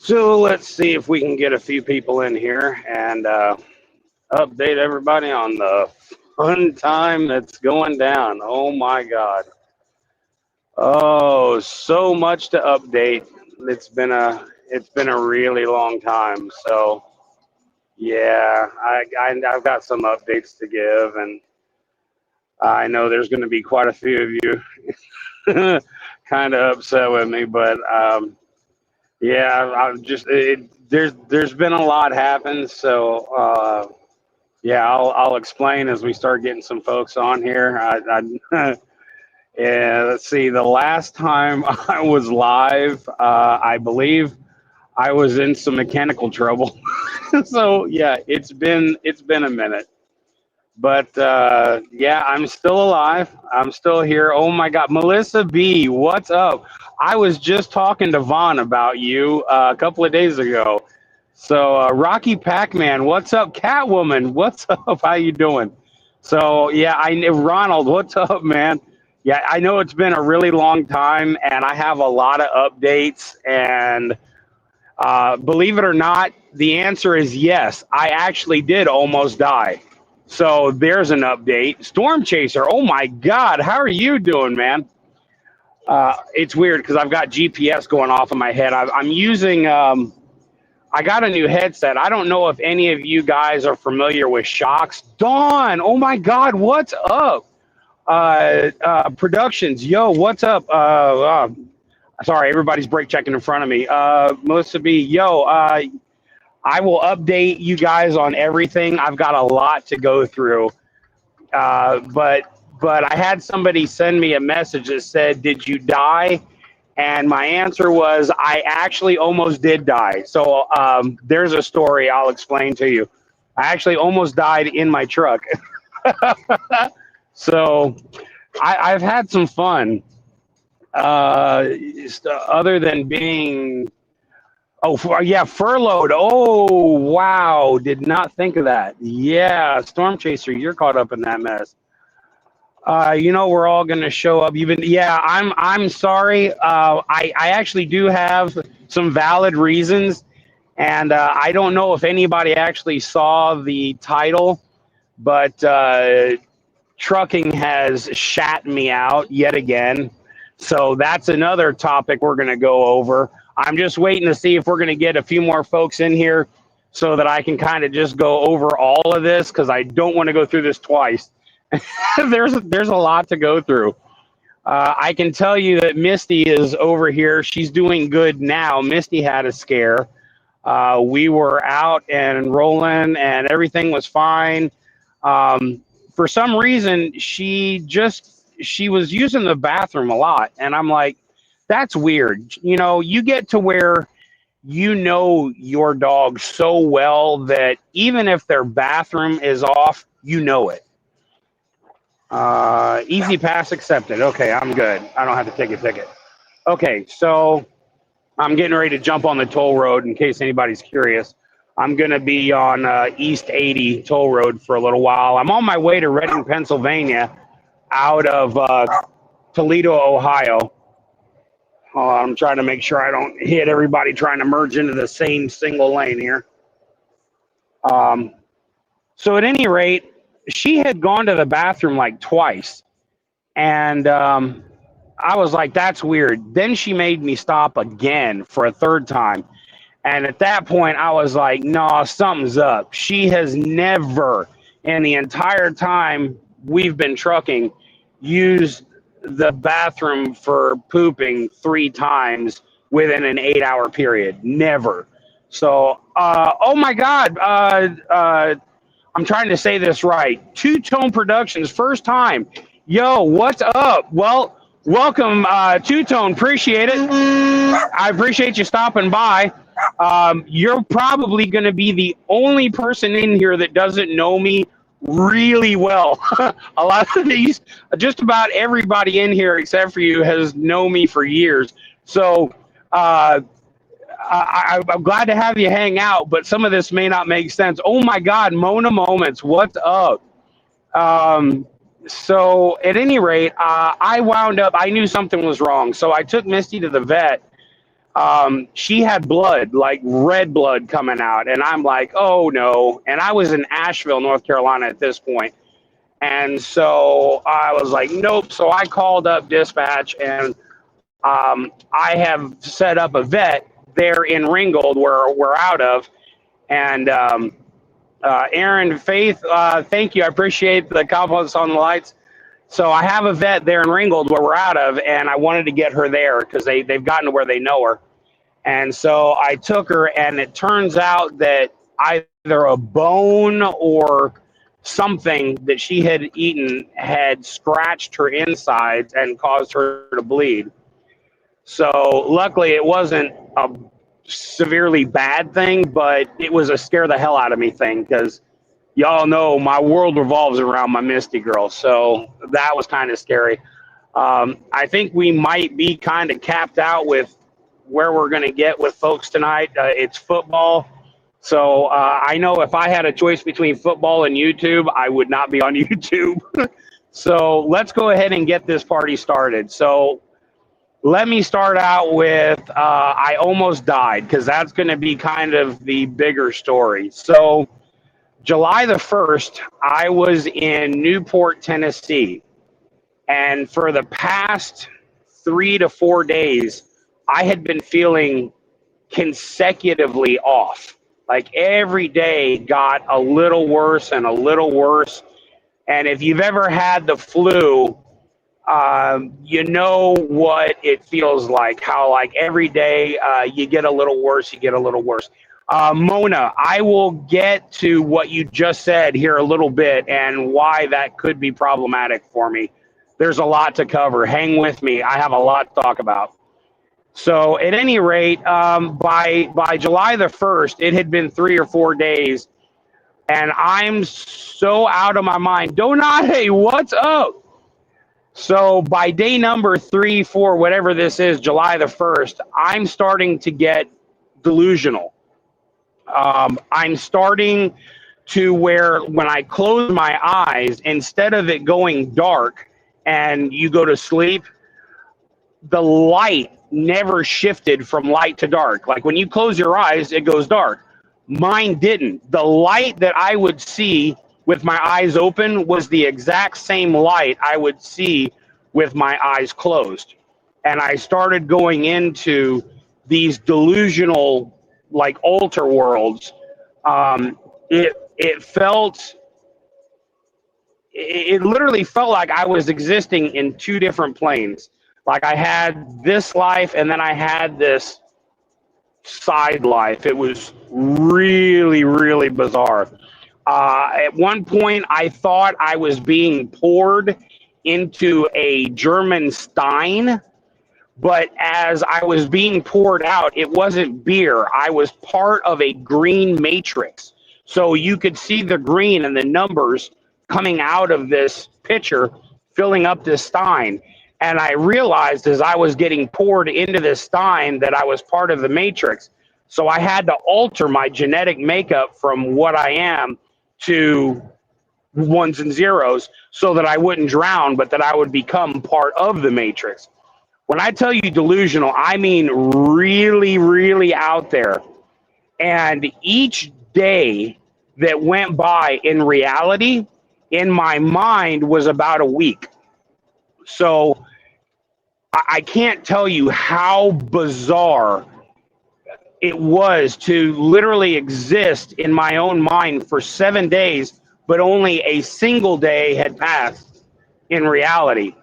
So let's see if we can get a few people in here and update everybody on the fun time that's going down. Oh my God. Oh, so much to update. It's been a really long time. So yeah, I've got some updates to give, and I know there's going to be quite a few of you kind of upset with me, but yeah, there's been a lot happen. So yeah, I'll explain as we start getting some folks on here. Yeah, let's see. The last time I was live, I believe I was in some mechanical trouble. So yeah, it's been a minute. But yeah, I'm still alive. I'm still here. Oh my God, Melissa B, what's up? I was just talking to Vaughn about you a couple of days ago. So Rocky Pac-Man, what's up? Catwoman, what's up? How you doing? So yeah, Ronald, what's up, man? Yeah, I know it's been a really long time, and I have a lot of updates. And believe it or not, the answer is yes. I actually did almost die. So there's an update. Storm Chaser, oh my God, how are you doing, man? It's weird because I've got GPS going off in my head. I'm using, I got a new headset. I don't know if any of you guys are familiar with Shocks. Dawn, oh my God, what's up? Productions, yo, what's up? Sorry, everybody's brake checking in front of me. Melissa B, yo, I will update you guys on everything. I've got a lot to go through. But I had somebody send me a message that said, "Did you die?" And my answer was, "I actually almost did die." So there's a story I'll explain to you. I actually almost died in my truck. So I've had some fun. Other than being, yeah, furloughed. Oh wow, did not think of that. Yeah, Storm Chaser, you're caught up in that mess. We're all gonna show up. Even yeah, I'm sorry. I actually do have some valid reasons, and I don't know if anybody actually saw the title, but trucking has shat me out yet again. So that's another topic we're gonna go over. I'm just waiting to see if we're gonna get a few more folks in here so that I can kind of just go over all of this because I don't want to go through this twice. There's a lot to go through. I can tell you that Misty is over here. She's doing good now. Misty had a scare. We were out and rolling, and everything was fine. For some reason, she was using the bathroom a lot, and I'm like, that's weird. You get to where you know your dog so well that even if their bathroom is off, you know it. Easy pass accepted. Okay, I'm good. I don't have to take a ticket. Okay, so I'm getting ready to jump on the toll road in case anybody's curious. I'm going to be on East 80 toll road for a little while. I'm on my way to Reading, Pennsylvania, out of Toledo, Ohio. I'm trying to make sure I don't hit everybody trying to merge into the same single lane here. Um, so at any rate, she had gone to the bathroom like twice. And I was like, that's weird. Then she made me stop again for a third time. And at that point, I was like, no, something's up. She has never, in the entire time we've been trucking, used the bathroom for pooping 3 times within an 8-hour period. Never. So, oh my God. I'm trying to say this right. Two Tone Productions, first time. Yo, what's up? Well, welcome, Two Tone. Appreciate it. I appreciate you stopping by. You're probably going to be the only person in here that doesn't know me really well. A lot of these, just about everybody in here except for you has known me for years. So I'm glad to have you hang out, but some of this may not make sense. Oh my God, Mona Moments, what's up? So at any rate, I wound up, I knew something was wrong. So I took Misty to the vet. She had blood, like red blood coming out. And I'm like, oh no. And I was in Asheville, North Carolina at this point. And so I was like, nope. So I called up dispatch, and I have set up a vet there in Ringgold where we're out of. And Aaron, Faith, thank you. I appreciate the compliments on the lights. So I have a vet there in Ringgold where we're out of, and I wanted to get her there because they've gotten to where they know her. And so I took her, and it turns out that either a bone or something that she had eaten had scratched her insides and caused her to bleed. So luckily, it wasn't a severely bad thing, but it was a scare the hell out of me thing because y'all know my world revolves around my Misty girl. So that was kind of scary. I think we might be kind of capped out with where we're going to get with folks tonight. It's football. So I know if I had a choice between football and YouTube, I would not be on YouTube. So let's go ahead and get this party started. So let me start out with I almost died, because that's going to be kind of the bigger story. So July the 1st, I was in Newport, Tennessee. And for the past 3 to 4 days, I had been feeling consecutively off. Like every day got a little worse and a little worse. And if you've ever had the flu, you know what it feels like, how like every day you get a little worse, you get a little worse. Mona, I will get to what you just said here a little bit and why that could be problematic for me. There's a lot to cover. Hang with me. I have a lot to talk about. So at any rate, by July the 1st, it had been 3 or 4 days, and I'm so out of my mind. Donate, what's up? So by day number 3, 4, whatever this is, July the 1st, I'm starting to get delusional. I'm starting to where when I close my eyes, instead of it going dark and you go to sleep, the light never shifted from light to dark. Like when you close your eyes, it goes dark. Mine didn't. The light that I would see with my eyes open was the exact same light I would see with my eyes closed. And I started going into these delusional, like alter worlds. It felt, it literally felt like I was existing in 2 different planes. Like I had this life and then I had this side life. It was really, really bizarre. At one point, I thought I was being poured into a German Stein, but as I was being poured out, it wasn't beer. I was part of a green matrix. So you could see the green and the numbers coming out of this pitcher, filling up this Stein. And I realized as I was getting poured into this Stein that I was part of the matrix. So I had to alter my genetic makeup from what I am to ones and zeros so that I wouldn't drown, but that I would become part of the matrix. When I tell you delusional, I mean really, really out there. And each day that went by in reality, in my mind, was about a week. So I can't tell you how bizarre it was to literally exist in my own mind for 7 days, but only a single day had passed in reality.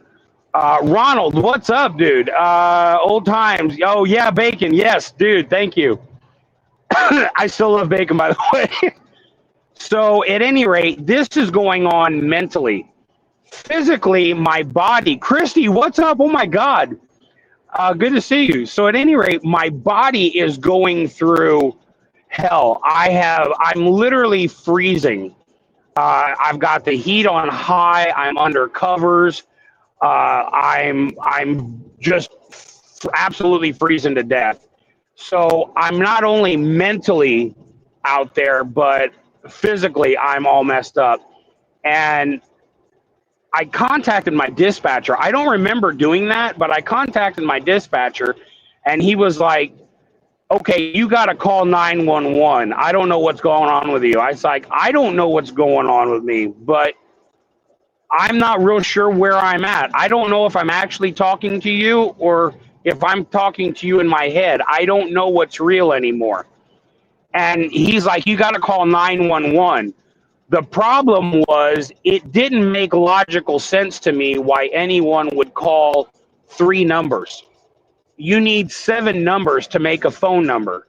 Ronald, what's up, dude? Old times. Oh, yeah, bacon. Yes, dude, thank you. I still love bacon, by the way. So at any rate, this is going on mentally. Physically, my body. Christy, what's up? Oh, my God. Good to see you. So at any rate, my body is going through hell. I'm literally freezing. I've got the heat on high. I'm under covers. I'm just absolutely freezing to death. So I'm not only mentally out there, but physically I'm all messed up. And I contacted my dispatcher. I don't remember doing that, but I contacted my dispatcher And he was like, okay, you got to call 911. I don't know what's going on with you. I was like, I don't know what's going on with me, but I'm not real sure where I'm at. I don't know if I'm actually talking to you or if I'm talking to you in my head. I don't know what's real anymore. And he's like, you got to call 911. The problem was it didn't make logical sense to me why anyone would call 3 numbers. You need 7 numbers to make a phone number.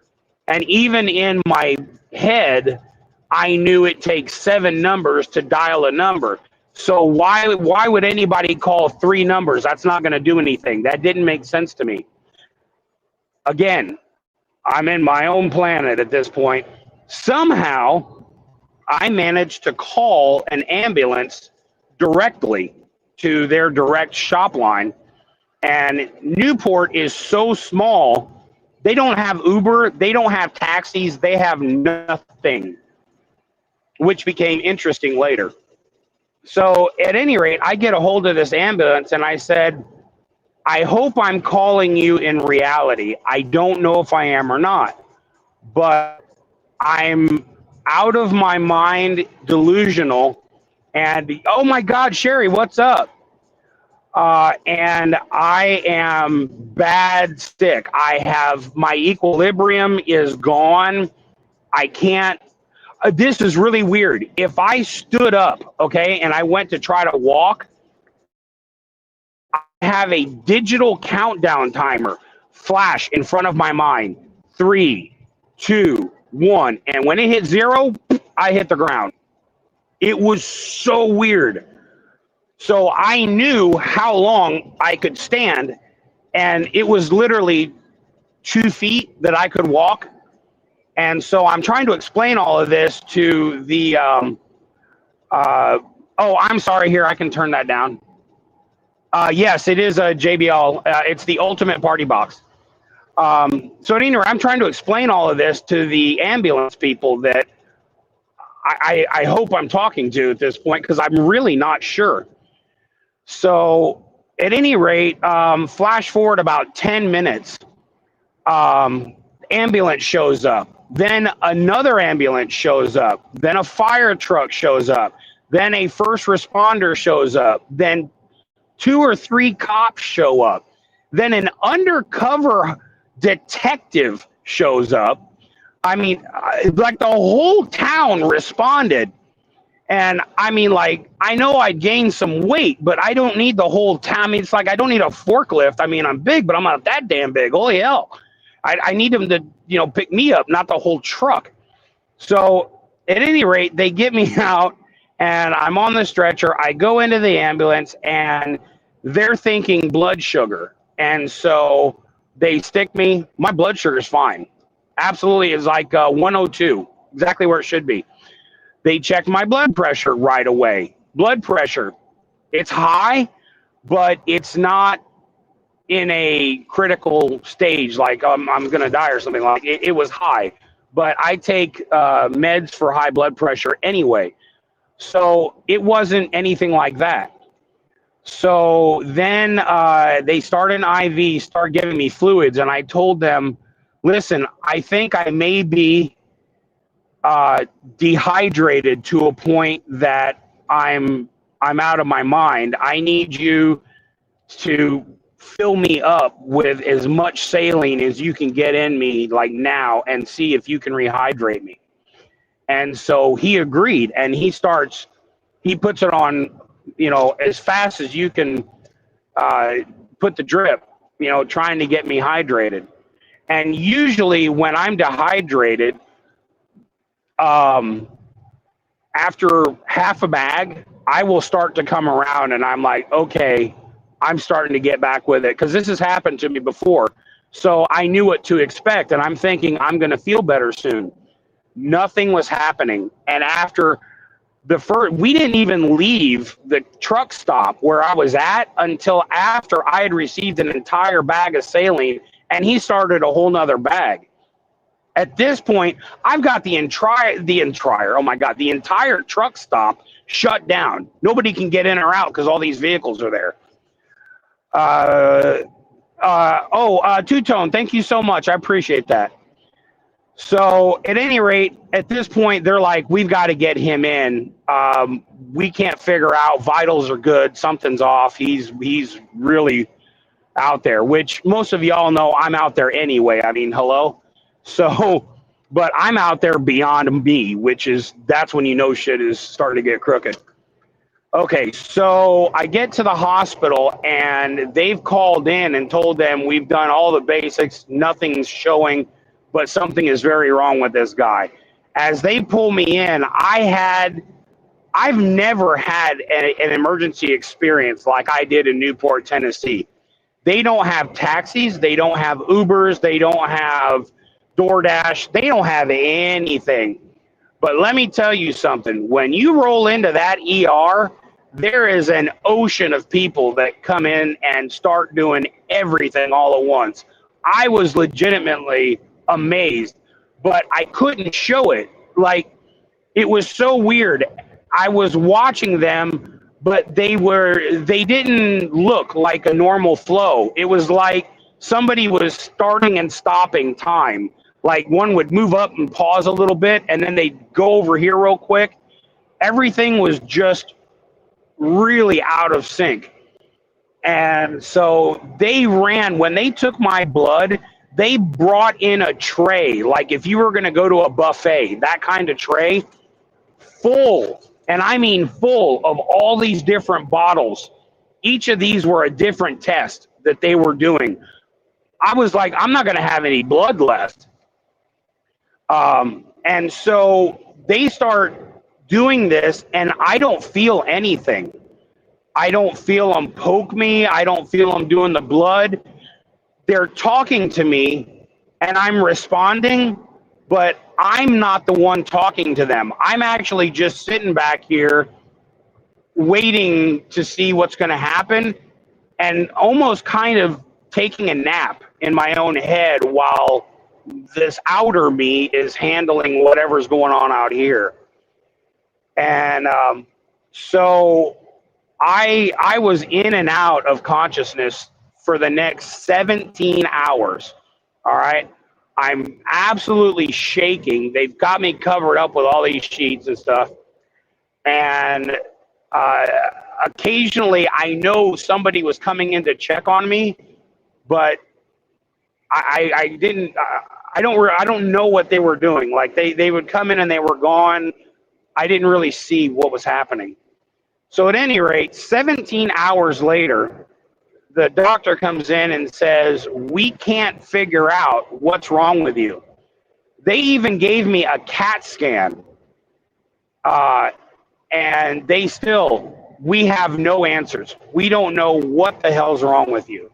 And even in my head, I knew it takes 7 numbers to dial a number. So why would anybody call 3 numbers? That's not going to do anything. That didn't make sense to me. Again, I'm in my own planet at this point. Somehow, I managed to call an ambulance directly to their direct shop line. And Newport is so small, they don't have Uber, they don't have taxis, they have nothing, which became interesting later. So at any rate, I get a hold of this ambulance and I said, I hope I'm calling you in reality. I don't know if I am or not, but I'm out of my mind, delusional, and oh my God, Sherry, what's up? And I am bad sick. I have my equilibrium is gone. I can't. This is really weird. If I stood up, okay, and I went to try to walk, I have a digital countdown timer flash in front of my mind. 3, 2, 1. And when it hit 0, I hit the ground. It was so weird. So I knew how long I could stand, and it was literally 2 feet that I could walk. And so I'm trying to explain all of this to the, oh, I'm sorry, here, I can turn that down. Yes, it is a JBL. It's the ultimate party box. So anyway, I'm trying to explain all of this to the ambulance people that I hope I'm talking to at this point, because I'm really not sure. So at any rate, flash forward about 10 minutes, ambulance shows up. Then another ambulance shows up. Then a fire truck shows up. Then a first responder shows up. Then 2 or 3 cops show up. Then an undercover detective shows up. I mean, like the whole town responded. And I mean, like, I know I gained some weight, but I don't need the whole town. I mean, it's like I don't need a forklift. I mean, I'm big, but I'm not that damn big. Holy hell. I need them to, pick me up, not the whole truck. So at any rate, they get me out and I'm on the stretcher. I go into the ambulance and they're thinking blood sugar. And so they stick me. My blood sugar is fine. Absolutely. It's like 102, exactly where it should be. They checked my blood pressure right away. Blood pressure, it's high, but it's not in a critical stage like I'm going to die or something. Like it was high, but I take meds for high blood pressure anyway. So it wasn't anything like that. So then they start an IV, start giving me fluids, and I told them, listen, I think I may be dehydrated to a point that I'm out of my mind. I need you to fill me up with as much saline as you can get in me like now and see if you can rehydrate me. And so he agreed, and he puts it on, as fast as you can put the drip, trying to get me hydrated. And usually when I'm dehydrated, after half a bag, I will start to come around and I'm like, okay, I'm starting to get back with it, because this has happened to me before. So I knew what to expect, and I'm thinking I'm going to feel better soon. Nothing was happening. And after we didn't even leave the truck stop where I was at until after I had received an entire bag of saline, and he started a whole nother bag. At this point, I've got the entire truck stop shut down. Nobody can get in or out because all these vehicles are there. Two-Tone, thank you so much. I appreciate that. So at any rate, at this point, they're like, we've got to get him in. We can't figure out. Vitals are good. Something's off. He's really out there, which most of y'all know I'm out there anyway. I mean, hello. So, but I'm out there beyond me, which is that's when you know shit is starting to get crooked. Okay, so I get to the hospital and they've called in and told them we've done all the basics, nothing's showing, but something is very wrong with this guy. As they pull me in, I've never had an emergency experience like I did in Newport, Tennessee. They don't have taxis, they don't have Ubers, they don't have DoorDash, they don't have anything. But let me tell you something. When you roll into that ER, there is an ocean of people that come in and start doing everything all at once. I was legitimately amazed, but I couldn't show it. Like, it was so weird. I was watching them, but they didn't look like a normal flow. It was like somebody was starting and stopping time. Like one would move up and pause a little bit, and then they'd go over here real quick. Everything was just really out of sync. And so when they took my blood, they brought in a tray, like if you were going to go to a buffet, that kind of tray, full, and I mean full of all these different bottles. Each of these were a different test that they were doing. I was like, I'm not going to have any blood left. And so they start doing this, and I don't feel anything. I don't feel them poke me. I don't feel them doing the blood. They're talking to me, and I'm responding, but I'm not the one talking to them. I'm actually just sitting back here waiting to see what's going to happen and almost kind of taking a nap in my own head while this outer me is handling whatever's going on out here. And so I was in and out of consciousness for the next 17 hours. All right. I'm absolutely shaking. They've got me covered up with all these sheets and stuff. And occasionally I know somebody was coming in to check on me, but I didn't. I don't know what they were doing. Like they would come in and they were gone. I didn't really see what was happening. So at any rate, 17 hours later, the doctor comes in and says, we can't figure out what's wrong with you. They even gave me a CAT scan. And we have no answers. We don't know what the hell's wrong with you.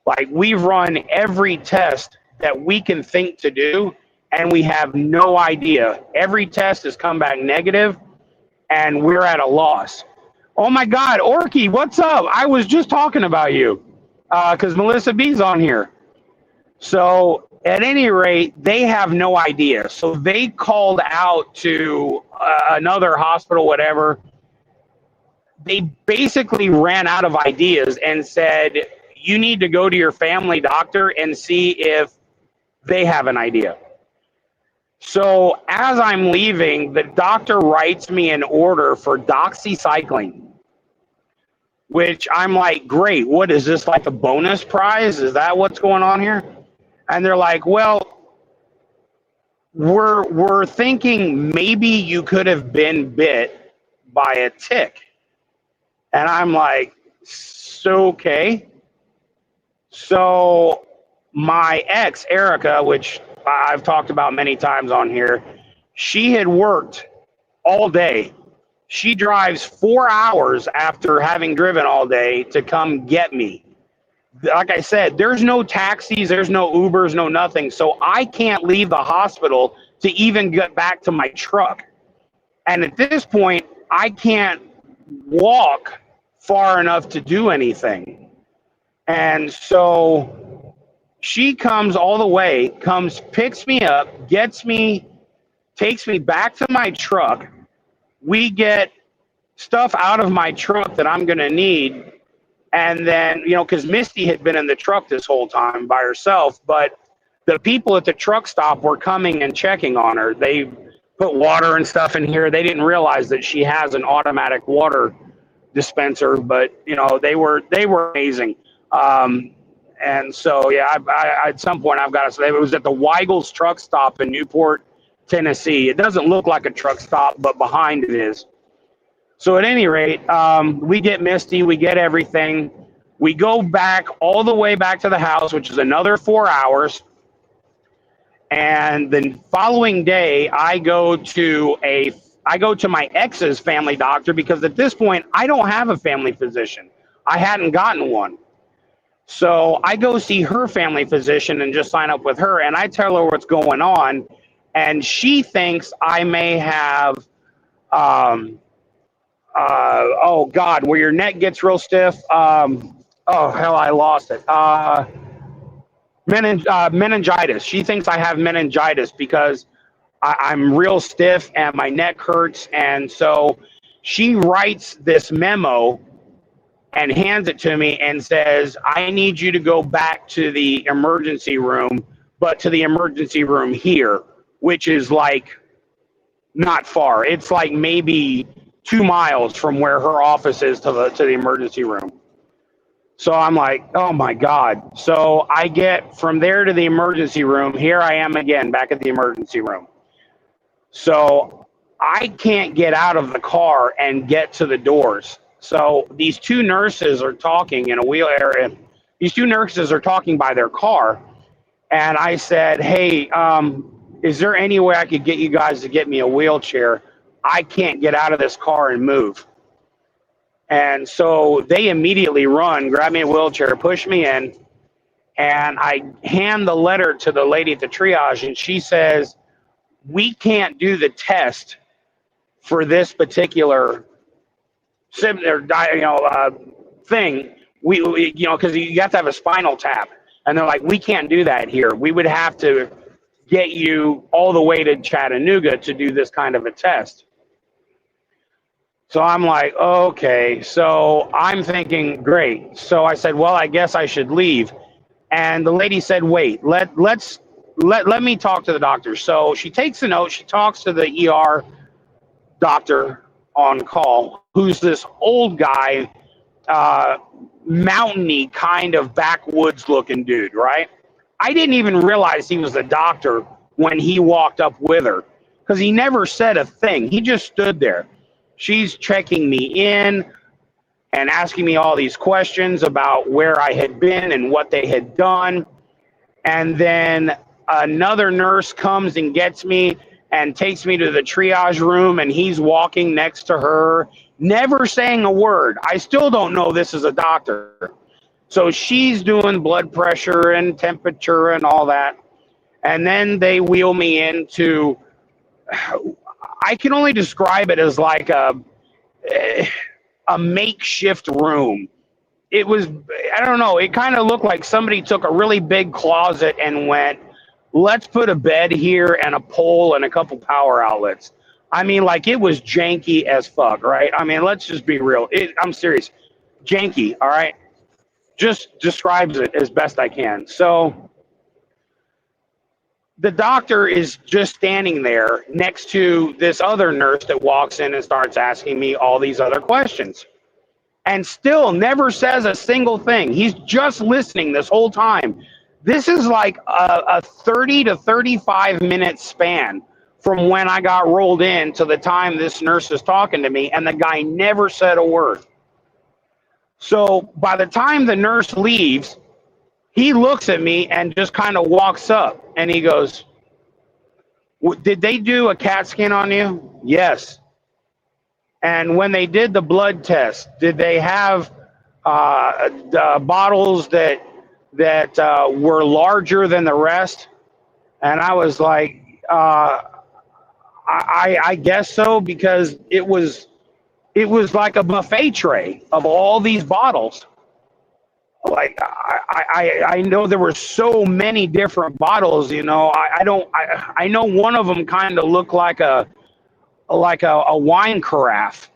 Like, we've run every test that we can think to do, and we have no idea. Every test has come back negative, and we're at a loss. Oh my God, Orky, what's up? I was just talking about you because Melissa B's on here. So at any rate, they have no idea. So they called out to another hospital, whatever. They basically ran out of ideas and said, you need to go to your family doctor and see if they have an idea. So as I'm leaving, the doctor writes me an order for doxycycline, which I'm like, great, what is this, like a bonus prize? Is that what's going on here? And they're like, well, we're thinking maybe you could have been bit by a tick. And I'm like, so okay. So my ex, Erica, which I've talked about many times on here, she had worked all day. She drives 4 hours after having driven all day to come get me. Like I said, there's no taxis, there's no Ubers, no nothing. So I can't leave the hospital to even get back to my truck. And at this point, I can't walk far enough to do anything. And so she comes all the way, picks me up, gets me, takes me back to my truck. We get stuff out of my truck that I'm going to need. And then, because Misty had been in the truck this whole time by herself, but the people at the truck stop were coming and checking on her. They put water and stuff in here. They didn't realize that she has an automatic water dispenser, but they were amazing. And so, yeah, at some point I've got to say it was at the Weigel's truck stop in Newport, Tennessee. It doesn't look like a truck stop, but behind it is. So at any rate, we get Misty, we get everything. We go back all the way back to the house, which is another 4 hours. And the following day, I go to my ex's family doctor because at this point, I don't have a family physician. I hadn't gotten one. So I go see her family physician and just sign up with her. And I tell her what's going on. And she thinks I may have, oh God, where your neck gets real stiff. Oh, hell, I lost it. Meningitis. She thinks I have meningitis because I'm real stiff and my neck hurts. And so she writes this memo and hands it to me and says, I need you to go back to the emergency room, but to the emergency room here, which is like not far. It's like maybe 2 miles from where her office is to the emergency room. So I'm like, oh my God. So I get from there to the emergency room. Here I am again, back at the emergency room. So I can't get out of the car and get to the doors. So these two nurses are talking in a wheelchair. These two nurses are talking by their car. And I said, hey, is there any way I could get you guys to get me a wheelchair? I can't get out of this car and move. And so they immediately run, grab me a wheelchair, push me in, and I hand the letter to the lady at the triage, and she says, we can't do the test for this particular thing. We because you have to have a spinal tap. And they're like, we can't do that here. We would have to get you all the way to Chattanooga to do this kind of a test. So I'm like, okay. So I'm thinking, great. So I said, well, I guess I should leave. And the lady said, wait, let me talk to the doctor. So she takes a note. She talks to the ER doctor on call, who's this old guy, mountainy kind of backwoods looking dude, right? I didn't even realize he was a doctor when he walked up with her because he never said a thing. He just stood there. She's checking me in and asking me all these questions about where I had been and what they had done. And then another nurse comes and gets me and takes me to the triage room, and he's walking next to her, never saying a word. I still don't know this is a doctor. So she's doing blood pressure and temperature and all that. And then they wheel me into, I can only describe it as like a makeshift room. It was, I don't know, it kind of looked like somebody took a really big closet and went, let's put a bed here and a pole and a couple power outlets. I mean, like it was janky as fuck, right? I mean, let's just be real. I'm serious. Janky, all right? Just describes it as best I can. So the doctor is just standing there next to this other nurse that walks in and starts asking me all these other questions and still never says a single thing. He's just listening this whole time. This is like a 30 to 35 minute span from when I got rolled in to the time this nurse is talking to me, and the guy never said a word. So by the time the nurse leaves, he looks at me and just kind of walks up and he goes, did they do a CAT scan on you? Yes. And when they did the blood test, did they have bottles that were larger than the rest? And I was like, I guess so, because it was like a buffet tray of all these bottles. Like I know there were so many different bottles, you know. I know one of them kind of looked like a wine carafe.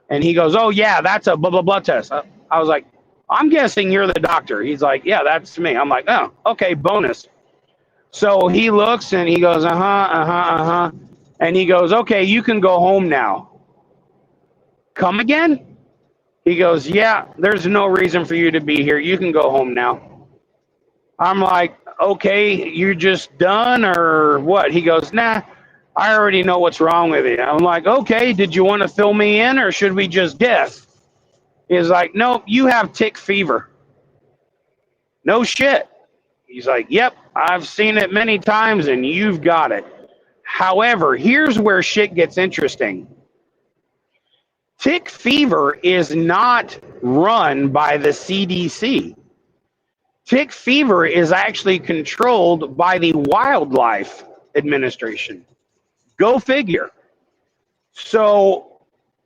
And he goes, oh yeah, that's a blah blah blah test. I was like, I'm guessing you're the doctor. He's like, yeah, that's me. I'm like, oh, okay, bonus. So he looks and he goes, uh-huh, uh-huh, uh-huh. And he goes, okay, you can go home now. Come again? He goes, yeah, there's no reason for you to be here. You can go home now. I'm like, okay, you're just done or what? He goes, nah, I already know what's wrong with you. I'm like, okay, did you want to fill me in or should we just guess? He's like, nope, you have tick fever. No shit. He's like, yep, I've seen it many times and you've got it. However, here's where shit gets interesting. Tick fever is not run by the CDC. Tick fever is actually controlled by the Wildlife Administration. Go figure. So,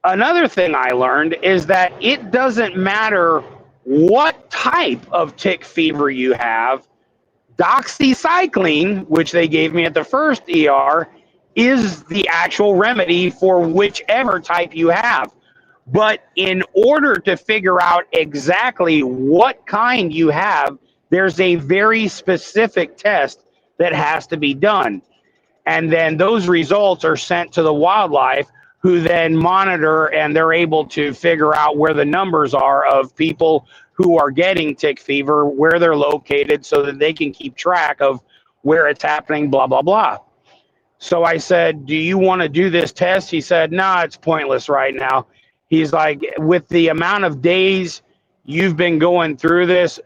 another thing I learned is that it doesn't matter what type of tick fever you have, doxycycline, which they gave me at the first ER, is the actual remedy for whichever type you have. But in order to figure out exactly what kind you have, there's a very specific test that has to be done. And then those results are sent to the wildlife, who then monitor and they're able to figure out where the numbers are of people who are getting tick fever, where they're located, so that they can keep track of where it's happening, blah, blah, blah. So I said, do you want to do this test? He said, no, it's pointless right now. He's like, with the amount of days you've been going through this,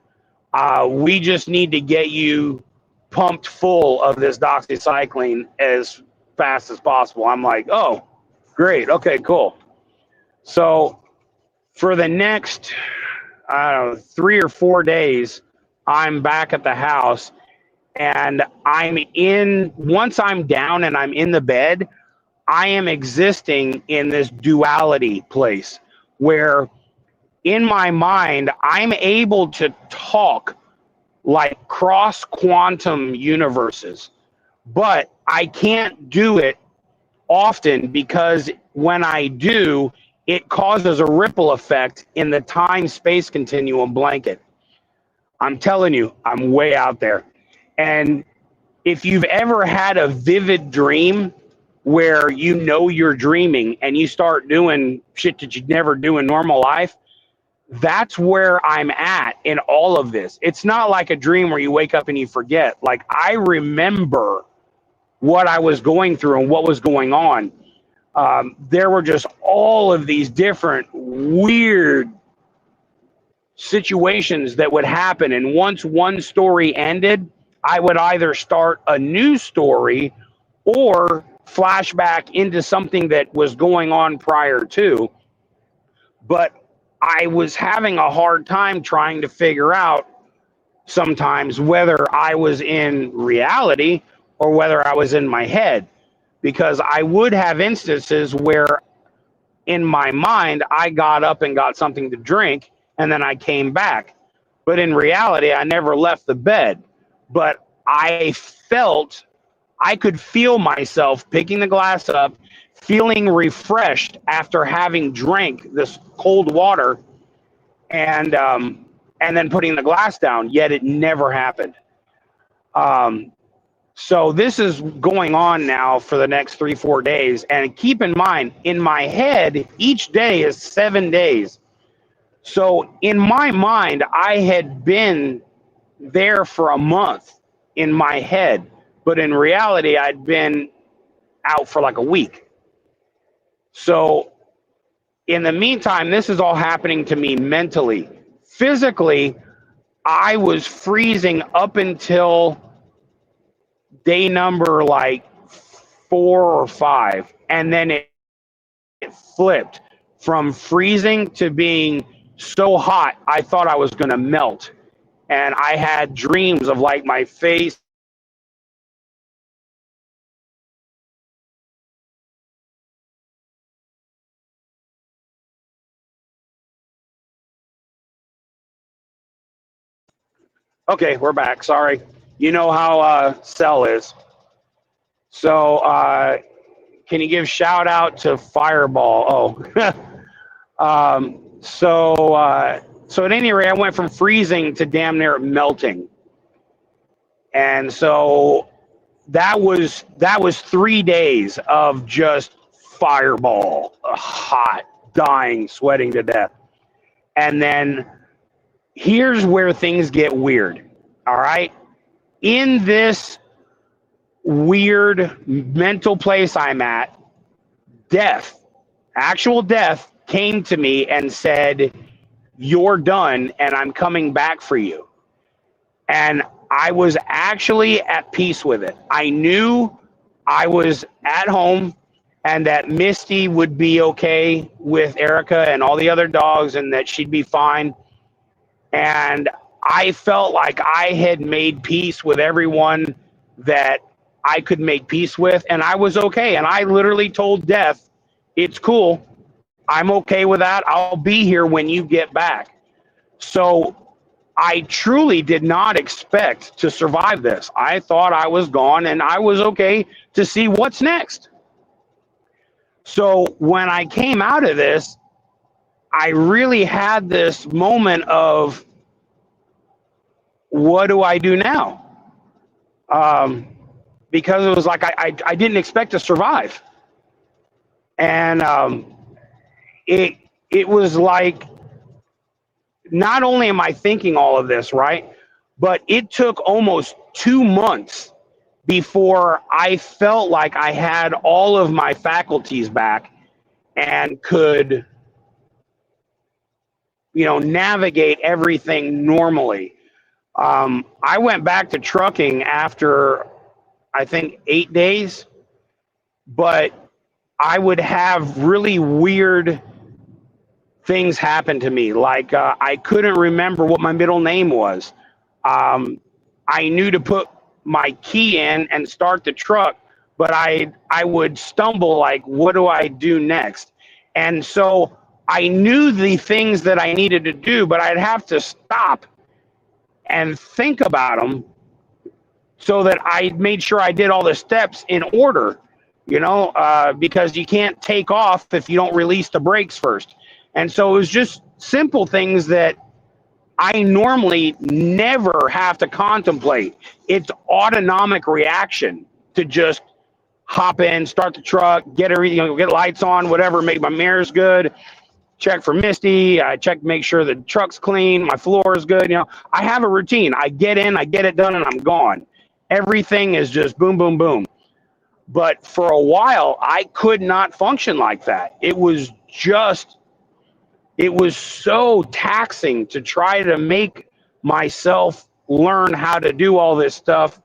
we just need to get you pumped full of this doxycycline as fast as possible. I'm like, oh, great. Okay, cool. So for the next, I don't know, 3 or 4 days, I'm back at the house and once I'm down and I'm in the bed, I am existing in this duality place where in my mind, I'm able to talk like cross quantum universes, but I can't do it often because when I do, it causes a ripple effect in the time space continuum blanket. I'm telling you, I'm way out there. And if you've ever had a vivid dream where you know you're dreaming and you start doing shit that you'd never do in normal life, that's where I'm at in all of this. It's not like a dream where you wake up and you forget. Like, I remember what I was going through and what was going on. There were just all of these different weird situations that would happen. And once one story ended, I would either start a new story or flashback into something that was going on prior to. But I was having a hard time trying to figure out sometimes whether I was in reality or whether I was in my head, because I would have instances where in my mind I got up and got something to drink and then I came back. But in reality, I never left the bed. But I could feel myself picking the glass up, feeling refreshed after having drank this cold water and then putting the glass down, yet it never happened. So this is going on now for the next 3-4 days. And keep in mind, in my head, each day is 7 days. So in my mind, I had been there for a month in my head, but in reality, I'd been out for like a week. So in the meantime, this is all happening to me mentally. Physically, I was freezing up until day number like 4 or 5, and then it flipped from freezing to being so hot I thought I was going to melt. And I had dreams of like my face. Okay, we're back. Sorry. You know how Cell is. So can you give shout out to Fireball? Oh, So at any rate, I went from freezing to damn near melting. And so that was 3 days of just fireball, hot, dying, sweating to death. And then here's where things get weird. All right. In this weird mental place I'm at, actual death came to me and said, "You're done and I'm coming back for you." And I was actually at peace with it. I knew I was at home and that Misty would be okay with Erica and all the other dogs and that she'd be fine. And I felt like I had made peace with everyone that I could make peace with, and I was okay. And I literally told Death, "It's cool. I'm okay with that. I'll be here when you get back." So I truly did not expect to survive this. I thought I was gone and I was okay to see what's next. So when I came out of this, I really had this moment of, what do I do now? Because it was like I didn't expect to survive. And it was like, not only am I thinking all of this, right? But it took almost 2 months before I felt like I had all of my faculties back and could, navigate everything normally. I went back to trucking after, I think, 8 days, but I would have really weird things happen to me. Like I couldn't remember what my middle name was. I knew to put my key in and start the truck, but I would stumble, like, what do I do next? And so I knew the things that I needed to do, but I'd have to stop and think about them so that I made sure I did all the steps in order, because you can't take off if you don't release the brakes first. And so it was just simple things that I normally never have to contemplate. It's autonomic reaction to just hop in, start the truck, get everything, get lights on, whatever, make my mirrors good, check for Misty, I check, make sure the truck's clean, my floor is good. I have a routine. I get in, I get it done, and I'm gone. Everything is just boom, boom, boom. But for a while, I could not function like that. It was so taxing to try to make myself learn how to do all this stuff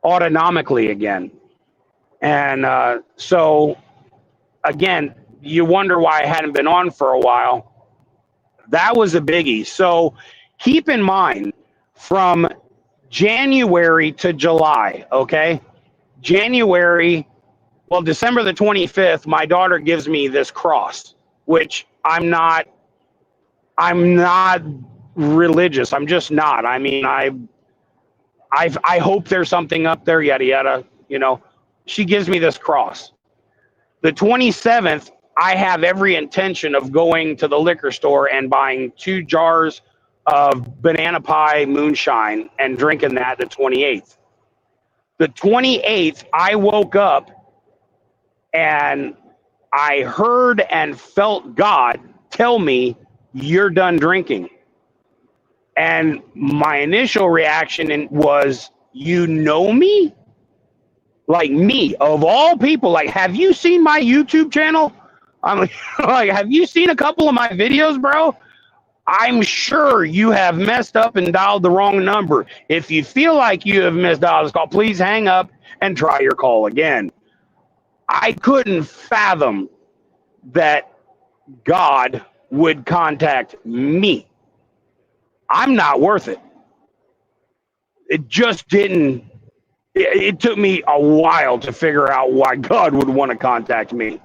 autonomically again. And so, again, you wonder why I hadn't been on for a while. That was a biggie. So keep in mind, from January to July, okay? January, December the 25th, my daughter gives me this cross, which I'm not religious. I'm just not. I mean, I hope there's something up there, yada, yada, She gives me this cross. The 27th, I have every intention of going to the liquor store and buying 2 jars of banana pie moonshine and drinking that the 28th. The 28th, I woke up and I heard and felt God tell me, "You're done drinking." And my initial reaction was, "You know me?" Like, me, of all people, like, "Have you seen my YouTube channel?" I'm like, "Have you seen a couple of my videos, bro? I'm sure you have messed up and dialed the wrong number. If you feel like you have misdialed this call, please hang up and try your call again." I couldn't fathom that God would contact me. I'm not worth it. It just didn't. It took me a while to figure out why God would want to contact me.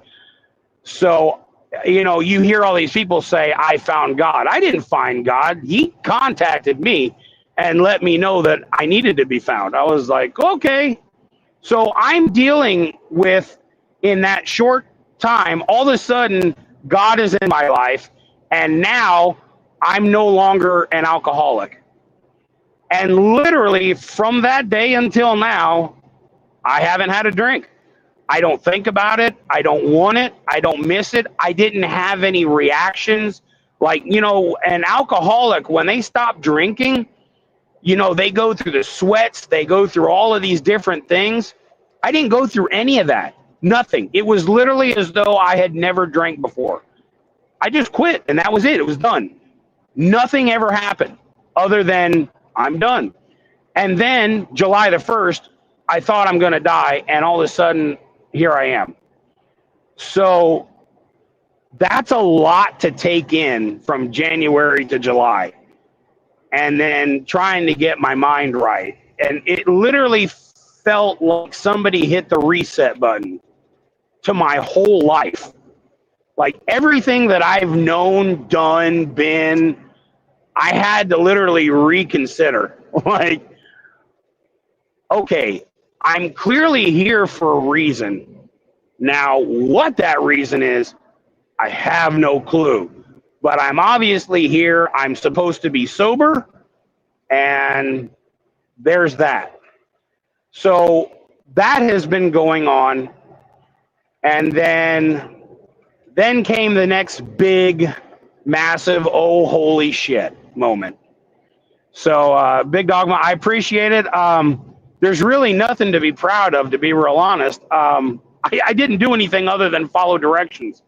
So, you hear all these people say, "I found God." I didn't find God. He contacted me and let me know that I needed to be found. I was like, okay. So I'm dealing with, in that short time, all of a sudden, God is in my life. And now I'm no longer an alcoholic. And literally from that day until now, I haven't had a drink. I don't think about it. I don't want it. I don't miss it. I didn't have any reactions. Like, an alcoholic, when they stop drinking, they go through the sweats, they go through all of these different things. I didn't go through any of that. Nothing. It was literally as though I had never drank before. I just quit and that was it. It was done. Nothing ever happened other than I'm done. And then July the 1st, I thought I'm going to die. And all of a sudden, here I am. So that's a lot to take in from January to July. And then trying to get my mind right. And it literally felt like somebody hit the reset button to my whole life. Like everything that I've known, done, been, I had to literally reconsider. Like, okay, I'm clearly here for a reason. Now, what that reason is, I have no clue. But I'm obviously here. I'm supposed to be sober. And there's that. So that has been going on. And then came the next big, massive, oh, holy shit moment. So, Big Dogma, I appreciate it. There's really nothing to be proud of, to be real honest. I didn't do anything other than follow directions.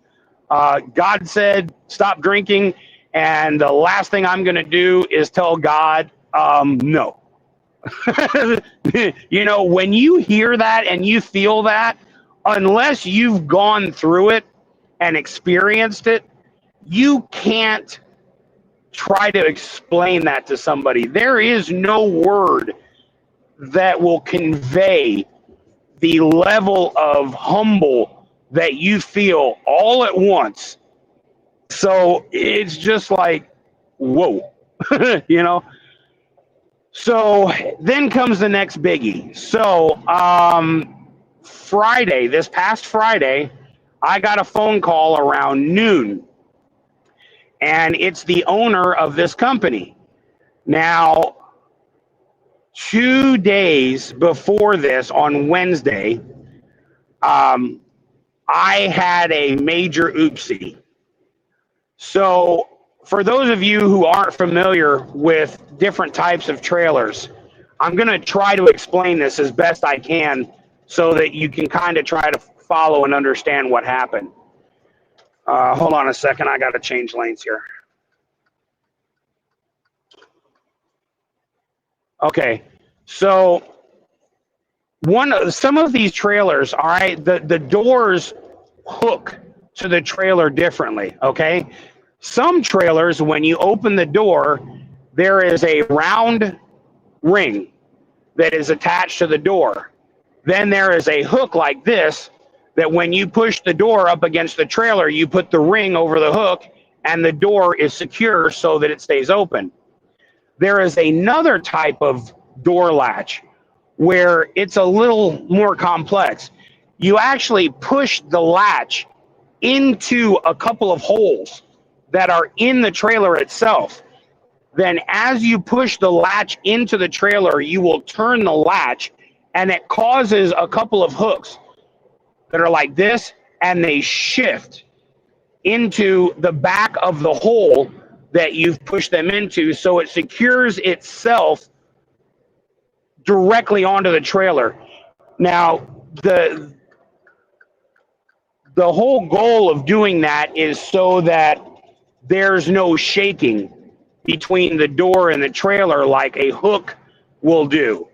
God said, stop drinking. And the last thing I'm going to do is tell God, no. When you hear that and you feel that, unless you've gone through it and experienced it, you can't try to explain that to somebody. There is no word that will convey the level of humble that you feel all at once. So it's just like, whoa, So then comes the next biggie. So this past Friday, I got a phone call around noon. And it's the owner of this company. Now, 2 days before this, on Wednesday, I had a major oopsie. So for those of you who aren't familiar with different types of trailers, I'm going to try to explain this as best I can so that you can kind of try to follow and understand what happened. Hold on a second. I got to change lanes here. Okay. So some of these trailers, all right, the doors hook to the trailer differently, okay? Some trailers, when you open the door, there is a round ring that is attached to the door. Then there is a hook like this that when you push the door up against the trailer, you put the ring over the hook and the door is secure so that it stays open. There is another type of door latch where it's a little more complex. You actually push the latch into a couple of holes that are in the trailer itself. Then as you push the latch into the trailer, you will turn the latch and it causes a couple of hooks that are like this, and they shift into the back of the hole that you've pushed them into, so it secures itself directly onto the trailer. Now, the whole goal of doing that is so that there's no shaking between the door and the trailer like a hook will do.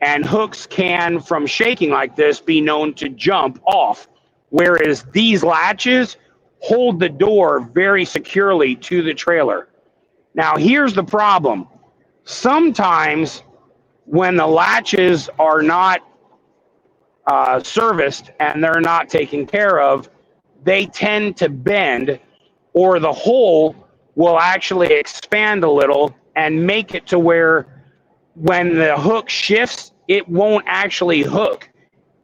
And hooks can, from shaking like this, be known to jump off, whereas these latches hold the door very securely to the trailer. Now, here's the problem. Sometimes when the latches are not serviced and they're not taken care of, they tend to bend, or the hole will actually expand a little and make it to where when the hook shifts, it won't actually hook.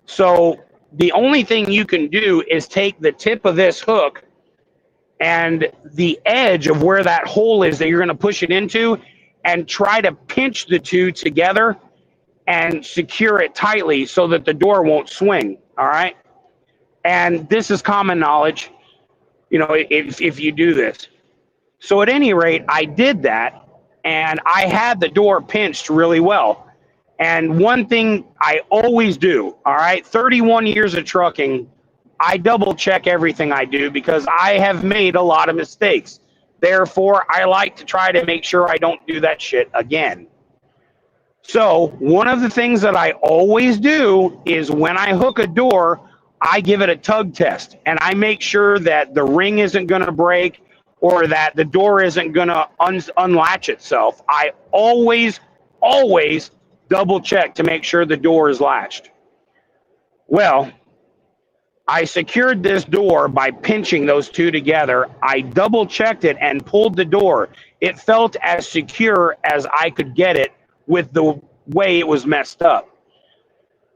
So the only thing you can do is take the tip of this hook and the edge of where that hole is that you're going to push it into, and try to pinch the two together and secure it tightly so that the door won't swing. All right. And this is common knowledge, if you do this. So at any rate, I did that, and I had the door pinched really well. And one thing I always do, all right, 31 years of trucking, I double check everything I do because I have made a lot of mistakes. Therefore, I like to try to make sure I don't do that shit again. So one of the things that I always do is when I hook a door, I give it a tug test, and I make sure that the ring isn't going to break or that the door isn't going to unlatch itself. I always double check to make sure the door is latched. Well, I secured this door by pinching those two together. I double checked it and pulled the door. It felt as secure as I could get it with the way it was messed up.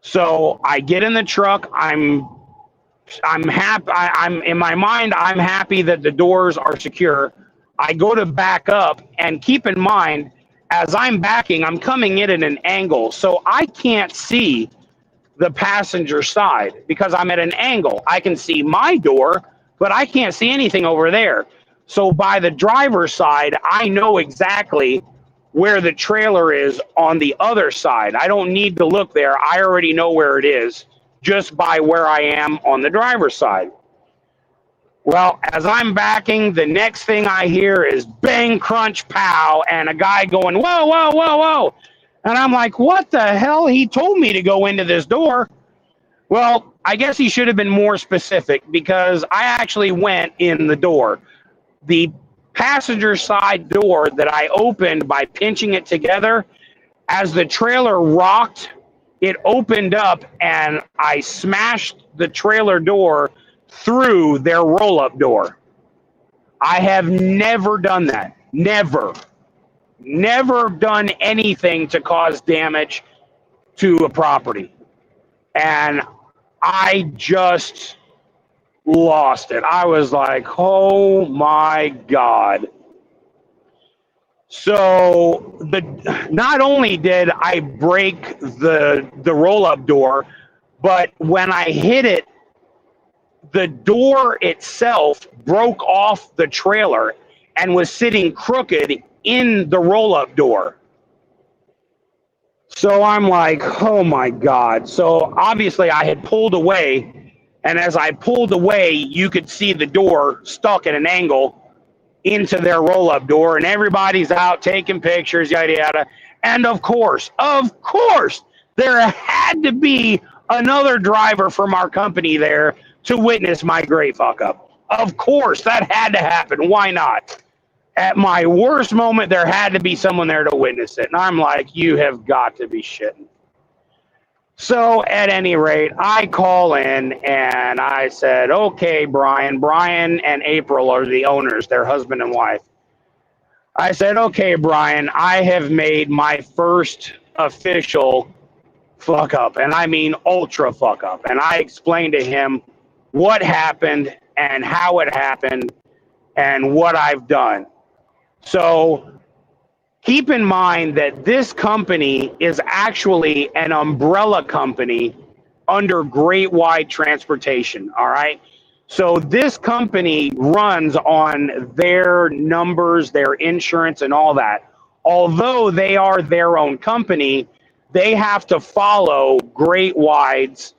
So I get in the truck. I'm happy. I'm in my mind, I'm happy that the doors are secure. I go to back up, and keep in mind, as I'm backing, I'm coming in at an angle, so I can't see the passenger side because I'm at an angle. I can see my door, but I can't see anything over there. So by the driver's side, I know exactly where the trailer is on the other side. I don't need to look there. I already know where it is just by where I am on the driver's side. Well, as I'm backing, the next thing I hear is bang, crunch, pow, and a guy going, whoa, whoa, whoa, whoa. And I'm like, what the hell? He told me to go into this door. Well, I guess he should have been more specific because I actually went in the door. The passenger side door that I opened by pinching it together, as the trailer rocked, it opened up and I smashed the trailer door through their roll-up door. I have never done that. Never done anything to cause damage to a property. And I just lost it. I was like, oh my God. So not only did I break the roll-up door, but when I hit it, the door itself broke off the trailer and was sitting crooked in the roll-up door. So I'm like, oh my God. So obviously I had pulled away, and as I pulled away, you could see the door stuck at an angle into their roll-up door, and everybody's out taking pictures, yada, yada. And of course, there had to be another driver from our company there to witness my great fuck up. Of course, that had to happen. Why not? At my worst moment, there had to be someone there to witness it. And I'm like, you have got to be shitting. So at any rate, I call in and I said, okay, Brian and April are the owners, they're husband and wife. I said, okay, Brian, I have made my first official fuck up, and I mean ultra fuck up. And I explained to him what happened and how it happened and what I've done. So keep in mind that this company is actually an umbrella company under Great Wide Transportation, all right? So this company runs on their numbers, their insurance, and all that. Although they are their own company, they have to follow Great Wide's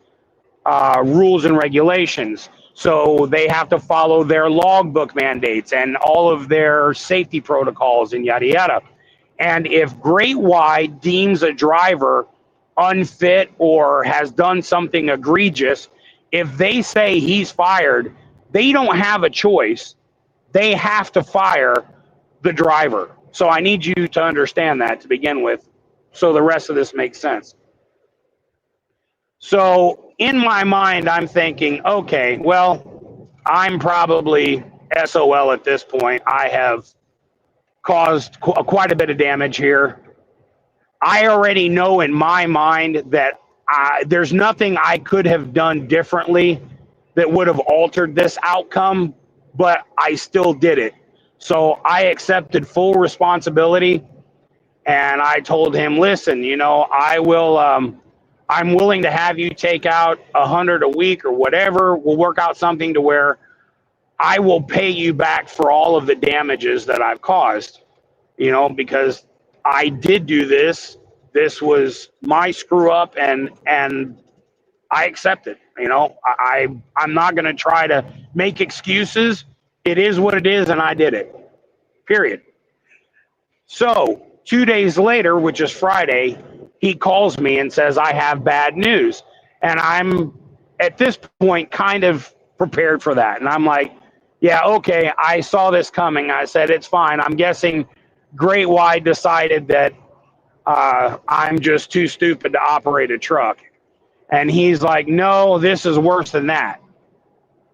rules and regulations. So they have to follow their logbook mandates and all of their safety protocols and yada, yada. And if Great Wide deems a driver unfit or has done something egregious, if they say he's fired, they don't have a choice. They have to fire the driver. So I need you to understand that to begin with, so the rest of this makes sense. So in my mind, I'm thinking, okay, well, I'm probably SOL at this point. I have caused quite a bit of damage here. I already know in my mind that there's nothing I could have done differently that would have altered this outcome. but I still did it. So I accepted full responsibility, and I told him, listen, I will, I'm willing to have you take out 100 a week or whatever. We'll work out something to where I will pay you back for all of the damages that I've caused, because I did do this. This was my screw up, and I accept it. I'm not going to try to make excuses. It is what it is, and I did it. Period. So 2 days later, which is Friday, he calls me and says, I have bad news. And I'm at this point kind of prepared for that. And I'm like, yeah, okay, I saw this coming. I said, it's fine. I'm guessing Great Wide decided that I'm just too stupid to operate a truck. And he's like, no, this is worse than that.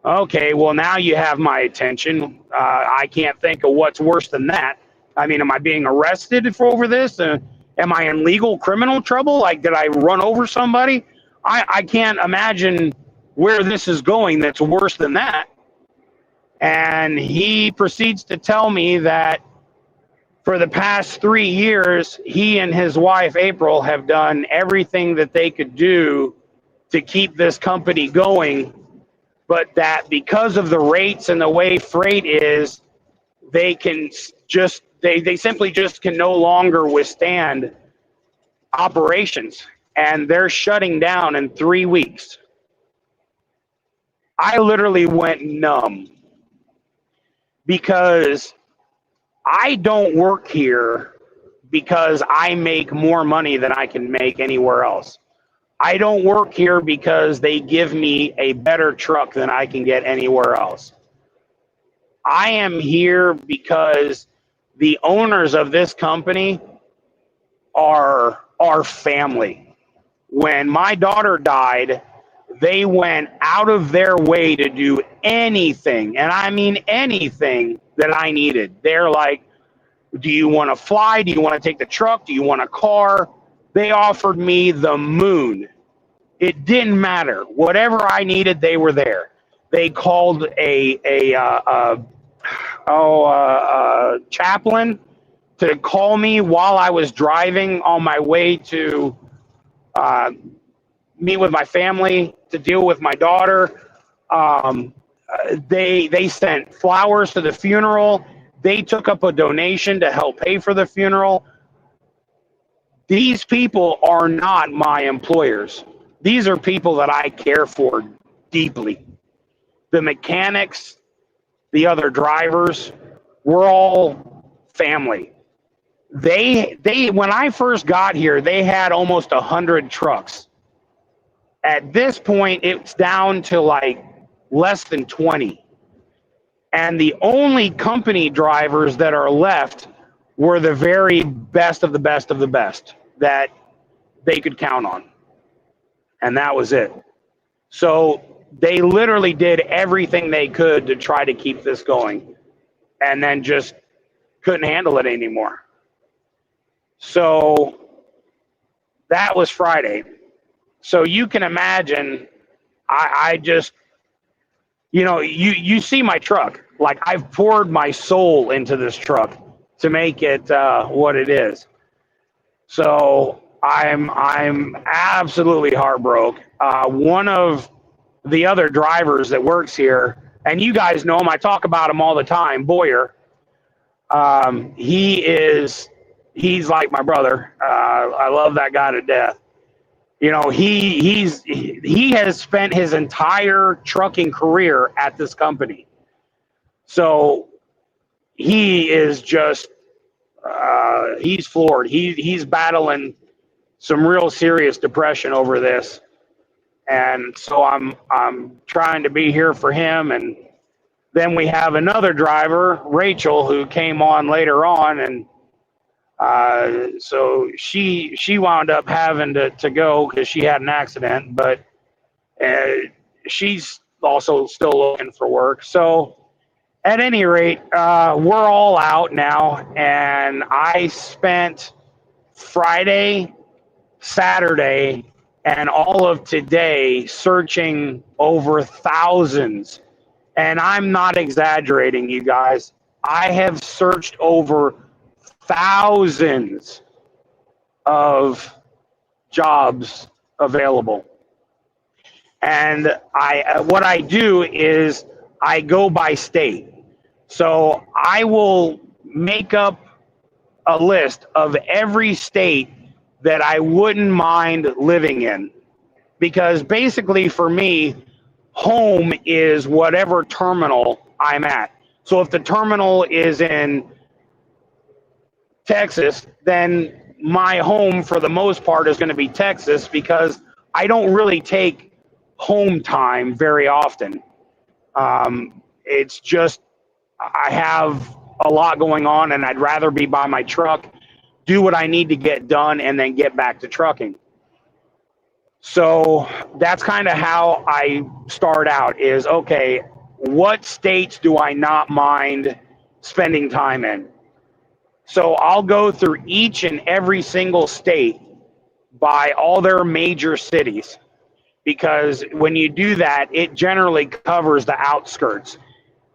Okay, well, now you have my attention. I can't think of what's worse than that. I mean, am I being arrested over this? Am I in legal criminal trouble? Like, did I run over somebody? I can't imagine where this is going that's worse than that. And he proceeds to tell me that for the past 3 years, he and his wife, April, have done everything that they could do to keep this company going, but that because of the rates and the way freight is, they can just they simply just can no longer withstand operations, and they're shutting down in 3 weeks. I literally went numb because I don't work here because I make more money than I can make anywhere else. I don't work here because they give me a better truck than I can get anywhere else. I am here because the owners of this company are our family. When my daughter died, they went out of their way to do anything, and I mean anything that I needed. They're like, do you want to fly? Do you want to take the truck? Do you want a car? They offered me the moon. It didn't matter. Whatever I needed, they were there. They called a chaplain to call me while I was driving on my way to meet with my family, to deal with my daughter. They sent flowers to the funeral. They took up a donation to help pay for the funeral. These people are not my employers. These are people that I care for deeply. The mechanics, the other drivers, we're all family. They when I first got here, they had almost 100 trucks. At this point, it's down to like less than 20. And the only company drivers that are left were the very best of the best of the best that they could count on. And that was it. So they literally did everything they could to try to keep this going, and then just couldn't handle it anymore. So that was Friday. So you can imagine, I just, you see my truck. Like, I've poured my soul into this truck to make it what it is. So I'm absolutely heartbroken. One of the other drivers that works here, and you guys know him, I talk about him all the time, Boyer. He's like my brother. I love that guy to death. He has spent his entire trucking career at this company. So he is just he's floored. He's battling some real serious depression over this. And so I'm trying to be here for him. And then we have another driver, Rachel, who came on later on, and so she wound up having to go because she had an accident, but she's also still looking for work. So at any rate, we're all out now, and I spent Friday, Saturday, and all of today searching over thousands And I'm not exaggerating, you guys. I have searched over thousands of jobs available. And what I do is I go by state. So I will make up a list of every state that I wouldn't mind living in. Because basically for me, home is whatever terminal I'm at. So if the terminal is in Texas, then my home for the most part is going to be Texas, because I don't really take home time very often. It's just I have a lot going on, and I'd rather be by my truck, do what I need to get done, and then get back to trucking. So that's kind of how I start out is, okay, what states do I not mind spending time in? So I'll go through each and every single state by all their major cities, because when you do that, it generally covers the outskirts.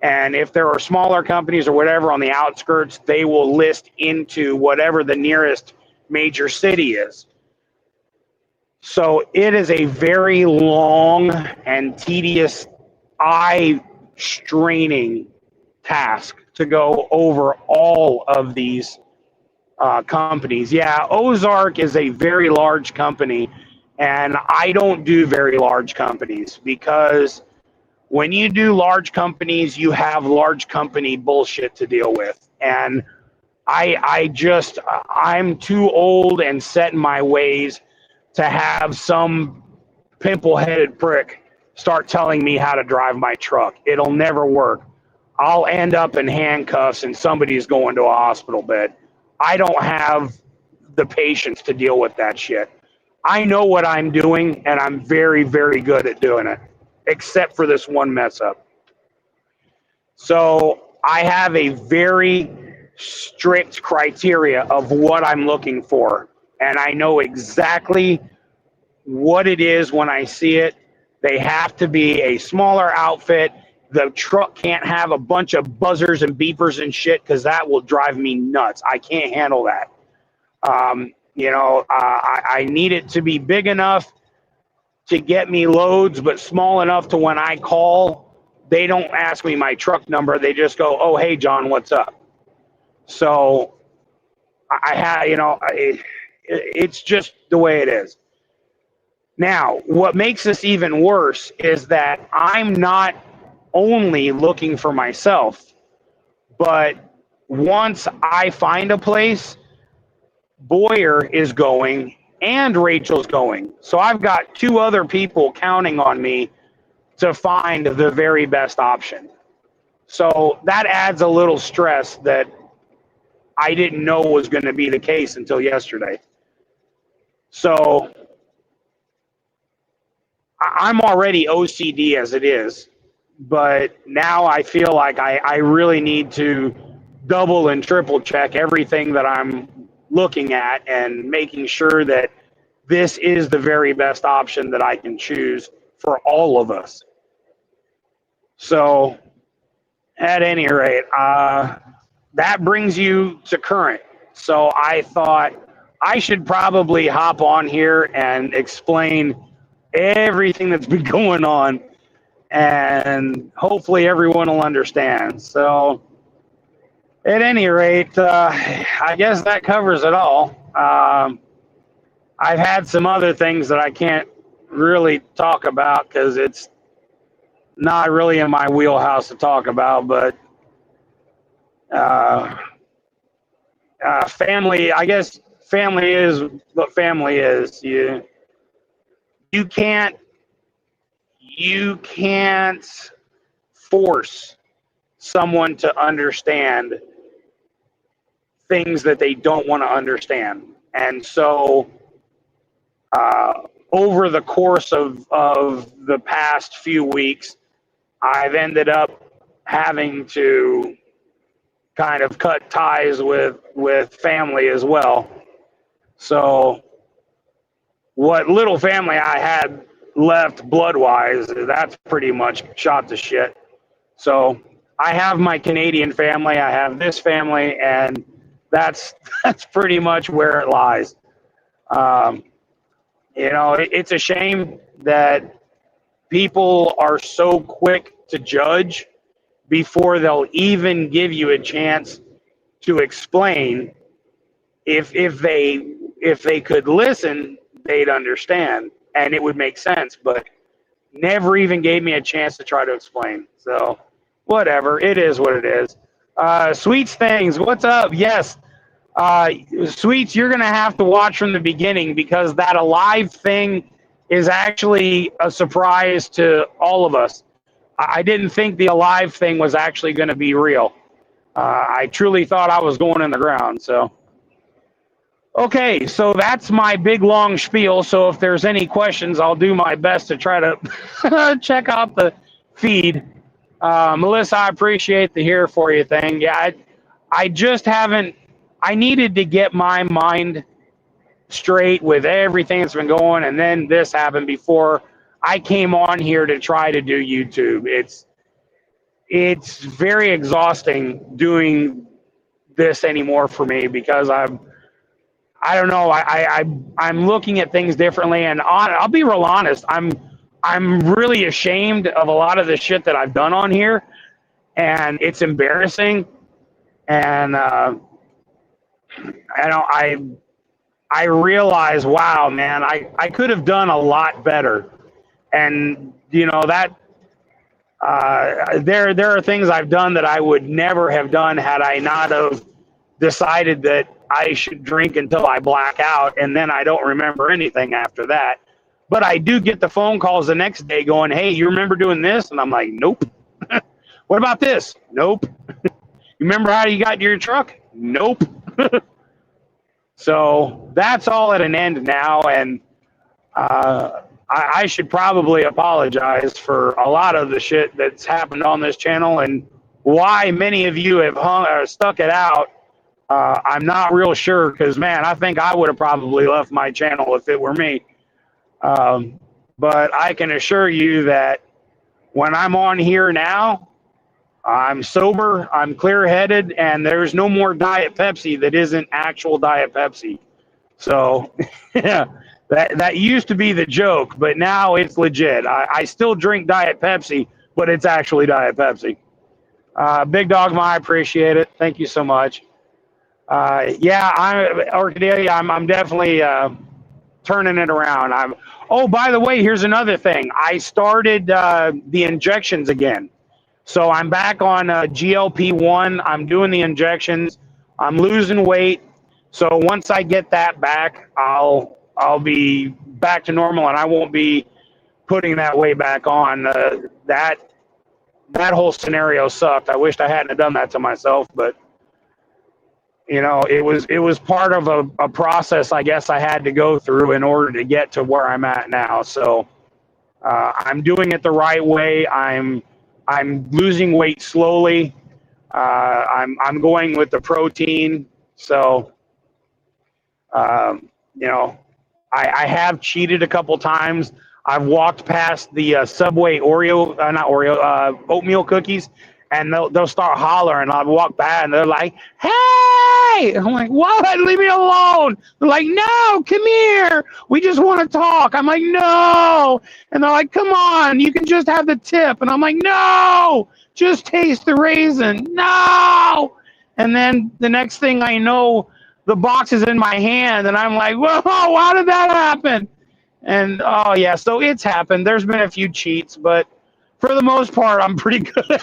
And if there are smaller companies or whatever on the outskirts, they will list into whatever the nearest major city is. So it is a very long and tedious, eye-straining task to go over all of these companies. Yeah, Ozark is a very large company, and I don't do very large companies, because when you do large companies, you have large company bullshit to deal with. And I'm too old and set in my ways to have some pimple-headed prick start telling me how to drive my truck. It'll never work. I'll end up in handcuffs and somebody's going to a hospital bed. I don't have the patience to deal with that shit. I know what I'm doing, and I'm very, very good at doing it, except for this one mess up. So I have a very strict criteria of what I'm looking for, and I know exactly what it is when I see it. They have to be a smaller outfit. The truck can't have a bunch of buzzers and beepers and shit, because that will drive me nuts. I can't handle that. I need it to be big enough to get me loads, but small enough to when I call, they don't ask me my truck number. They just go, "Oh, hey, John, what's up?" So it's just the way it is. Now, what makes this even worse is that I'm not only looking for myself, but once I find a place, Boyer is going and Rachel's going. So I've got two other people counting on me to find the very best option. So that adds a little stress that I didn't know was going to be the case until yesterday. So I'm already OCD as it is, but now I feel like I really need to double and triple check everything that I'm looking at, and making sure that this is the very best option that I can choose for all of us. So at any rate, that brings you to current. So I thought I should probably hop on here and explain everything that's been going on, and hopefully everyone will understand. So at any rate, I guess that covers it all. I've had some other things that I can't really talk about because it's not really in my wheelhouse to talk about, but family, I guess family is what family is. You can't force someone to understand things that they don't want to understand. And so over the course of the past few weeks, I've ended up having to kind of cut ties with family as well. So what little family I had left blood-wise, that's pretty much shot to shit. So I have my Canadian family, I have this family, and that's that's pretty much where it lies. Um, it's a shame that people are so quick to judge before they'll even give you a chance to explain. If they could listen, they'd understand and it would make sense. But never even gave me a chance to try to explain. So whatever, it is what it is. Sweets things, what's up? Yes, Sweets, you're gonna have to watch from the beginning because that alive thing is actually a surprise to all of us. I didn't think the alive thing was actually going to be real. I truly thought I was going in the ground. So, okay, so that's my big long spiel. So if there's any questions, I'll do my best to try to check out the feed. Melissa, I appreciate the here for you thing. Yeah, I just haven't. I needed to get my mind straight with everything that's been going, and then this happened before I came on here to try to do YouTube. It's very exhausting doing this anymore for me because I don't know, I'm looking at things differently, and I'll be real honest, I'm really ashamed of a lot of the shit that I've done on here, and it's embarrassing, and I realize, wow, man, I could have done a lot better, and that there are things I've done that I would never have done had I not have decided that I should drink until I black out, and then I don't remember anything after that. But I do get the phone calls the next day going, "Hey, you remember doing this?" And I'm like, "Nope." "What about this?" "Nope." "You remember how you got your truck?" "Nope." So that's all at an end now, and I should probably apologize for a lot of the shit that's happened on this channel and why many of you have stuck it out. I'm not real sure because, man, I think I would have probably left my channel if it were me. But I can assure you that when I'm on here now, I'm sober, I'm clear headed, and there's no more Diet Pepsi that isn't actual Diet Pepsi. So, yeah, that used to be the joke, but now it's legit. I still drink Diet Pepsi, but it's actually Diet Pepsi. Big Dogma, I appreciate it. Thank you so much. Yeah, Orchidea, I'm definitely turning it around. Oh, by the way, here's another thing. I started the injections again. So I'm back on GLP-1. I'm doing the injections. I'm losing weight. So once I get that back, I'll be back to normal, and I won't be putting that weight back on. That whole scenario sucked. I wished I hadn't done that to myself, but it was part of a process I guess I had to go through in order to get to where I'm at now. So I'm doing it the right way. I'm losing weight slowly. I'm going with the protein. So you know, I have cheated a couple times. I've walked past the Subway Oreo, not Oreo, oatmeal cookies, and they'll start hollering. I'll walk by and they're like, "Hey!" I'm like, "What? Leave me alone!" They're like, "No, come here. We just want to talk." I'm like, "No," and they're like, "Come on, you can just have the tip." And I'm like, "No, just taste the raisin." "No," and then the next thing I know, the box is in my hand, and I'm like, "Whoa, how did that happen?" And oh yeah, so it's happened. There's been a few cheats, but for the most part, I'm pretty good.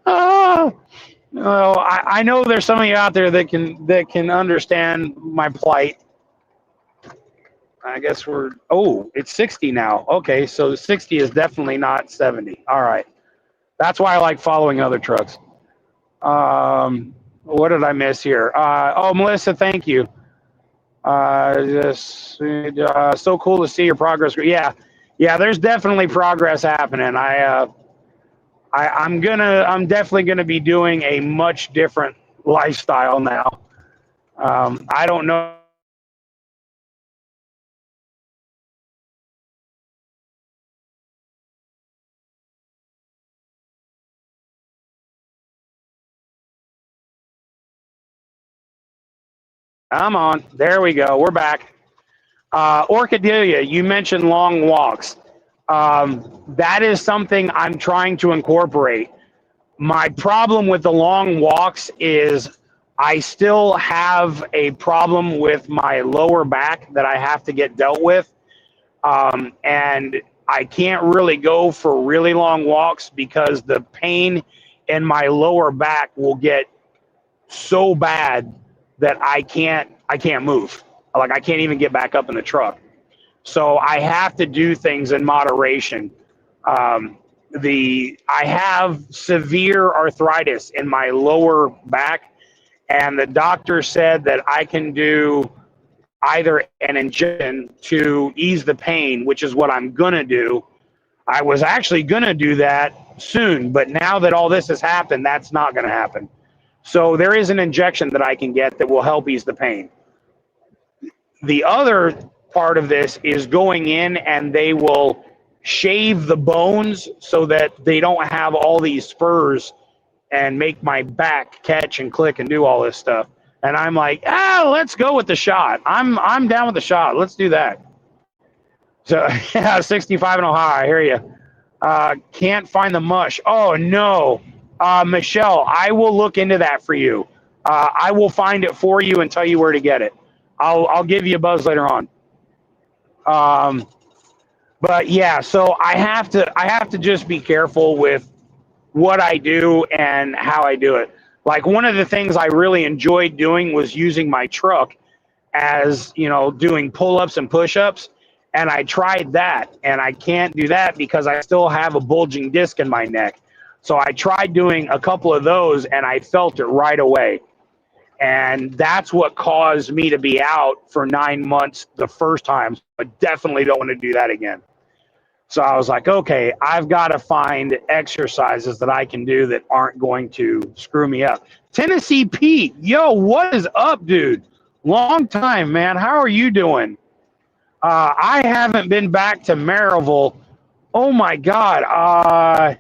Oh, well, I know there's some of you out there that can understand my plight. I guess it's 60 now. Okay, so 60 is definitely not 70. All right, that's why I like following other trucks. What did I miss here? Melissa, thank you. So cool to see your progress. Yeah. There's definitely progress happening. I'm definitely gonna be doing a much different lifestyle now. I don't know Come on. There we go. We're back. Orchidelia, you mentioned long walks. That is something I'm trying to incorporate. My problem with the long walks is I still have a problem with my lower back that I have to get dealt with. And I can't really go for really long walks because the pain in my lower back will get so bad that I can't move. Like I can't even get back up in the truck. So I have to do things in moderation. I have severe arthritis in my lower back, and the doctor said that I can do either an injection to ease the pain, which is what I'm gonna do. I was actually gonna do that soon, but now that all this has happened, that's not gonna happen. So there is an injection that I can get that will help ease the pain. The other part of this is going in and they will shave the bones so that they don't have all these spurs and make my back catch and click and do all this stuff. And I'm like, let's go with the shot. I'm down with the shot. Let's do that. So yeah, 65 in Ohio. I hear you. Can't find the mush. Oh no, Michelle, I will look into that for you. I will find it for you and tell you where to get it. I'll give you a buzz later on. But yeah, so I have to just be careful with what I do and how I do it. Like one of the things I really enjoyed doing was using my truck as, doing pull-ups and push-ups. And I tried that and I can't do that because I still have a bulging disc in my neck. So I tried doing a couple of those and I felt it right away. And that's what caused me to be out for 9 months the first time. I definitely don't want to do that again. So I was like, okay, I've got to find exercises that I can do that aren't going to screw me up. Tennessee Pete, yo, what is up, dude? Long time, man. How are you doing? I haven't been back to Maryville. Oh, my God.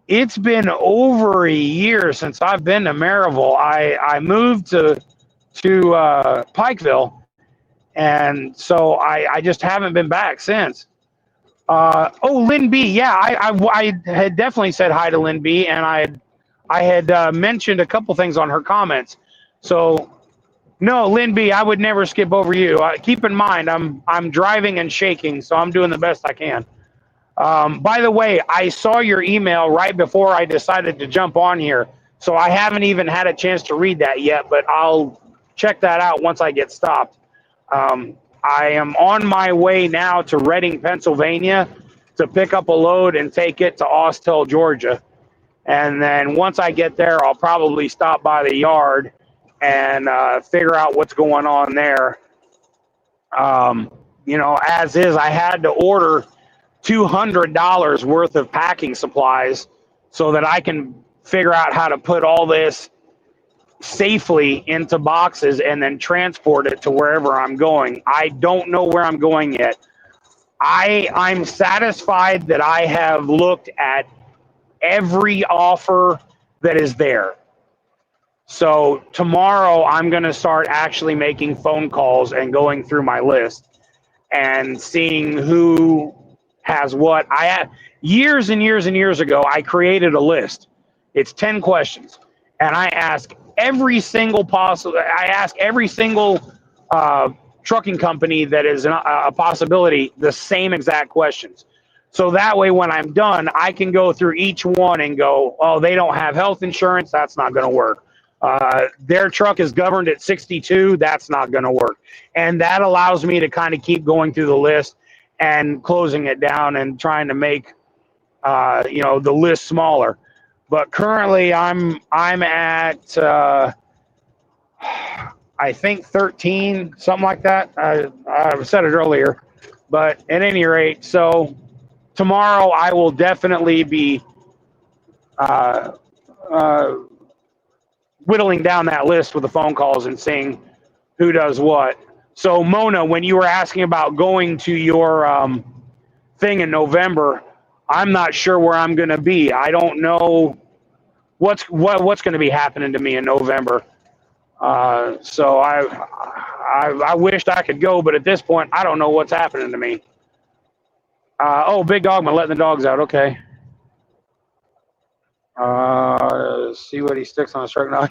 It's been over a year since I've been to Maryville. I moved to Pikeville, and so I just haven't been back since. Lynn B. Yeah, I had definitely said hi to Lynn B. and I had mentioned a couple things on her comments. So no, Lynn B. I would never skip over you. Keep in mind, I'm driving and shaking, so I'm doing the best I can. By the way, I saw your email right before I decided to jump on here, so I haven't even had a chance to read that yet, but I'll check that out once I get stopped. I am on my way now to Reading, Pennsylvania to pick up a load and take it to Austell, Georgia. And then once I get there, I'll probably stop by the yard and figure out what's going on there. As is, I had to order $200 worth of packing supplies so that I can figure out how to put all this safely into boxes and then transport it to wherever I'm going. I don't know where I'm going yet. I'm satisfied that I have looked at every offer that is there. So tomorrow I'm going to start actually making phone calls and going through my list and seeing who has what. I had years and years and years ago, I created a list. It's 10 questions. And I ask every single trucking company that is a possibility the same exact questions. So that way, when I'm done, I can go through each one and go, oh, they don't have health insurance. That's not going to work. Their truck is governed at 62. That's not going to work. And that allows me to kind of keep going through the list and closing it down and trying to make, the list smaller. But currently I'm at, I think 13, something like that. I said it earlier, but at any rate, so tomorrow I will definitely be whittling down that list with the phone calls and seeing who does what. So Mona, when you were asking about going to your thing in November, I'm not sure where I'm going to be. I don't know what's going to be happening to me in November. So I wished I could go, but at this point, I don't know what's happening to me. Oh, Big Dogma letting the dogs out. Okay. See what he sticks on a strike now.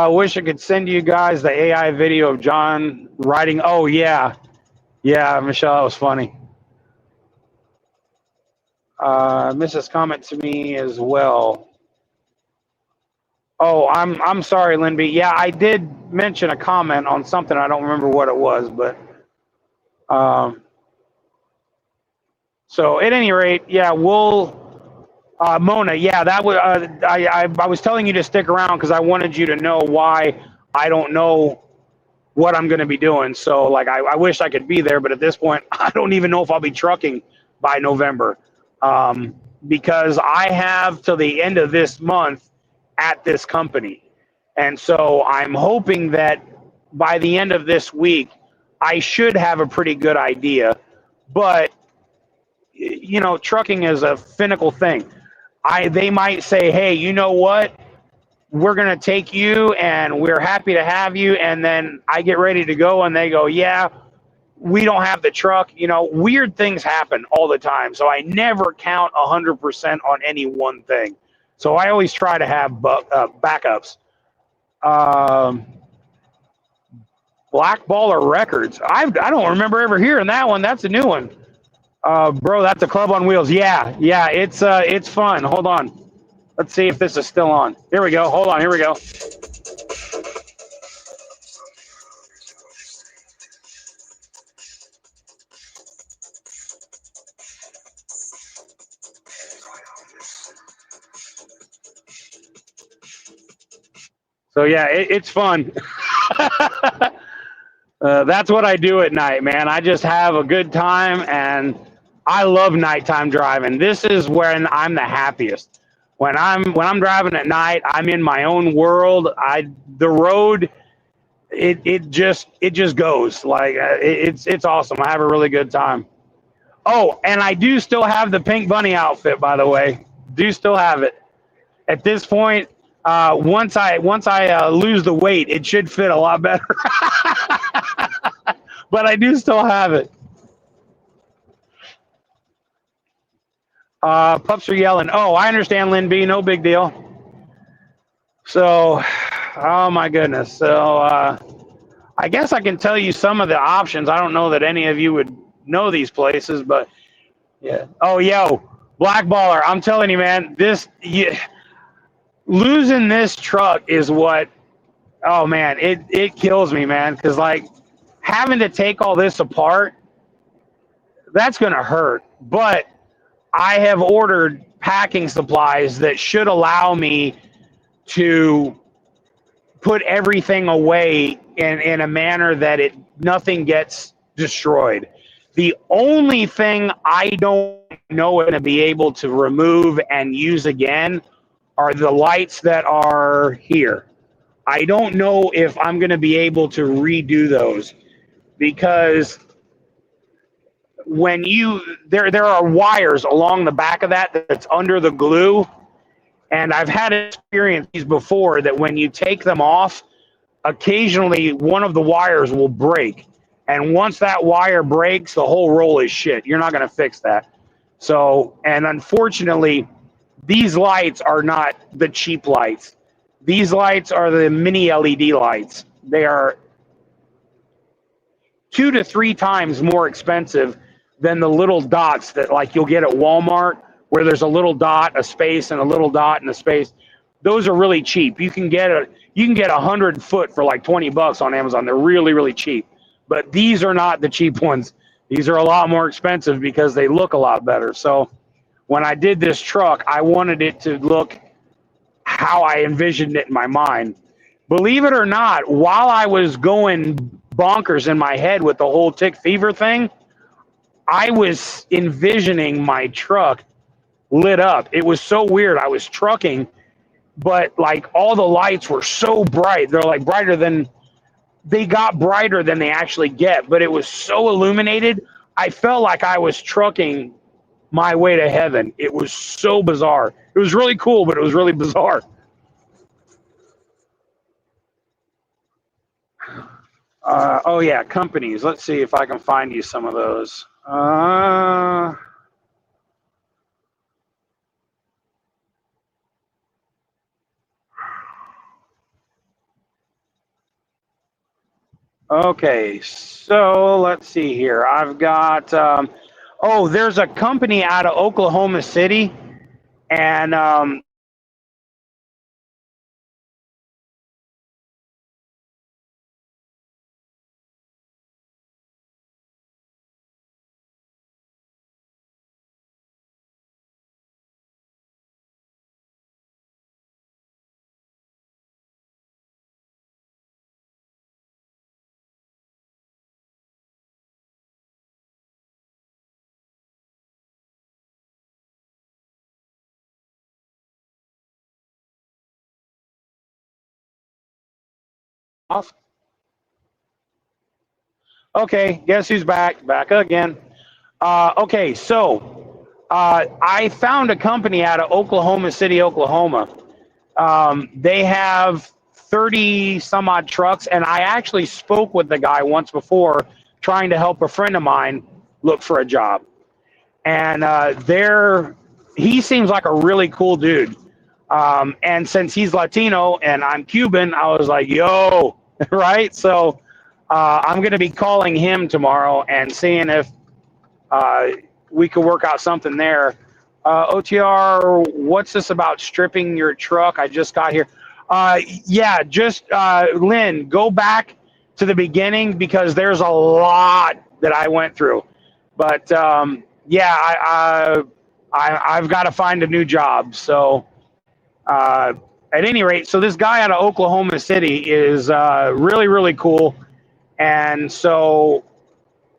Wish I could send you guys the AI video of John riding. Oh yeah, yeah, Michelle, that was funny. Mrs. Comment to me as well. Oh, I'm sorry, Linby. Yeah, I did mention a comment on something. I don't remember what it was, but so at any rate, yeah, we'll. Mona, yeah, that was. I was telling you to stick around because I wanted you to know why I don't know what I'm going to be doing. So, like, I wish I could be there, but at this point, I don't even know if I'll be trucking by November, because I have till the end of this month at this company, and so I'm hoping that by the end of this week, I should have a pretty good idea. But you know, trucking is a finical thing. They might say, hey, you know what? We're going to take you and we're happy to have you. And then I get ready to go and they go, yeah, we don't have the truck. You know, weird things happen all the time. So I never count 100% on any one thing. So I always try to have backups. Black Baller Records. I don't remember ever hearing that one. That's a new one. Bro, that's a Club on Wheels. Yeah, it's fun. Hold on. Let's see if this is still on. Here we go. Hold on. Here we go. So yeah, it's fun. That's what I do at night, man. I just have a good time, and I love nighttime driving. This is when I'm the happiest. When I'm driving at night, I'm in my own world. The road, it just goes like it's awesome. I have a really good time. Oh, and I do still have the pink bunny outfit, by the way. Do still have it. At this point, once I lose the weight, it should fit a lot better. But I do still have it. Pups are yelling. Oh, I understand, Lynn B. No big deal. So, oh my goodness. So, I guess I can tell you some of the options. I don't know that any of you would know these places, but yeah. Oh, yo, Black Baller. I'm telling you, man, losing this truck is what. Oh man, it kills me, man. Because like having to take all this apart, that's gonna hurt. But I have ordered packing supplies that should allow me to put everything away in a manner that nothing gets destroyed. The only thing I don't know going to be able to remove and use again are the lights that are here. I don't know if I'm going to be able to redo those because when there are wires along the back of that's under the glue, and I've had experiences before that when you take them off, occasionally one of the wires will break, and once that wire breaks, the whole roll is shit. You're not going to fix that. So, and unfortunately, these lights are not the cheap lights. These lights are the mini LED lights. They are 2 to 3 times more expensive than the little dots that like you'll get at Walmart, where there's a little dot, a space, and a little dot and a space. Those are really cheap. You can get 100 foot for like $20 on Amazon. They're really, really cheap. But these are not the cheap ones. These are a lot more expensive because they look a lot better. So when I did this truck, I wanted it to look how I envisioned it in my mind. Believe it or not, while I was going bonkers in my head with the whole tick fever thing, I was envisioning my truck lit up. It was so weird. I was trucking, but like all the lights were so bright. They're like they got brighter than they actually get, but it was so illuminated. I felt like I was trucking my way to heaven. It was so bizarre. It was really cool, but it was really bizarre. Oh yeah, companies. Let's see if I can find you some of those. Okay, so let's see here. I've got. Oh, there's a company out of Oklahoma City, and okay, guess who's back? Back again. Okay, so I found a company out of Oklahoma City, Oklahoma. They have 30 some odd trucks, and I actually spoke with the guy once before trying to help a friend of mine look for a job. And he seems like a really cool dude. And since he's Latino and I'm Cuban, I was like, yo, right? So I'm going to be calling him tomorrow and seeing if we could work out something there. OTR, what's this about stripping your truck? I just got here. Yeah, just Lynn, go back to the beginning because there's a lot that I went through. But yeah, I've got to find a new job. So at any rate, so this guy out of Oklahoma City is really, really cool. And so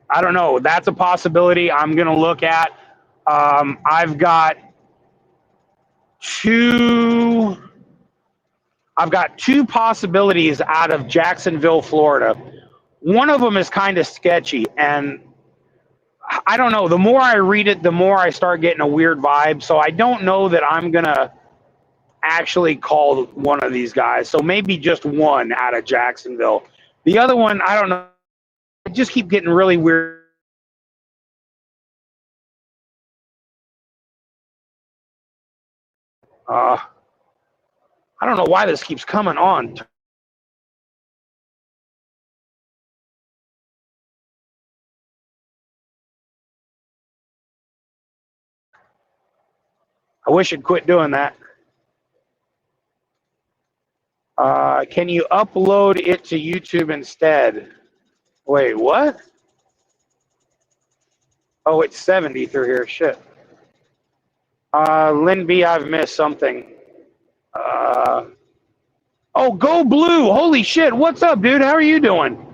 I don't know. That's a possibility I'm going to look at. I've got two. I've got two possibilities out of Jacksonville, Florida. One of them is kind of sketchy, and I don't know. The more I read it, the more I start getting a weird vibe. So I don't know that I'm gonna actually call one of these guys. So maybe just one out of Jacksonville. The other one, I don't know. I just keep getting really weird. Uh, I don't know why this keeps coming on. I wish I'd quit doing that. Can you upload it to YouTube instead? Wait, what? Oh, it's 70 through here. Shit. Lynn B, I've missed something. Oh, Go Blue. Holy shit. What's up, dude? How are you doing?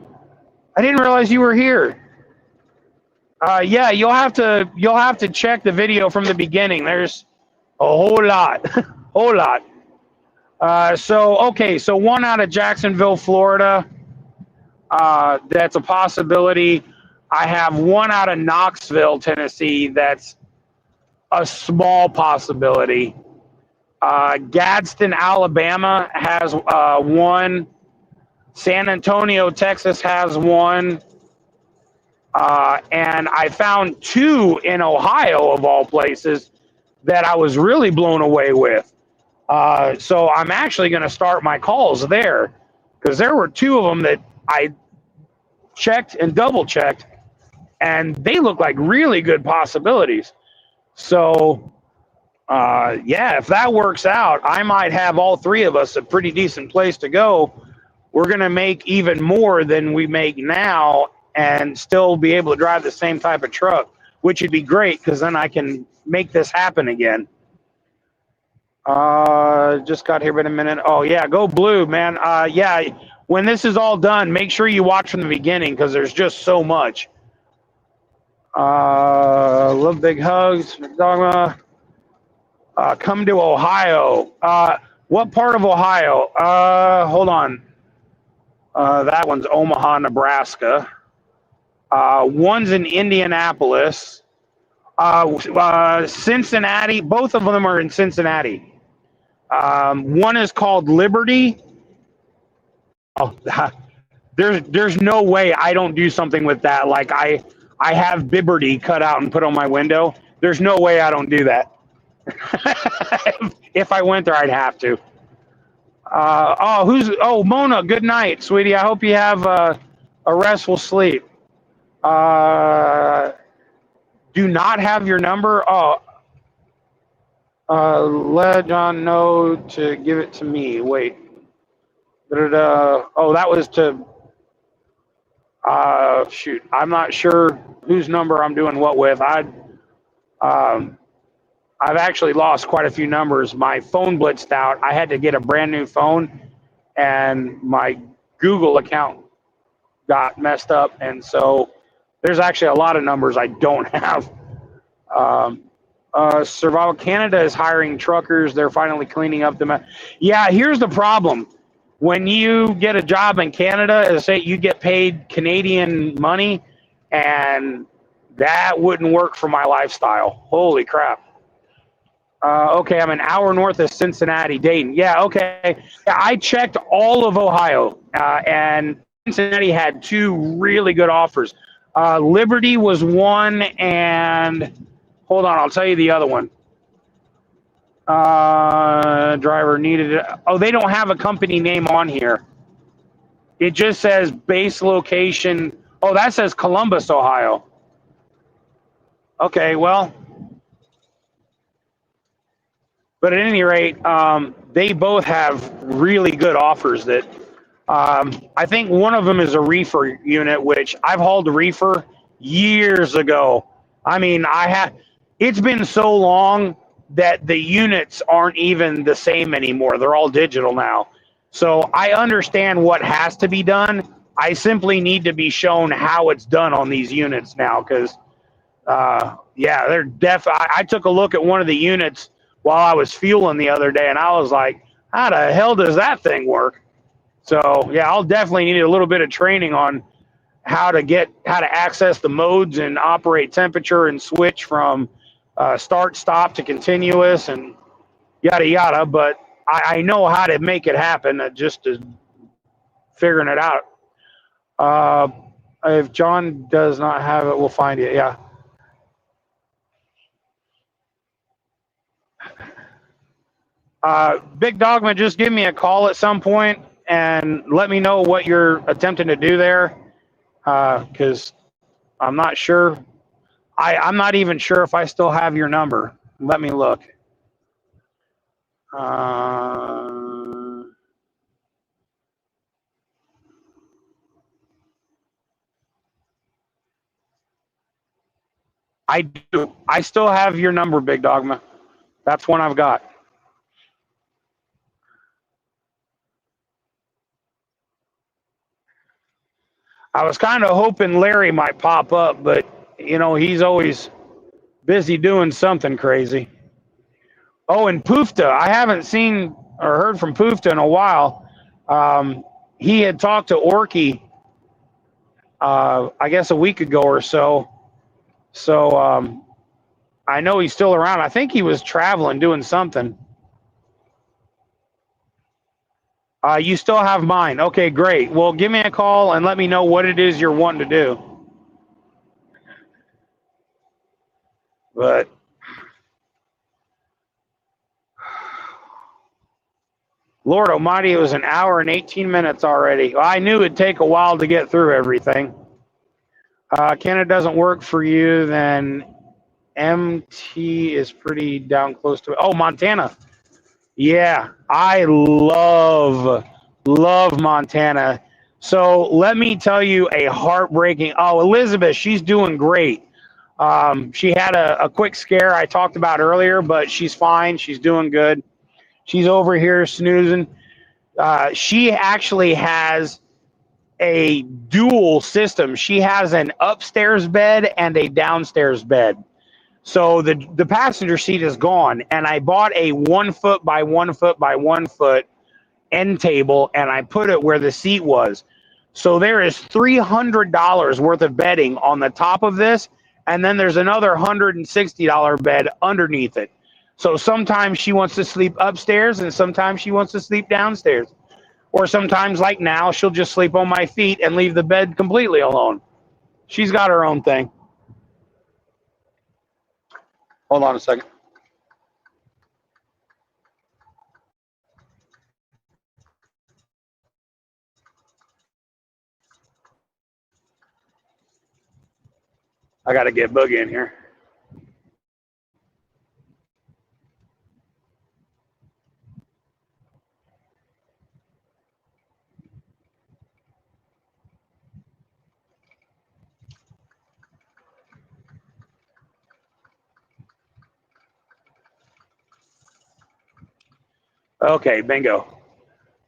I didn't realize you were here. Yeah, you'll have to check the video from the beginning. There's a whole lot. Whole lot. So okay, so one out of Jacksonville, Florida. That's a possibility. I have one out of Knoxville, Tennessee. That's a small possibility. Gadsden, Alabama has one. San Antonio, Texas has one. And I found two in Ohio, of all places, that I was really blown away with. So I'm actually going to start my calls there because there were two of them that I checked and double checked, and they look like really good possibilities. So, yeah, if that works out, I might have all three of us a pretty decent place to go. We're going to make even more than we make now and still be able to drive the same type of truck, which would be great because then I can make this happen again. Just got here in a minute. Oh, yeah, Go Blue, man. Yeah, when this is all done, make sure you watch from the beginning because there's just so much. Love big hugs. Dogma. Come to Ohio. What part of Ohio? Hold on. That one's Omaha, Nebraska. One's in Indianapolis. Cincinnati. Both of them are in Cincinnati. One is called Liberty. Oh, There's no way I don't do something with that. Like I have Bibberty cut out and put on my window. There's no way I don't do that. If I went there, I'd have to. Mona, good night, sweetie. I hope you have a restful sleep. Do not have your number. Let John know to give it to me. Wait. Oh, that was to. Shoot. I'm not sure whose number I'm doing what with. I've actually lost quite a few numbers. My phone blitzed out. I had to get a brand new phone, and my Google account got messed up, and so there's actually a lot of numbers I don't have. Survival Canada is hiring truckers. They're finally cleaning up the. Yeah, here's the problem. When you get a job in Canada, say you get paid Canadian money, and that wouldn't work for my lifestyle. Holy crap. Okay, I'm an hour north of Cincinnati, Dayton. Yeah, okay. Yeah, I checked all of Ohio, and Cincinnati had two really good offers. Liberty was one, and hold on, I'll tell you the other one. Driver needed it. Oh, they don't have a company name on here. It just says base location. Oh, that says Columbus, Ohio. Okay, well. But at any rate, they both have really good offers that I think one of them is a reefer unit, which I've hauled a reefer years ago. I mean, it's been so long that the units aren't even the same anymore. They're all digital now. So I understand what has to be done. I simply need to be shown how it's done on these units now because, they're I took a look at one of the units while I was fueling the other day, and I was like, how the hell does that thing work? So, yeah, I'll definitely need a little bit of training on how to access the modes and operate temperature and switch from start, stop to continuous and yada, yada. But I know how to make it happen, just figuring it out. If John does not have it, we'll find it, yeah. Big Dogma, just give me a call at some point and let me know what you're attempting to do there, because I'm not sure. I'm not even sure if I still have your number. Let me look. I do. I still have your number, Big Dogma. That's one I've got. I was kind of hoping Larry might pop up, but, he's always busy doing something crazy. Oh, and Poofta. I haven't seen or heard from Poofta in a while. He had talked to Orky, I guess a week ago or so. So I know he's still around. I think he was traveling, doing something. You still have mine. Okay, great. Well, give me a call and let me know what it is you're wanting to do. But Lord Almighty, it was an hour and 18 minutes already. I knew it'd take a while to get through everything. Canada doesn't work for you, then MT is pretty down close to it. Oh, Montana. Yeah, I love Montana. So let me tell you a heartbreaking. Oh, Elizabeth, she's doing great. She had a quick scare I talked about earlier, but she's fine. She's doing good. She's over here snoozing. She actually has a dual system. She has an upstairs bed and a downstairs bed. So the passenger seat is gone, and I bought a 1 foot by 1 foot by 1 foot end table, and I put it where the seat was. So there is $300 worth of bedding on the top of this, and then there's another $160 bed underneath it. So sometimes she wants to sleep upstairs, and sometimes she wants to sleep downstairs. Or sometimes, like now, she'll just sleep on my feet and leave the bed completely alone. She's got her own thing. Hold on a second. I got to get Boogie in here. Okay, bingo.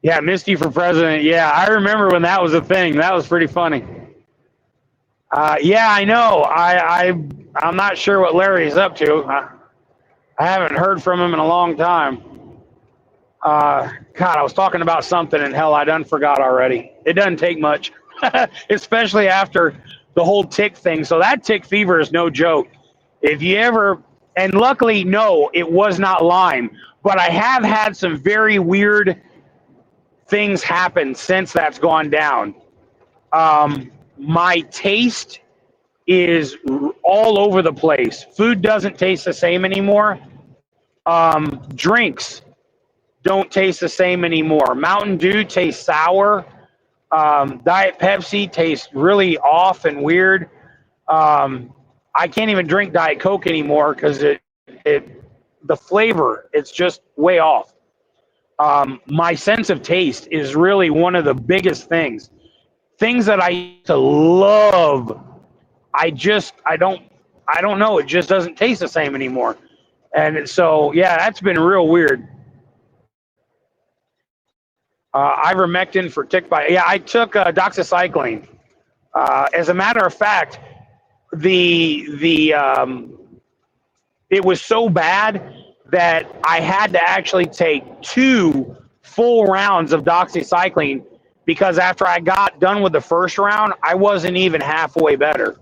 Yeah, Misty for president. Yeah, I remember when that was a thing. That was pretty funny. Yeah, I know. I'm not sure what Larry's up to. I haven't heard from him in a long time. God, I was talking about something, and hell, I done forgot already. It doesn't take much, especially after the whole tick thing. So that tick fever is no joke. If you ever, and luckily, no, it was not Lyme, but I have had some very weird things happen since that's gone down. My taste is all over the place. Food doesn't taste the same anymore. Drinks don't taste the same anymore. Mountain Dew tastes sour. Diet Pepsi tastes really off and weird. I can't even drink Diet Coke anymore because the flavor, it's just way off. My sense of taste is really one of the biggest things. Things that I used to love, I don't know. It just doesn't taste the same anymore. And so, yeah, that's been real weird. Ivermectin for tick bite. Yeah, I took doxycycline. As a matter of fact, the it was so bad that I had to actually take 2 full rounds of doxycycline because after I got done with the first round, I wasn't even halfway better.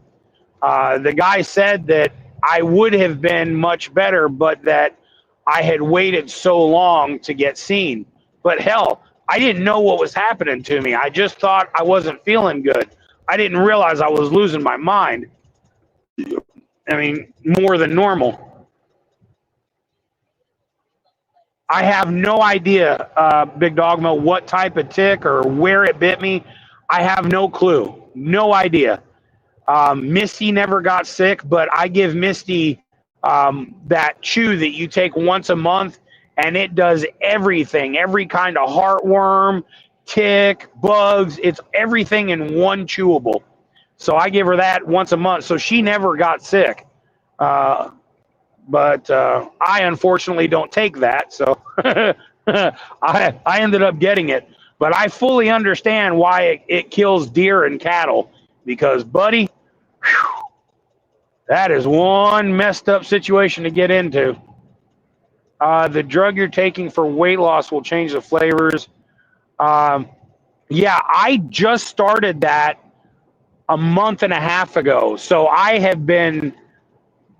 The guy said that I would have been much better, but that I had waited so long to get seen. But hell, I didn't know what was happening to me. I just thought I wasn't feeling good. I didn't realize I was losing my mind. I mean, more than normal. I have no idea, Big Dogma, what type of tick or where it bit me. I have no clue. No idea. Misty never got sick, but I give Misty that chew that you take once a month, and it does everything, every kind of heartworm, tick, bugs. It's everything in one chewable. So I give her that once a month. So she never got sick. But I unfortunately don't take that. So I ended up getting it. But I fully understand why it kills deer and cattle because, buddy, whew, that is one messed up situation to get into. The drug you're taking for weight loss will change the flavors. Yeah, I just started that a month and a half ago. So I have been,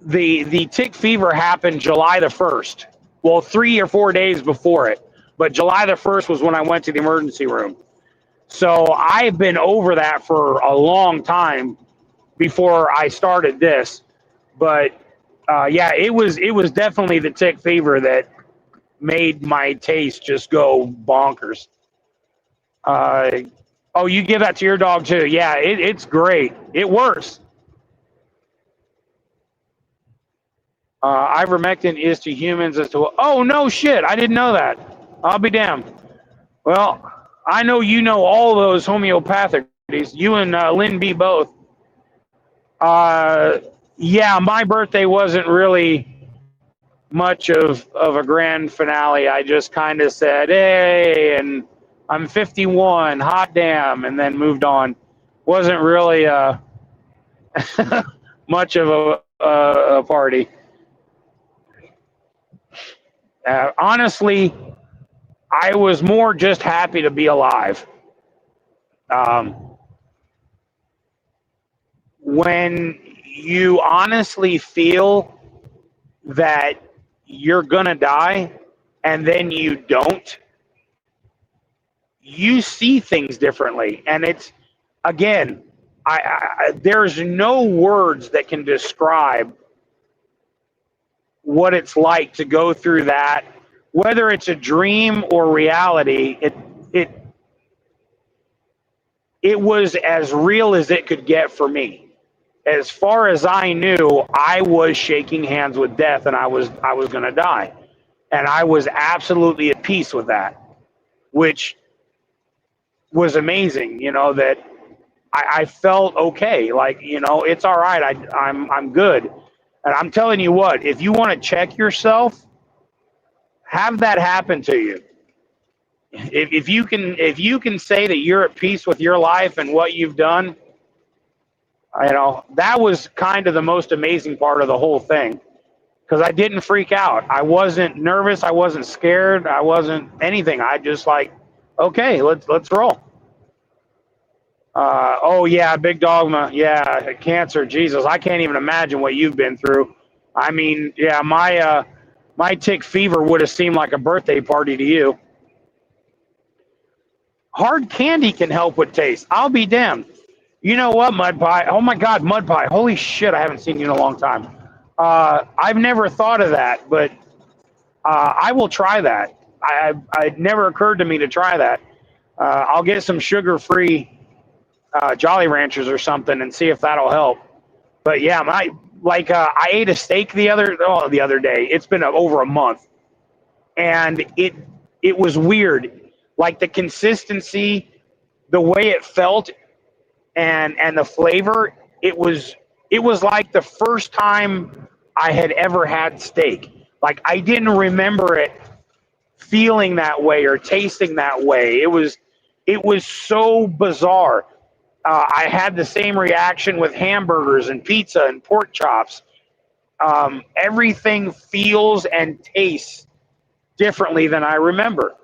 the tick fever happened July the 1st. Well, 3 or 4 days before it. But July the 1st was when I went to the emergency room. So I've been over that for a long time before I started this. But yeah, it was definitely the tick fever that made my taste just go bonkers. Oh, you give that to your dog too? Yeah, it's great. It works. Ivermectin is to humans as to, oh no shit, I didn't know that. I'll be damned. Well, I know you know all those homeopathic remedies. You and Lynn B both. Yeah, my birthday wasn't really much of a grand finale. I just kind of said, hey, and I'm 51, hot damn, and then moved on. Wasn't really much of a party. Honestly, I was more just happy to be alive. Um, when you honestly feel that you're going to die and then you don't, you see things differently. And it's, again, there's no words that can describe what it's like to go through that, whether it's a dream or reality. It it was as real as it could get for me. As far as I knew, I was shaking hands with death, and I was going to die, and I was absolutely at peace with that, which was amazing. That I felt okay, like, it's all right. I'm good. And I'm telling you what, if you want to check yourself, have that happen to you. If you can say that you're at peace with your life and what you've done, that was kind of the most amazing part of the whole thing, because I didn't freak out. I wasn't nervous. I wasn't scared. I wasn't anything. I just like, okay, let's roll. Oh yeah, big dogma. Yeah, cancer. Jesus, I can't even imagine what you've been through. I mean, yeah, my tick fever would have seemed like a birthday party to you. Hard candy can help with taste. I'll be damned. You know what, Mud Pie? Oh my God, Mud Pie. Holy shit, I haven't seen you in a long time. I've never thought of that, but I will try that. It never occurred to me to try that. I'll get some sugar-free Jolly Ranchers or something and see if that'll help. But yeah, I ate a steak the other day. It's been over a month, and it was weird. Like the consistency, the way it felt, and the flavor. It was like the first time I had ever had steak. Like I didn't remember it feeling that way or tasting that way. It was so bizarre. I had the same reaction with hamburgers and pizza and pork chops. Everything feels and tastes differently than I remember.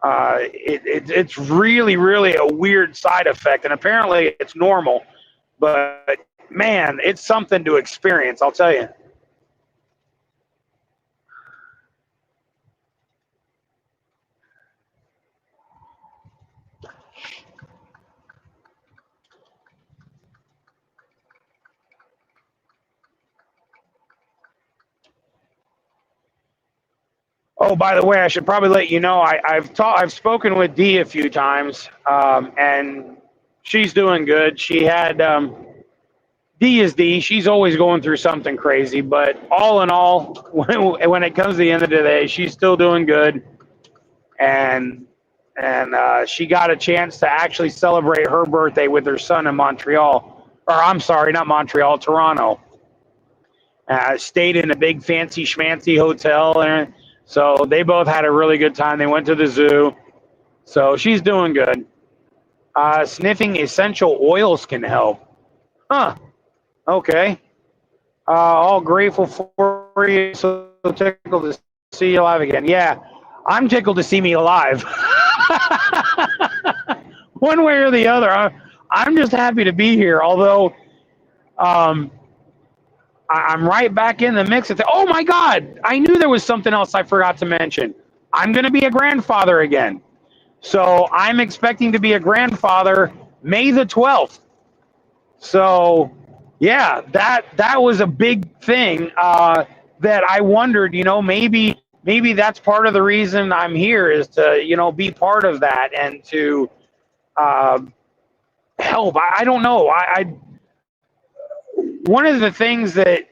It's really, really a weird side effect, and apparently it's normal. But man, it's something to experience, I'll tell you. Oh, by the way, I should probably let you know I've spoken with Dee a few times, and she's doing good. She had Dee is Dee. She's always going through something crazy, but all in all, when it comes to the end of the day, she's still doing good, and she got a chance to actually celebrate her birthday with her son in Montreal, or I'm sorry, not Montreal, Toronto. Stayed in a big fancy schmancy hotel, and so they both had a really good time. They went to the zoo, so she's doing good. Sniffing essential oils can help. Huh. Okay. All grateful for you. So tickled to see you alive again. Yeah, I'm tickled to see me alive. One way or the other. I'm just happy to be here. Although, um, I'm right back in the mix. Oh my God! I knew there was something else I forgot to mention. I'm going to be a grandfather again. So I'm expecting to be a grandfather May the 12th. So yeah, that was a big thing that I wondered. Maybe that's part of the reason I'm here, is to be part of that and to uh, help. I don't know. I one of the things that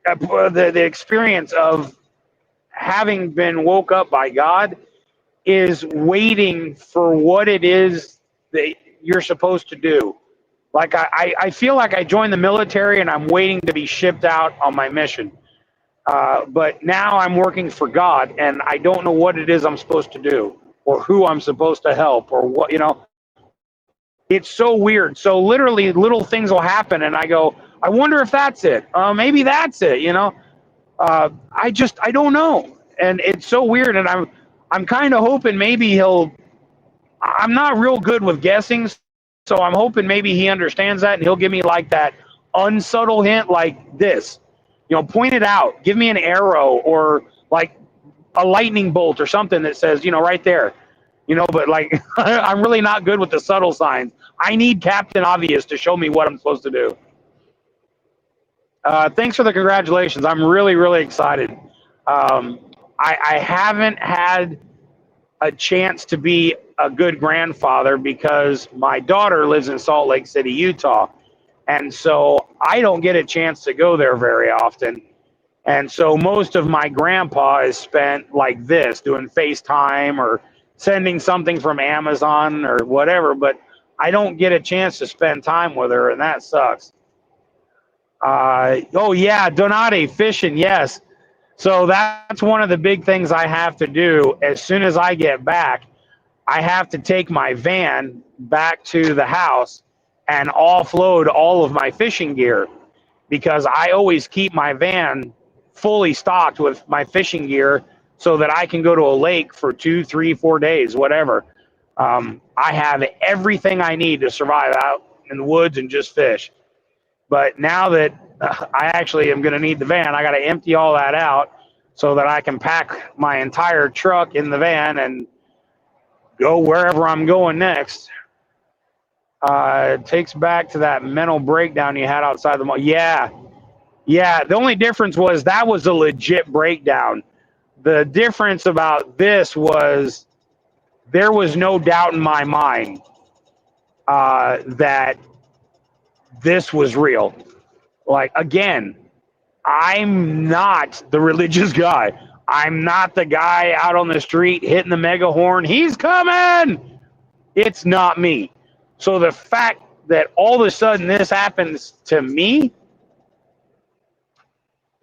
the experience of having been woke up by God is waiting for what it is that you're supposed to do. Like I feel like I joined the military and I'm waiting to be shipped out on my mission. But now I'm working for God, and I don't know what it is I'm supposed to do, or who I'm supposed to help, or what. It's so weird. So literally, little things will happen, and I go, I wonder if that's it. Maybe that's it. I don't know, and it's so weird. And I'm kind of hoping maybe he'll. I'm not real good with guessing, so I'm hoping maybe he understands that, and he'll give me like that unsubtle hint, like this. Point it out. Give me an arrow or like a lightning bolt or something that says, right there. you know, but like I'm really not good with the subtle signs. I need Captain Obvious to show me what I'm supposed to do. Thanks for the congratulations. I'm really, really excited. I haven't had a chance to be a good grandfather because my daughter lives in Salt Lake City, Utah. And so I don't get a chance to go there very often. And so most of my grandpa is spent like this, doing FaceTime or sending something from Amazon or whatever. But I don't get a chance to spend time with her, and that sucks. Oh, yeah, Donati, fishing, yes. So that's one of the big things I have to do. As soon as I get back, I have to take my van back to the house and offload all of my fishing gear because I always keep my van fully stocked with my fishing gear so that I can go to a lake for 2, 3, 4 days, whatever. I have everything I need to survive out in the woods and just fish. But now that I actually am going to need the van, I got to empty all that out so that I can pack my entire truck in the van and go wherever I'm going next. It takes back to that mental breakdown you had outside the mall. Yeah. Yeah. The only difference was that was a legit breakdown. The difference about this was there was no doubt in my mind that this was real. Like, again, I'm not the religious guy. I'm not the guy out on the street hitting the mega horn. He's coming. It's not me. So the fact that all of a sudden this happens to me,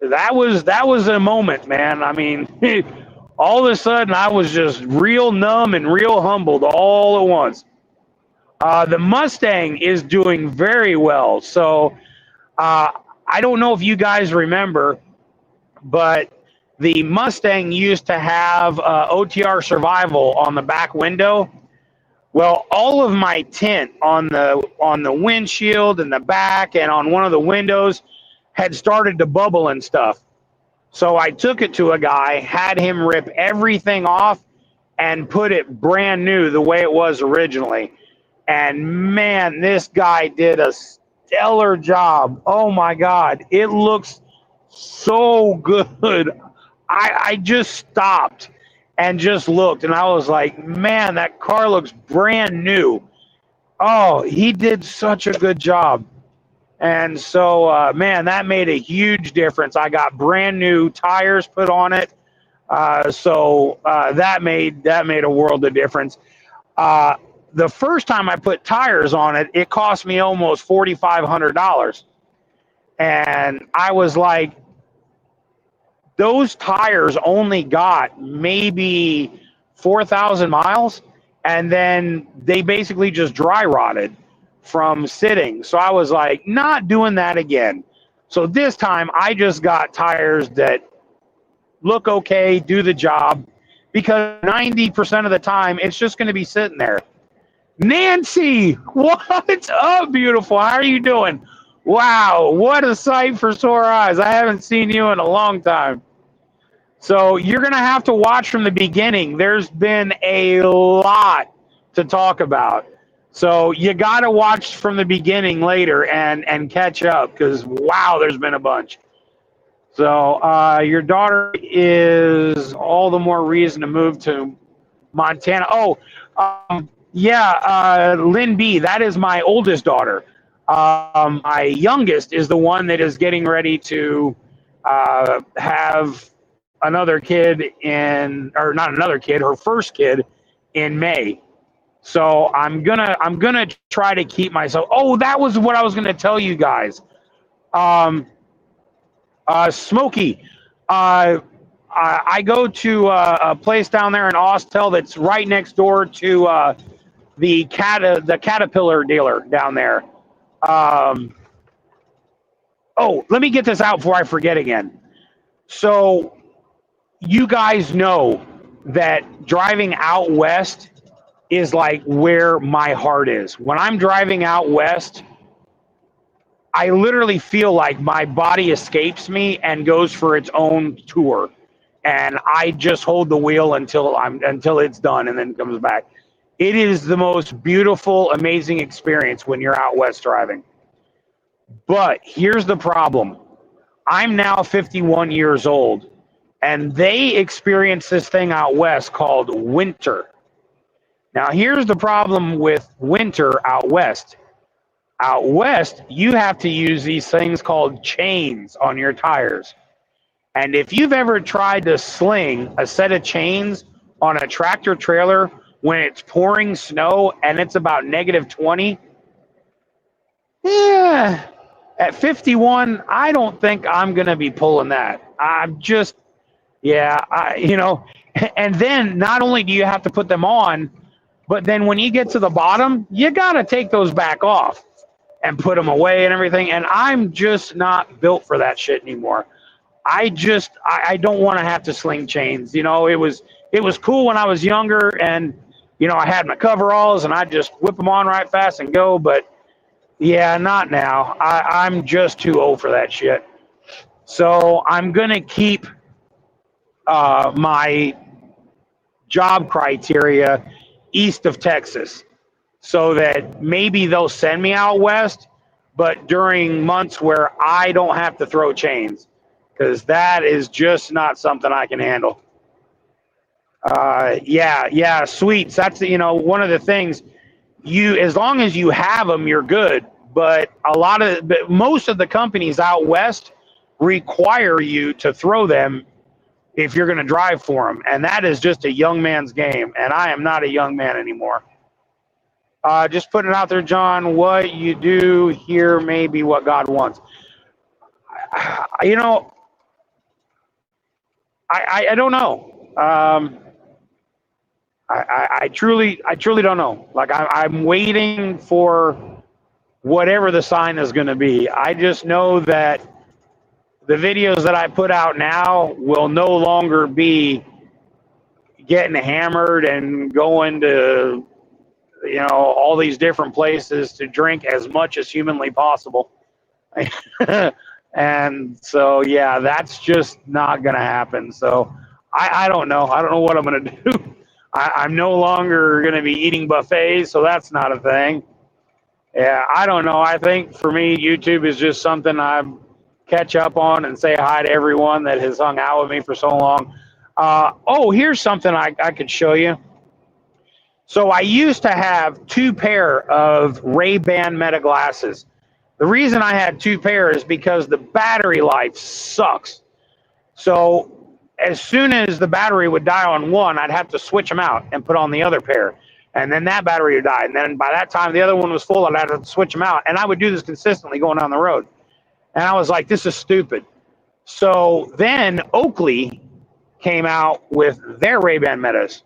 that was a moment, man. I mean, all of a sudden I was just real numb and real humbled all at once. The Mustang is doing very well. So I don't know if you guys remember, but the Mustang used to have OTR Survival on the back window. Well, all of my tint on the windshield and the back and on one of the windows had started to bubble and stuff. So I took it to a guy, had him rip everything off and put it brand new the way it was originally. And man, this guy did a stellar job. Oh my God, it looks so good. I just stopped and just looked, and I was like, man, that car looks brand new. Oh, he did such a good job. And so, man, that made a huge difference. I got brand new tires put on it. So that made a world of difference. The first time I put tires on it, it cost me almost $4,500. And I was like, those tires only got maybe 4,000 miles, and then they basically just dry rotted from sitting. So I was like, not doing that again. So this time I just got tires that look okay, do the job, because 90% of the time it's just going to be sitting there. Nancy, what's up, beautiful? How are you doing? Wow, what a sight for sore eyes. I haven't seen you in a long time. So you're going to have to watch from the beginning. There's been a lot to talk about. So you got to watch from the beginning later and catch up because, wow, there's been a bunch. So your daughter is all the more reason to move to Montana. Oh, yeah, Lynn B., that is my oldest daughter. My youngest is the one that is getting ready to have another kid or not another kid, her first kid in May. So I'm gonna try to keep myself. Oh, that was what I was gonna tell you guys. Smokey, I go to a place down there in Austell that's right next door to the Caterpillar dealer down there. Oh, let me get this out before I forget again. So you guys know that driving out west is like where my heart is. When I'm driving out west, I literally feel like my body escapes me and goes for its own tour. and I just hold the wheel until it's done and then comes back. It is the most beautiful, amazing experience when you're out west driving. But here's the problem. I'm now 51 years old, and they experience this thing out west called winter. Now, here's the problem with winter out west. Out west, you have to use these things called chains on your tires. And if you've ever tried to sling a set of chains on a tractor trailer when it's pouring snow and it's about -20, yeah, at 51, I don't think I'm going to be pulling that. I'm just, and then not only do you have to put them on, but then when you get to the bottom, you got to take those back off and put them away and everything. And I'm just not built for that shit anymore. I don't want to have to sling chains. It was cool when I was younger, and I had my coveralls and I just whip them on right fast and go. But yeah, not now. I'm just too old for that shit. So I'm gonna keep my job criteria east of Texas, so that maybe they'll send me out west, but during months where I don't have to throw chains. Because that is just not something I can handle. Sweets. That's one of the things. As long as you have them, you're good. But most of the companies out west require you to throw them if you're going to drive for them, and that is just a young man's game. And I am not a young man anymore. Just putting it out there, John. What you do here may be what God wants. I don't know. I truly don't know. Like I'm waiting for whatever the sign is going to be. I just know that the videos that I put out now will no longer be getting hammered and going to all these different places to drink as much as humanly possible. And so, yeah, that's just not going to happen. So I don't know. I don't know what I'm going to do. I'm no longer going to be eating buffets, so that's not a thing. Yeah, I don't know. I think for me, YouTube is just something I catch up on and say hi to everyone that has hung out with me for so long. Here's something I could show you. So I used to have 2 pair of Ray-Ban Meta glasses. The reason I had 2 pairs is because the battery life sucks. So as soon as the battery would die on one, I'd have to switch them out and put on the other pair. And then that battery would die. And then by that time, the other one was full, and I'd have to switch them out. And I would do this consistently going down the road. And I was like, this is stupid. So then Oakley came out with their Ray-Ban Metas.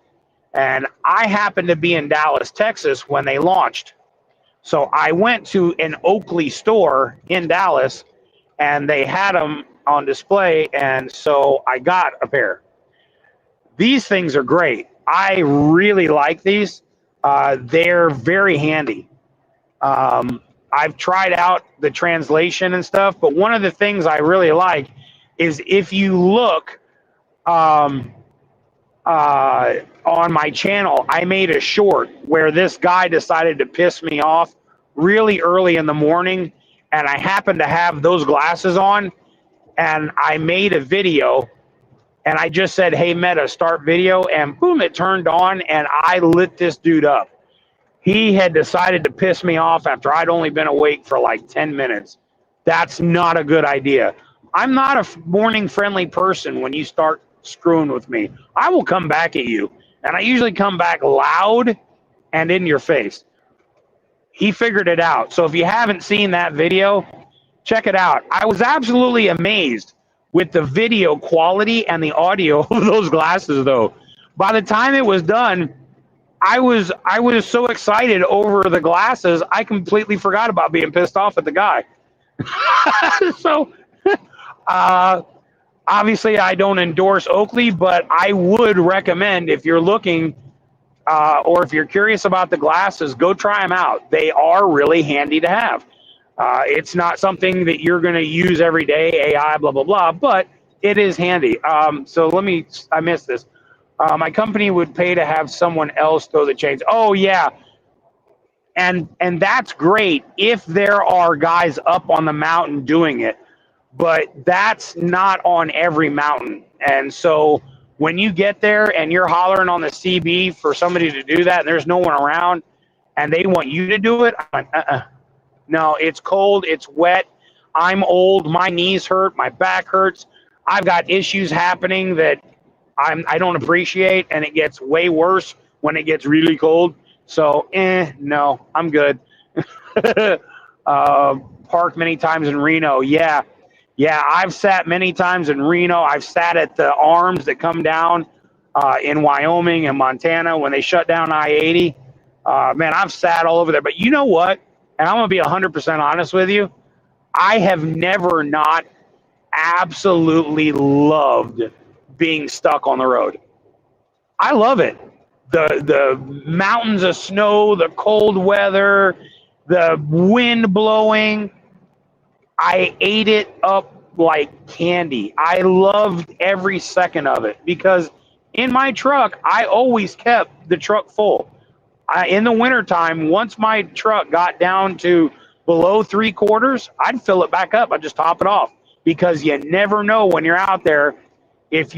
And I happened to be in Dallas, Texas when they launched. So I went to an Oakley store in Dallas, and they had them on display, and so I got a pair. These things are great. I really like these. They're very handy. I've tried out the translation and stuff, but one of the things I really like is if you look on my channel, I made a short where this guy decided to piss me off really early in the morning, and I happened to have those glasses on, and I made a video, and I just said, hey, Meta, start video, and boom, it turned on, and I lit this dude up. He had decided to piss me off after I'd only been awake for like 10 minutes. That's not a good idea. I'm not a morning-friendly person when you start screwing with me. I will come back at you, and I usually come back loud and in your face. He figured it out. So if you haven't seen that video, check it out. I was absolutely amazed with the video quality and the audio of those glasses, though. By the time it was done, I was so excited over the glasses, I completely forgot about being pissed off at the guy. So, obviously, I don't endorse Oakley, but I would recommend if you're looking or if you're curious about the glasses, go try them out. They are really handy to have. It's not something that you're going to use every day, AI, blah, blah, blah, but It is handy. So I missed this. My company would pay to have someone else throw the chains. Oh yeah, and that's great if there are guys up on the mountain doing it, but that's not on every mountain. And so when you get there and you're hollering on the CB for somebody to do that, and there's no one around, and they want you to do it, I'm like, no, it's cold, it's wet. I'm old, my knees hurt, my back hurts. I've got issues happening that I don't appreciate, and it gets way worse when it gets really cold. So, no, I'm good. Parked many times in Reno. Yeah, I've sat many times in Reno. I've sat at the arms that come down in Wyoming and Montana when they shut down I-80. Man, I've sat all over there. But you know what? And I'm going to be 100% honest with you. I have never not absolutely loved being stuck on the road. I love it. The mountains of snow, the cold weather, the wind blowing. I ate it up like candy. I loved every second of it because in my truck, I always kept the truck full. In the wintertime, once my truck got down to below 3/4, I'd fill it back up. I'd just top it off because you never know when you're out there. If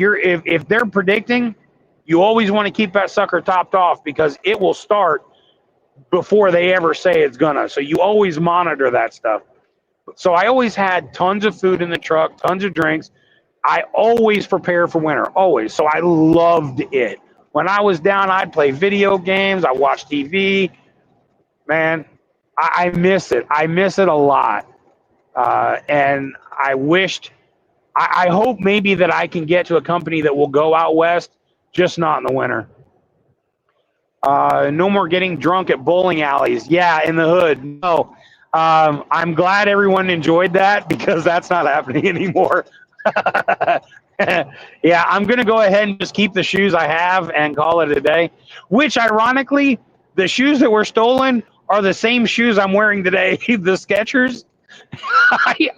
they're predicting, you always want to keep that sucker topped off because it will start before they ever say it's gonna. So you always monitor that stuff. So I always had tons of food in the truck, tons of drinks. I always prepare for winter, always. So I loved it. When I was down, I'd play video games. I watched TV. Man, I miss it. I miss it a lot. And I wished, I hope maybe that I can get to a company that will go out west, just not in the winter. No more getting drunk at bowling alleys. Yeah, in the hood. No. I'm glad everyone enjoyed that because that's not happening anymore. Yeah, I'm going to go ahead and just keep the shoes I have and call it a day, which ironically, the shoes that were stolen are the same shoes I'm wearing today, the Skechers.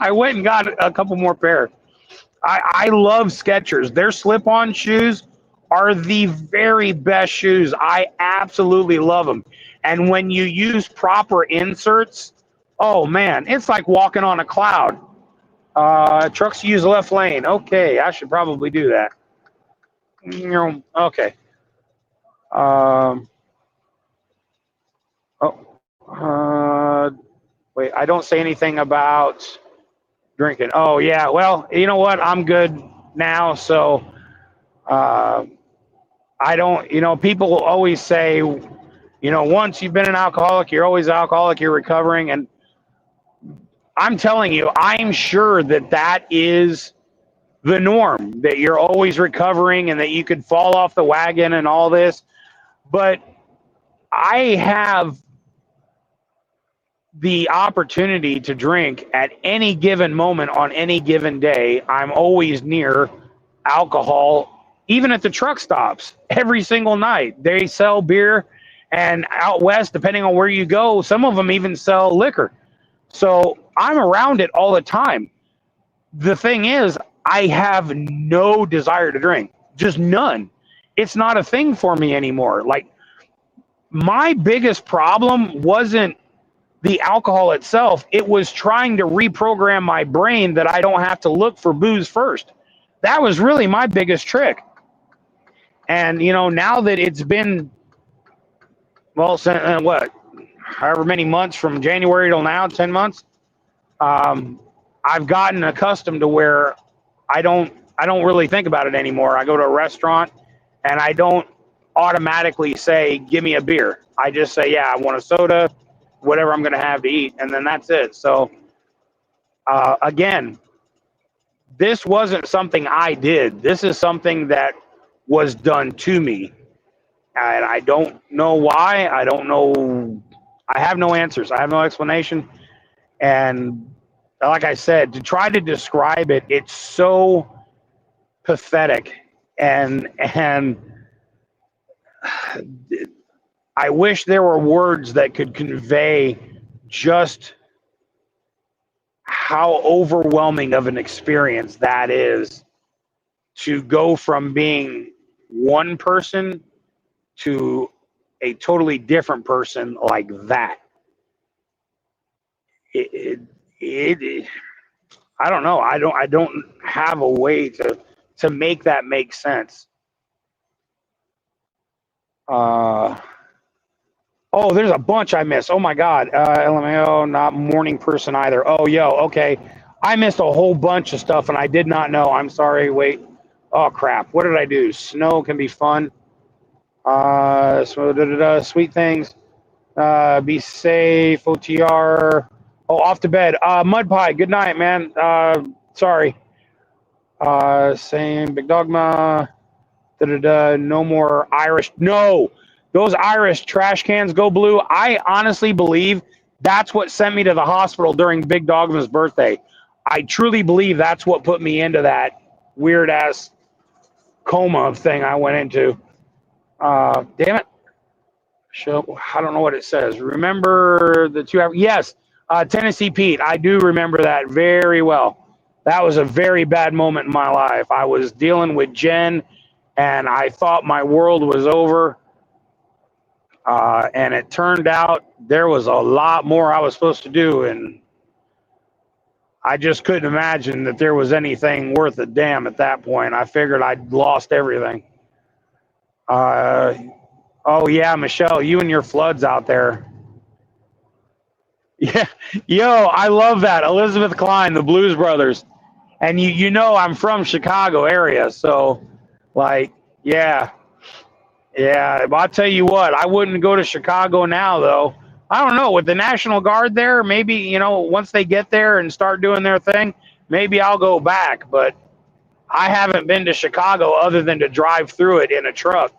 I went and got a couple more pair. I love Skechers. Their slip-on shoes are the very best shoes. I absolutely love them. And when you use proper inserts, oh man, it's like walking on a cloud. Trucks use left lane. Okay, I should probably do that. Okay. Wait, I don't say anything about drinking. Oh yeah, well, you know what? I'm good now, so I don't. People will always say, once you've been an alcoholic, you're always an alcoholic. You're recovering, and I'm telling you, I'm sure that is the norm, that you're always recovering and that you could fall off the wagon and all this. But I have the opportunity to drink at any given moment on any given day. I'm always near alcohol, even at the truck stops every single night. They sell beer, and out west, depending on where you go, some of them even sell liquor. So I'm around it all the time. The thing is, I have no desire to drink, just none. It's not a thing for me anymore. Like, my biggest problem wasn't the alcohol itself. It was trying to reprogram my brain that I don't have to look for booze first. That was really my biggest trick. And, now that it's been, well, however many months from January till now, 10 months, I've gotten accustomed to where I don't really think about it anymore. I go to a restaurant and I don't automatically say, give me a beer. I just say, yeah, I want a soda, whatever I'm going to have to eat. And then that's it. So, again, this wasn't something I did. This is something that was done to me. And I don't know why. I don't know. I have no answers. I have no explanation. And like I said, to try to describe it, it's so pathetic. And I wish there were words that could convey just how overwhelming of an experience that is. to go from being one person to a totally different person like that. It I don't know. I don't have a way to make that make sense. Oh, there's a bunch I missed. Oh my God. LMAO, not morning person either. Oh, yo, okay. I missed a whole bunch of stuff and I did not know. I'm sorry. Wait. Oh crap. What did I do? Snow can be fun. Sweet things. Be safe. OTR. Oh, off to bed. Mud Pie. Good night, man. Sorry. Same Big Dogma. No more Irish. No, those Irish trash cans go blue. I honestly believe that's what sent me to the hospital during Big Dogma's birthday. I truly believe that's what put me into that weird ass coma thing I went into. Damn it. Show, I don't know what it says. Remember the 2 hours? Yes, Tennessee Pete. I do remember that very well. That was a very bad moment in my life. I was dealing with Jen, and I thought my world was over. And it turned out there was a lot more I was supposed to do, and I just couldn't imagine that there was anything worth a damn at that point. I figured I'd lost everything. Oh yeah, Michelle, you and your floods out there. Yeah, yo, I love that. Elizabeth Klein, the Blues Brothers, and you know I'm from Chicago area, so like yeah. Yeah, but I'll tell you what, I wouldn't go to Chicago now, though. I don't know, with the National Guard there, maybe, once they get there and start doing their thing, maybe I'll go back. But I haven't been to Chicago other than to drive through it in a truck.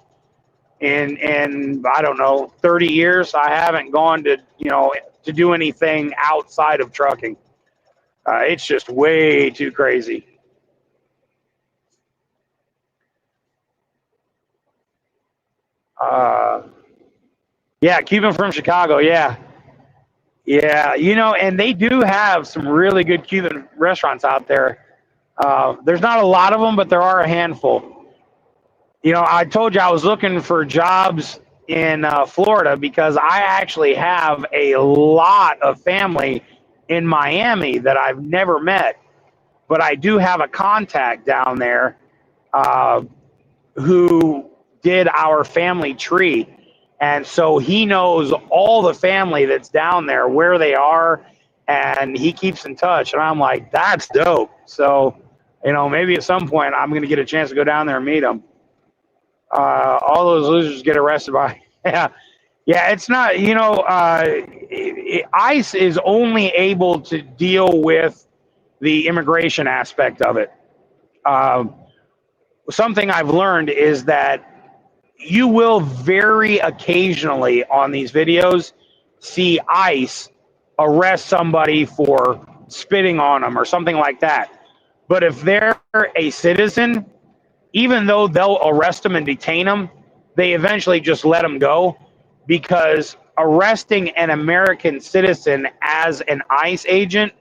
In I don't know, 30 years, I haven't gone to do anything outside of trucking. It's just way too crazy. Yeah, Cuban from Chicago, yeah. Yeah, and they do have some really good Cuban restaurants out there. There's not a lot of them, but there are a handful. I told you I was looking for jobs in Florida because I actually have a lot of family in Miami that I've never met, but I do have a contact down there who did our family tree. And so he knows all the family that's down there, where they are, and he keeps in touch. And I'm like, that's dope. So, maybe at some point I'm going to get a chance to go down there and meet them. All those losers get arrested by, yeah. Yeah, it's not, ICE is only able to deal with the immigration aspect of it. Something I've learned is that you will very occasionally on these videos see ICE arrest somebody for spitting on them or something like that. But if they're a citizen, even though they'll arrest them and detain them, they eventually just let them go, because arresting an American citizen as an ICE agent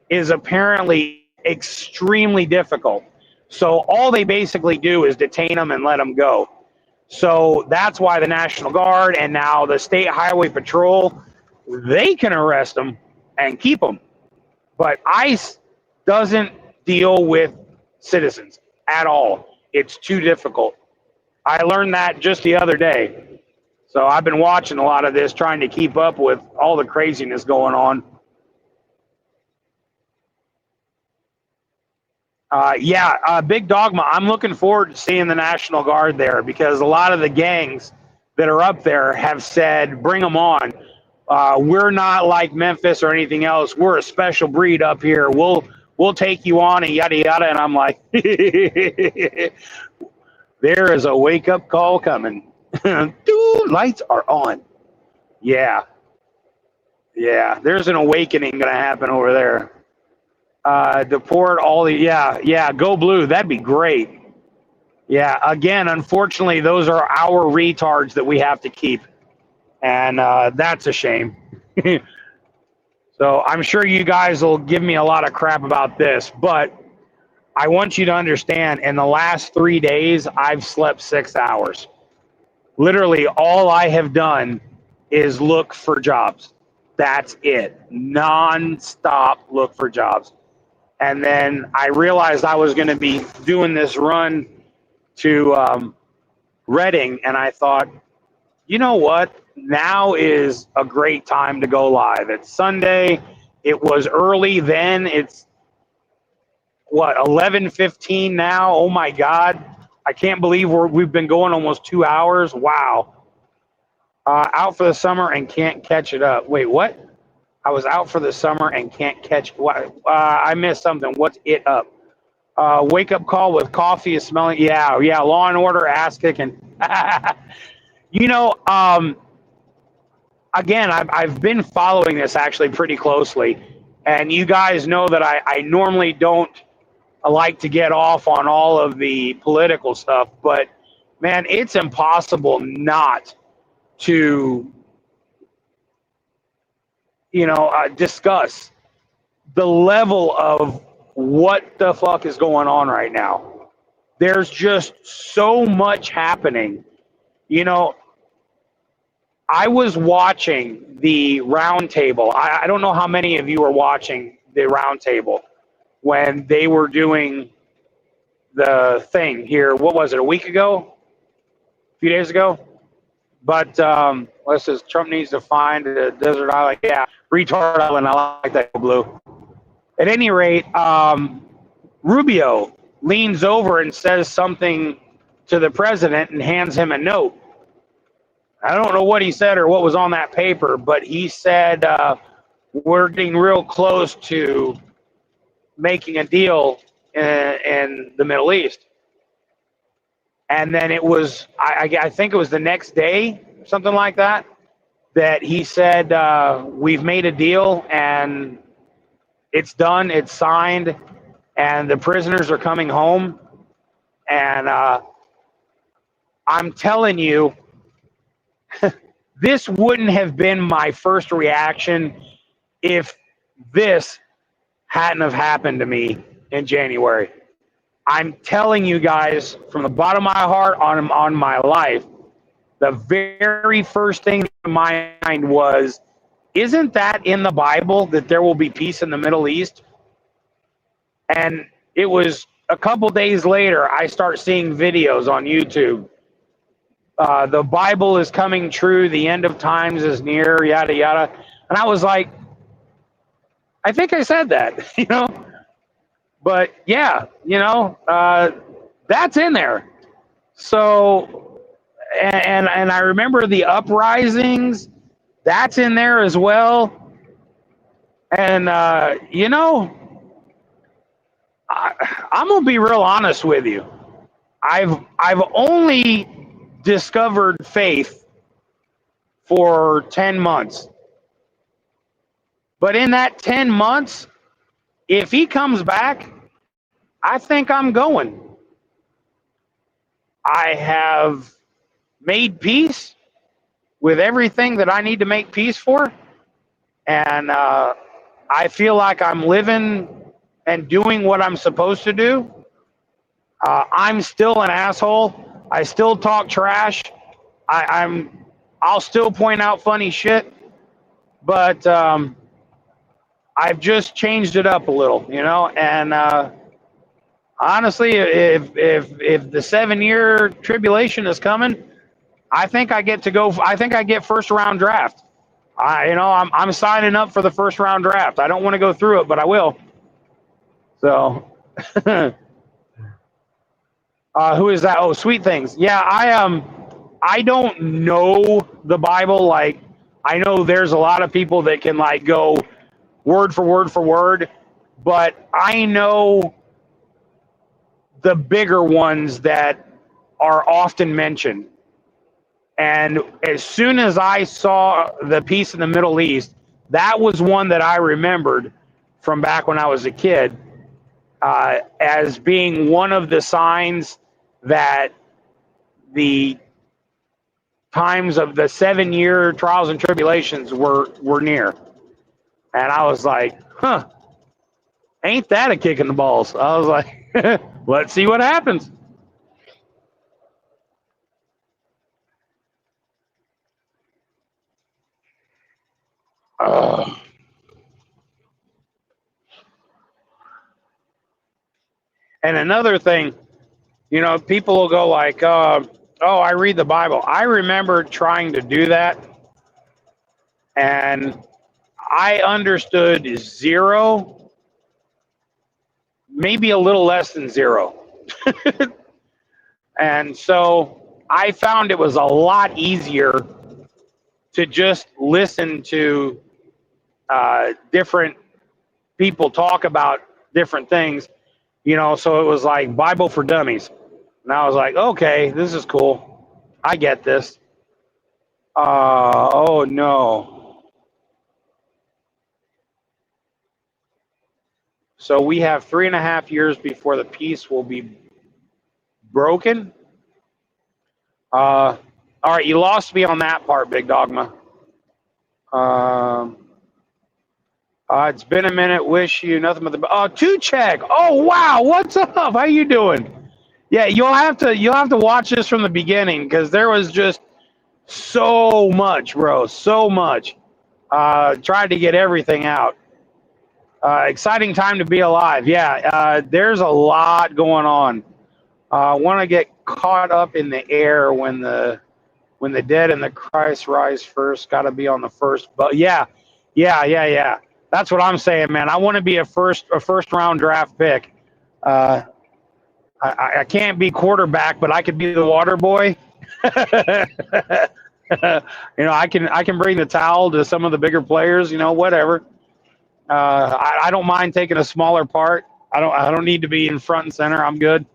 is apparently extremely difficult. So all they basically do is detain them and let them go. So that's why the National Guard and now the State Highway Patrol, they can arrest them and keep them. But ICE doesn't deal with citizens at all. It's too difficult. I learned that just the other day. So I've been watching a lot of this, trying to keep up with all the craziness going on. Big Dogma. I'm looking forward to seeing the National Guard there, because a lot of the gangs that are up there have said, bring them on. We're not like Memphis or anything else. We're a special breed up here. We'll take you on and yada, yada. And I'm like, there is a wake-up call coming. Dude, lights are on. Yeah. Yeah, there's an awakening going to happen over there. Deport all the, go blue. That'd be great. Yeah, again, unfortunately, those are our retards that we have to keep. And that's a shame. So I'm sure you guys will give me a lot of crap about this, but I want you to understand, in the last 3 days, I've slept 6 hours. Literally, all I have done is look for jobs. That's it. Non-stop look for jobs. And then I realized I was going to be doing this run to Reading, and I thought, you know what? Now is a great time to go live. It's Sunday. It was early then. It's what, 11:15 now? Oh my God! I can't believe we've been going almost 2 hours. Wow. Out for the summer and can't catch it up. Wait, what? I was out for the summer and can't catch. What? I missed something. What's it up? Wake up call with coffee is smelling. Yeah. Law and Order, ass kicking. You know, again, I've been following this actually pretty closely, and you guys know that I normally don't like to get off on all of the political stuff, but man, it's impossible not to, discuss the level of what the fuck is going on right now. There's just so much happening. You know, I was watching the roundtable. I don't know how many of you were watching the roundtable when they were doing the thing here. What was it, a week ago? A few days ago? But let's just, Trump needs to find a desert island. Yeah, retard island. I like that, blue. At any rate, Rubio leans over and says something to the president and hands him a note. I don't know what he said or what was on that paper, but he said, we're getting real close to making a deal in the Middle East. And then it was, I think it was the next day, something like that, that he said, we've made a deal and it's done, it's signed, and the prisoners are coming home. And I'm telling you, this wouldn't have been my first reaction if this hadn't have happened to me in January. I'm telling you guys, from the bottom of my heart, on my life, the very first thing in my mind was, isn't that in the Bible that there will be peace in the Middle East? And it was a couple days later, I start seeing videos on YouTube. The Bible is coming true. The end of times is near, yada, yada. And I was like, I think I said that, But yeah, that's in there. So, and I remember the uprisings, that's in there as well. And, I'm going to be real honest with you. I've only discovered faith for 10 months. But in that 10 months, if he comes back, I think I'm going. I have made peace with everything that I need to make peace for. And I feel like I'm living and doing what I'm supposed to do. I'm still an asshole. I still talk trash. I'll still point out funny shit. But I've just changed it up a little, and honestly, if the 7-year tribulation is coming, I think I get to go. I think I get first round draft. I'm signing up for the first round draft. I don't want to go through it, but I will. So, who is that? Oh, Sweet Things. Yeah, I don't know the Bible. Like, I know there's a lot of people that can go word for word, but I know the bigger ones that are often mentioned. And as soon as I saw the peace in the Middle East, that was one that I remembered from back when I was a kid as being one of the signs that the times of the 7-year trials and tribulations were near. And I was like, ain't that a kick in the balls? I was like, Let's see what happens. Ugh. And another thing, people will go like, "Oh, I read the Bible." I remember trying to do that, and I understood zero, maybe a little less than zero. And so I found it was a lot easier to just listen to different people talk about different things, so it was like Bible for Dummies. And I was like, okay, this is cool. I get this. Oh no. So we have 3.5 years before the peace will be broken. All right, you lost me on that part, Big Dogma. Um, it's been a minute. Wish you nothing but the. Oh, two check. Oh wow, what's up? How you doing? Yeah, you'll have to watch this from the beginning because there was just so much, bro. So much. Tried to get everything out. Exciting time to be alive. Yeah, there's a lot going on. Want to get caught up in the air when the dead and the Christ rise first. Got to be on the first. But yeah. That's what I'm saying, man. I want to be a first round draft pick. Uh, I can't be quarterback, but I could be the water boy. I can bring the towel to some of the bigger players. Whatever. I don't mind taking a smaller part. I don't need to be in front and center. I'm good.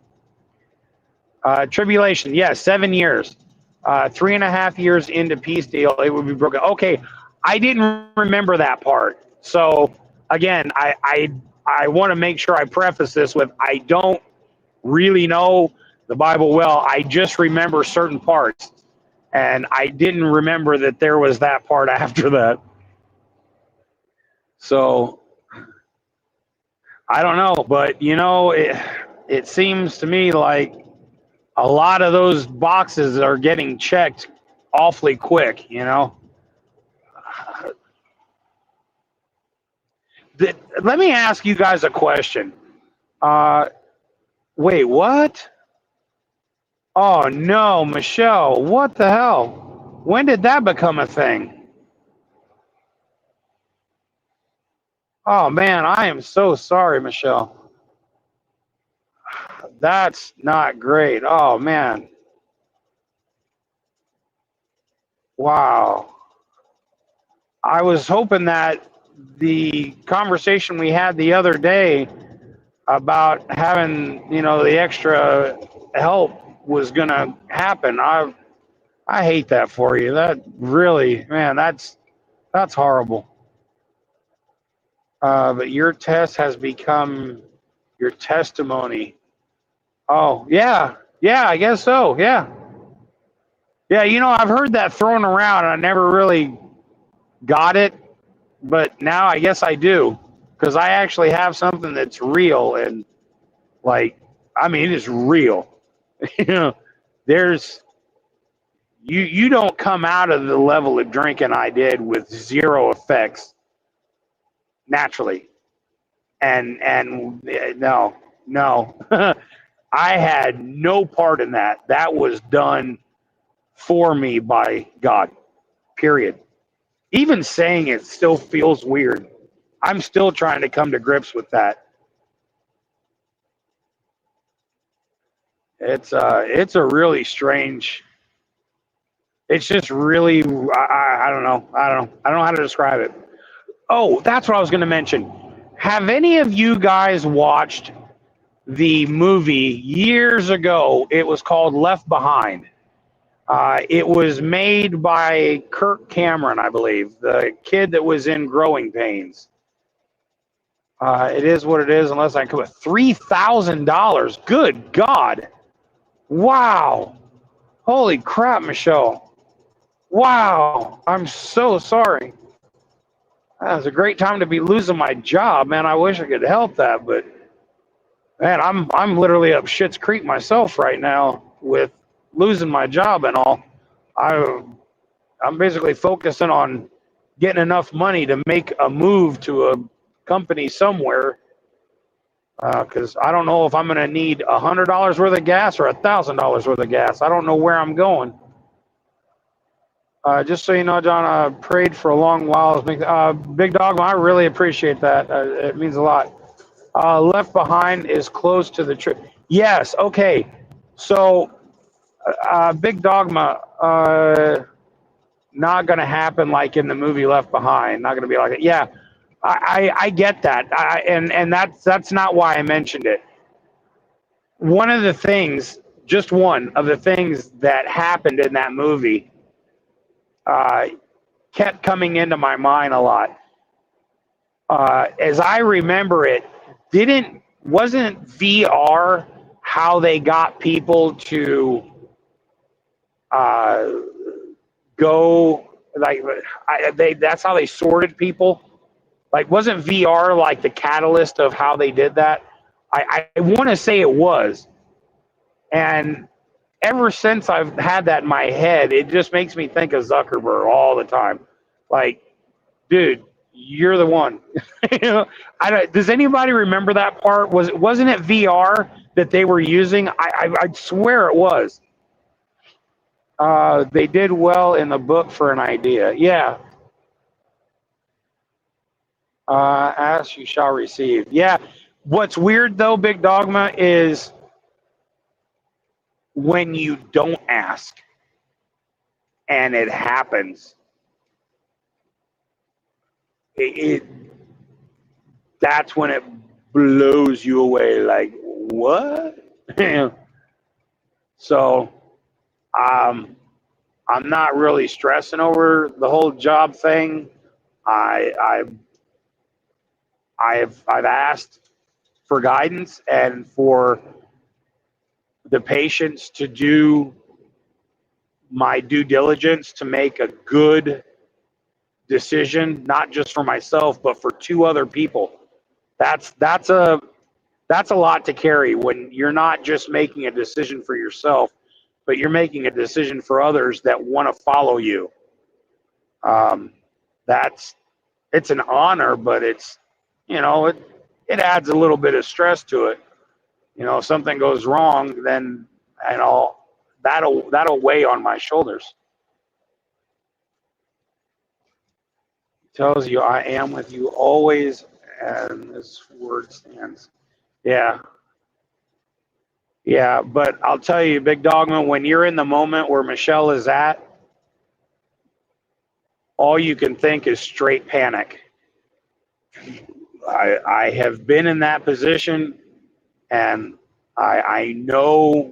Tribulation, yes, 7 years. 3.5 years into peace deal, it would be broken. Okay, I didn't remember that part. So again, I want to make sure I preface this with I don't really know the Bible well. I just remember certain parts, and I didn't remember that there was that part after that. So I don't know, but it seems to me like a lot of those boxes are getting checked awfully quick. Let me ask you guys a question. Uh, Wait, what? Oh no, Michelle, what the hell? When did that become a thing? Oh man, I am so sorry, Michelle. That's not great. Oh man. Wow. I was hoping that the conversation we had the other day about having, the extra help was going to happen. I hate that for you. That really, man, that's horrible. But your test has become your testimony. Oh, yeah. Yeah, I guess so. Yeah. Yeah, I've heard that thrown around and I never really got it, but now I guess I do because I actually have something that's real and like, I mean, it is real. you know, there's you don't come out of the level of drinking I did with zero effects naturally. And no. I had no part in that. That was done for me by God. Period. Even saying it still feels weird. I'm still trying to come to grips with that. It's a really strange. It's just really I don't know. I don't know how to describe it. Oh, that's what I was going to mention. Have any of you guys watched the movie years ago? It was called Left Behind. It was made by Kirk Cameron, I believe, the kid that was in Growing Pains. It is what it is, unless I come with $3,000. Good God! Wow! Holy crap, Michelle! Wow! I'm so sorry. That was a great time to be losing my job, man. I wish I could help that, but Man, I'm literally up shit's creek myself right now with losing my job and all. I I'm basically focusing on getting enough money to make a move to a company somewhere because I don't know if I'm going to need $100 worth of gas or $1,000 worth of gas. I don't know where I'm going. Just so you know, John, I prayed for a long while. Big Dog, I really appreciate that. It means a lot. Left Behind is close to the trip. Yes. Okay. So, Big Dogma, not going to happen like in the movie Left Behind. Not going to be like it. Yeah, I get that. And that's not why I mentioned it. One of the things, just one of the things that happened in that movie, uh, kept coming into my mind a lot. As I remember it, didn't wasn't VR how they got people to uh, go like that's how they sorted people. Like, wasn't VR like the catalyst of how they did that? I want to say it was, and ever since I've had that in my head, it just makes me think of Zuckerberg all the time. Like, dude, you're the one. You know, does anybody remember that part? Wasn't it VR that they were using? I swear it was. They did well in the book for an idea. Yeah. Ask you shall receive. Yeah. What's weird though, Big Dogma, is when you don't ask and it happens. It that's when it blows you away. Like, what? So um, I'm not really stressing over the whole job thing. I I I've asked for guidance and for the patience to do my due diligence to make a good decision, not just for myself but for two other people. That's that's a lot to carry when you're not just making a decision for yourself, but you're making a decision for others that want to follow you. Um, that's it's an honor, but it's it adds a little bit of stress to it. If something goes wrong, then that'll weigh on my shoulders. Tells you I am with you always, and this word stands. Yeah, yeah, but I'll tell you, Big Dogma, when you're in the moment where Michelle is at, all you can think is straight panic. I have been in that position, and I know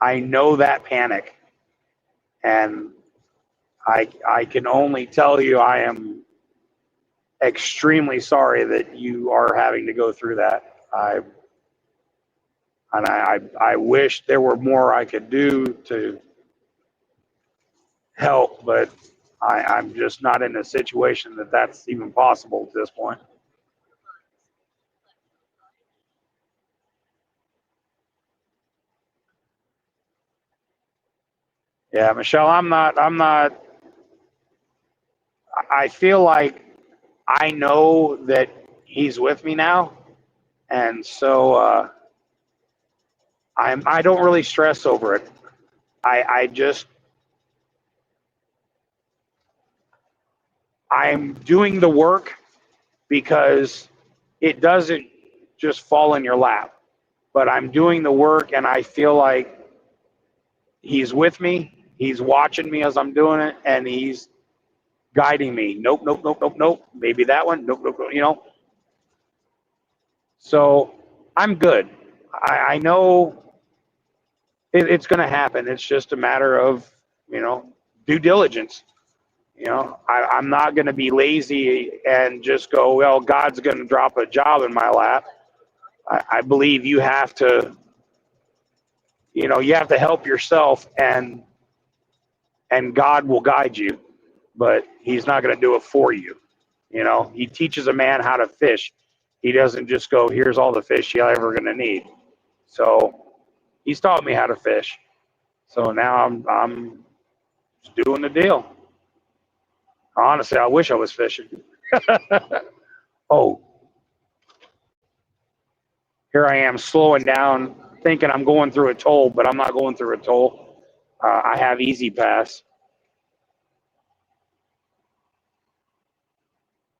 that panic, and I can only tell you I am extremely sorry that you are having to go through that. I wish there were more I could do to help, but I'm just not in a situation that's even possible at this point. Yeah, Michelle, I'm not. I feel like I know that he's with me now, and so I don't really stress over it. I just I'm doing the work because it doesn't just fall in your lap. But I'm doing the work, and I feel like he's with me. He's watching me as I'm doing it, and he's guiding me. Nope, nope, nope, nope, nope. Maybe that one. Nope, nope, nope. So I'm good. I know it's going to happen. It's just a matter of due diligence. I'm not going to be lazy and just go, well, God's going to drop a job in my lap. I believe you have to help yourself, and God will guide you, but He's not going to do it for you. He teaches a man how to fish. He doesn't just go, here's all the fish you're ever going to need. So he's taught me how to fish. So now I'm doing the deal. Honestly, I wish I was fishing. Oh, here I am slowing down, thinking I'm going through a toll, but I'm not going through a toll. I have Easy Pass.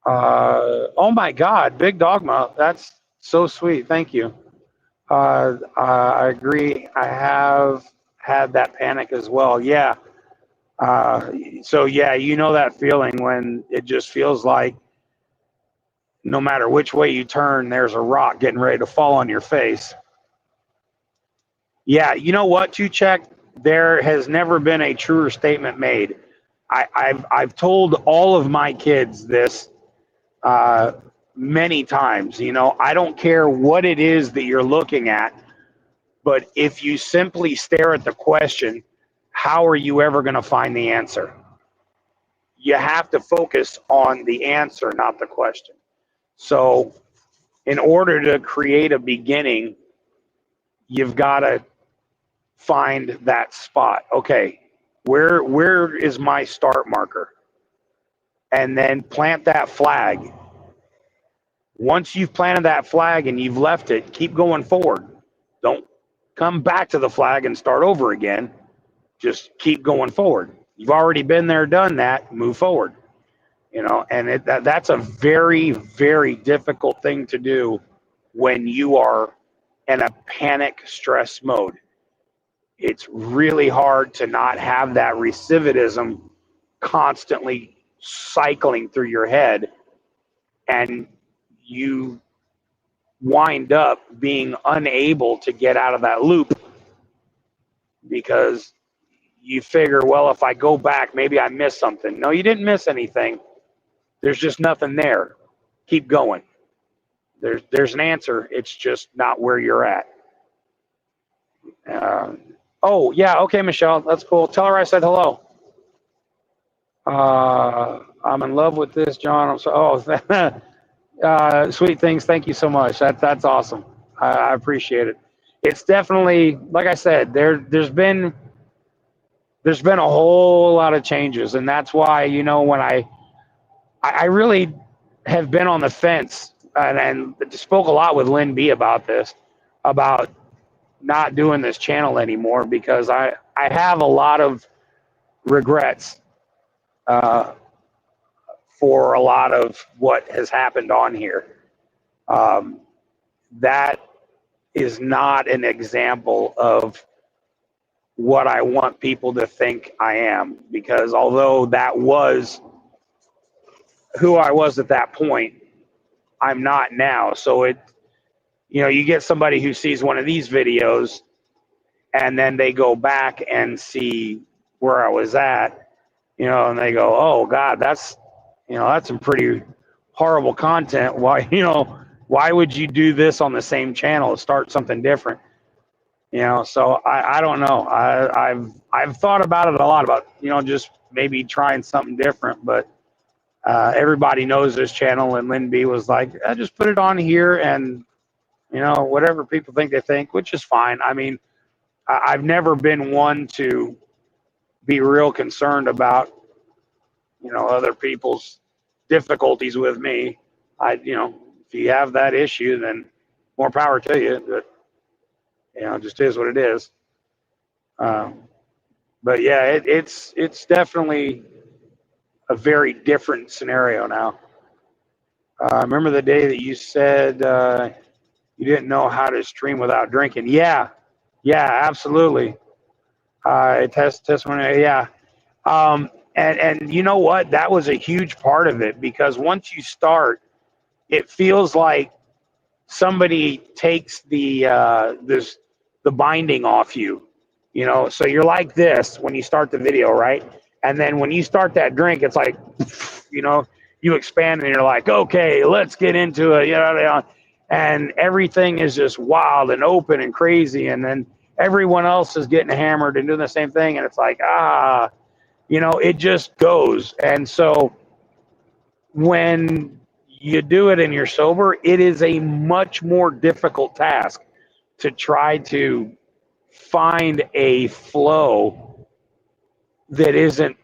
Oh my God, Big Dogma. That's so sweet. Thank you. I agree. I have had that panic as well. Yeah. So yeah, you know that feeling when it just feels like no matter which way you turn, there's a rock getting ready to fall on your face. Yeah, you know what, Tuchek? There has never been a truer statement made. I've told all of my kids this uh, many times. You know, I don't care what it is that you're looking at, but if you simply stare at the question, how are you ever going to find the answer? You have to focus on the answer, not the question. So, in order to create a beginning, you've got to find that spot. Okay, where is my start marker? And then plant that flag. Once you've planted that flag and you've left it, keep going forward. Don't come back to the flag and start over again. Just keep going forward. You've already been there, done that, move forward. You know, and that's a very, very difficult thing to do when you are in a panic stress mode. It's really hard to not have that recidivism constantly cycling through your head, and you wind up being unable to get out of that loop because you figure, well, if I go back, maybe I missed something. No, you didn't miss anything. There's just nothing there. Keep going. There's an answer. It's just not where you're at. Oh, yeah. Okay, Michelle. That's cool. Tell her I said hello. I'm in love with this, John. I'm so, sweet things. Thank you so much. That's awesome. I appreciate it. It's definitely, like I said, there's been a whole lot of changes, and that's why, you know, when I really have been on the fence and spoke a lot with Lynn B about this, about not doing this channel anymore, because I have a lot of regrets for a lot of what has happened on here. That is not an example of what I want people to think I am, because although that was who I was at that point, I'm not now. So it, you know, you get somebody who sees one of these videos and then they go back and see where I was at, you know, and they go, oh God, that's some pretty horrible content. Why, why would you do this on the same channel? Start something different, So I don't know. I've thought about it a lot about, just maybe trying something different, but everybody knows this channel, and Lynn B was like, I just put it on here, and whatever people think they think, which is fine. I mean, I've never been one to be real concerned about other people's difficulties with me. If you have that issue, then more power to you. But it just is what it is. But yeah, it's definitely a very different scenario now. I remember the day that you said you didn't know how to stream without drinking. Yeah, absolutely. Testimony, yeah. And you know what? That was a huge part of it, because once you start, it feels like somebody takes the binding off you. So you're like this when you start the video, right? And then when you start that drink, it's like, you expand and you're like, okay, let's get into it, and everything is just wild and open and crazy, and then everyone else is getting hammered and doing the same thing, and it's like, it just goes. And so when you do it and you're sober, it is a much more difficult task to try to find a flow that isn't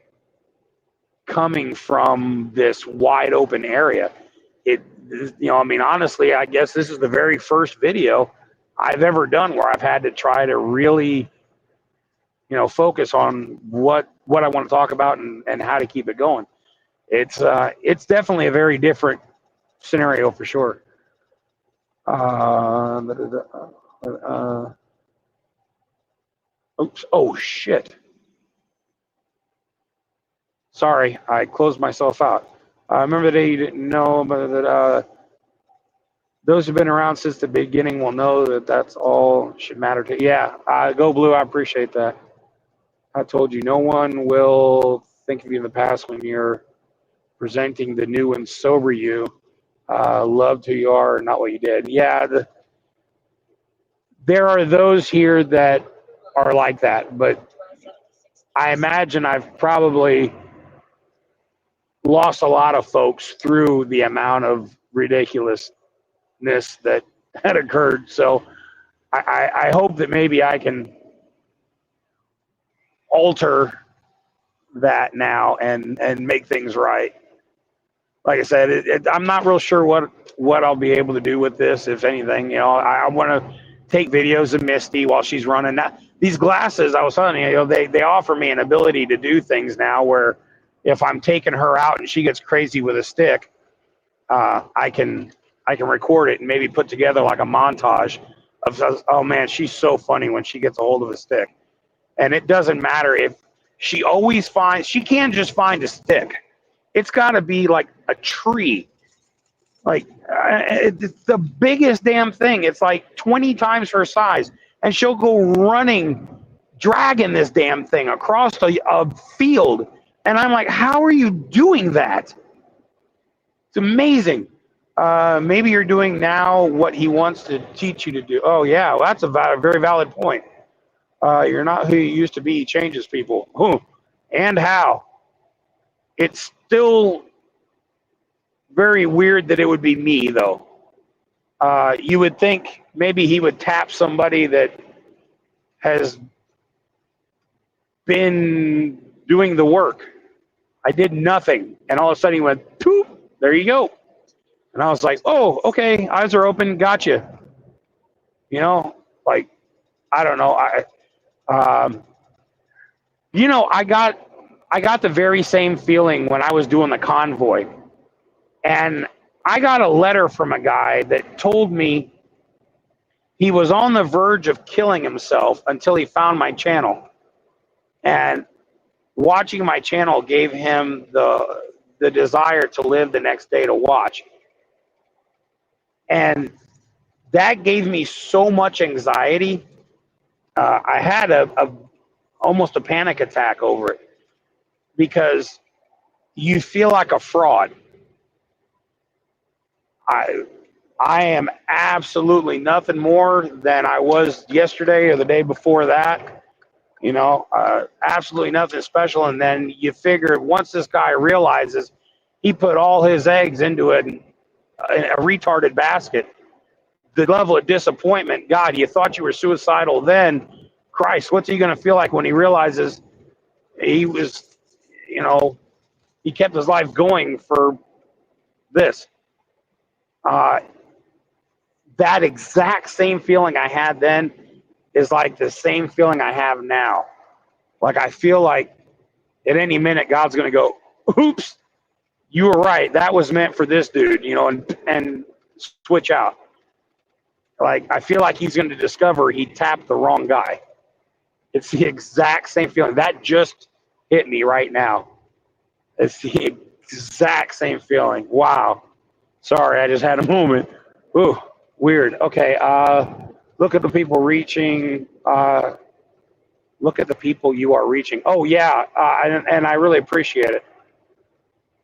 coming from this wide open area. I mean, honestly, I guess this is the very first video I've ever done where I've had to try to really, focus on what I want to talk about and how to keep it going. It's definitely a very different scenario for sure. Oops. Oh shit. Sorry, I closed myself out. Remember the day you didn't know, but that those who've been around since the beginning will know that that's all should matter to. Yeah, Go Blue. I appreciate that. I told you, no one will think of you in the past when you're presenting the new and sober you. Loved who you are, not what you did. Yeah, there are those here that are like that, but I imagine I've probably lost a lot of folks through the amount of ridiculousness that had occurred. So I hope that maybe I can alter that now and make things right. Like I said, I'm not real sure what I'll be able to do with this, if anything. I want to take videos of Misty while she's running. Now, these glasses, I was telling you, they offer me an ability to do things now where if I'm taking her out and she gets crazy with a stick, I can record it and maybe put together like a montage of, oh man, she's so funny when she gets a hold of a stick. And it doesn't matter if she can't just find a stick. It's got to be like a tree. Like, it's the biggest damn thing. It's like 20 times her size. And she'll go running, dragging this damn thing across a field. And I'm like, how are you doing that? It's amazing. Maybe you're doing now what he wants to teach you to do. Oh, yeah, well, that's a very valid point. You're not who you used to be. He changes people. Who and how. It's still very weird that it would be me, though. You would think maybe he would tap somebody that has been doing the work. I did nothing. And all of a sudden he went, poop, there you go. And I was like, oh, okay, eyes are open, gotcha. Like, I don't know. I got the very same feeling when I was doing the convoy. And I got a letter from a guy that told me he was on the verge of killing himself until he found my channel. And watching my channel gave him the desire to live the next day to watch. And that gave me so much anxiety. I had almost a panic attack over it because you feel like a fraud. I am absolutely nothing more than I was yesterday or the day before that. Absolutely nothing special. And then you figure once this guy realizes he put all his eggs into a retarded basket, the level of disappointment, God, you thought you were suicidal then. Christ, what's he going to feel like when he realizes he was, he kept his life going for this? That exact same feeling I had then is like the same feeling I have now. Like, I feel like at any minute God's going to go, oops, you were right. That was meant for this dude, and switch out. Like, I feel like he's going to discover he tapped the wrong guy. It's the exact same feeling. That just hit me right now. It's the exact same feeling. Wow. Sorry, I just had a moment. Ooh, weird. Okay, look at the people reaching. Look at the people you are reaching. Oh, yeah, and I really appreciate it.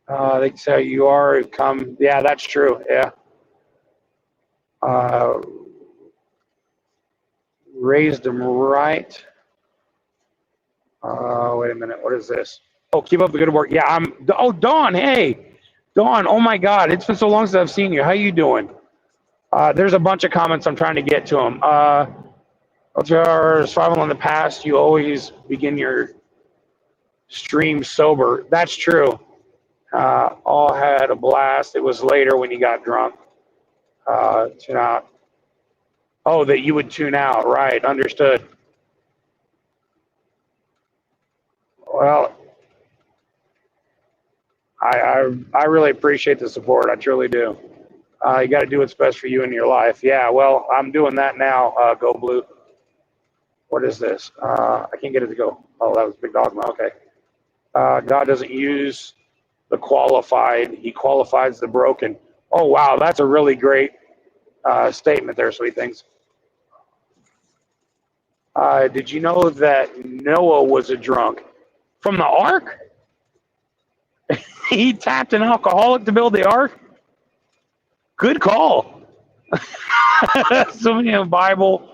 They say you are come. Yeah, that's true. Yeah. Raised them right. Wait a minute. What is this? Oh, keep up the good work. Yeah, Dawn, hey. Dawn, oh my God, it's been so long since I've seen you. How you doing? There's a bunch of comments I'm trying to get to them. Survival in the past, you always begin your stream sober. That's true. All had a blast. It was later when you got drunk. Tune out. Oh, that you would tune out. Right. Understood. Well, I really appreciate the support. I truly do. You got to do what's best for you in your life. Yeah, well, I'm doing that now. Go Blue. What is this? I can't get it to go. Oh, that was Big Dogma. Okay. God doesn't use the qualified, he qualifies the broken. Oh, wow. That's a really great statement there, sweet things. Did you know that Noah was a drunk? From the ark? He tapped an alcoholic to build the ark? Good call. So many in the Bible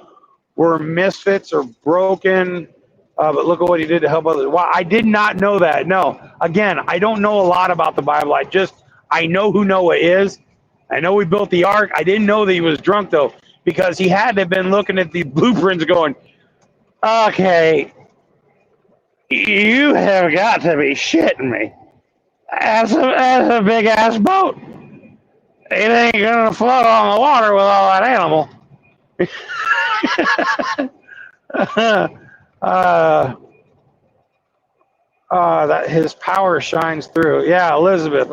were misfits or broken, but look at what he did to help others. Wow, I did not know that. No, again, I don't know a lot about the Bible. I know who Noah is. I know he built the ark. I didn't know that he was drunk though, because he had to have been looking at the blueprints going, okay, you have got to be shitting me. That's a big ass boat. It ain't gonna float on the water with all that animal. That his power shines through. Yeah, Elizabeth.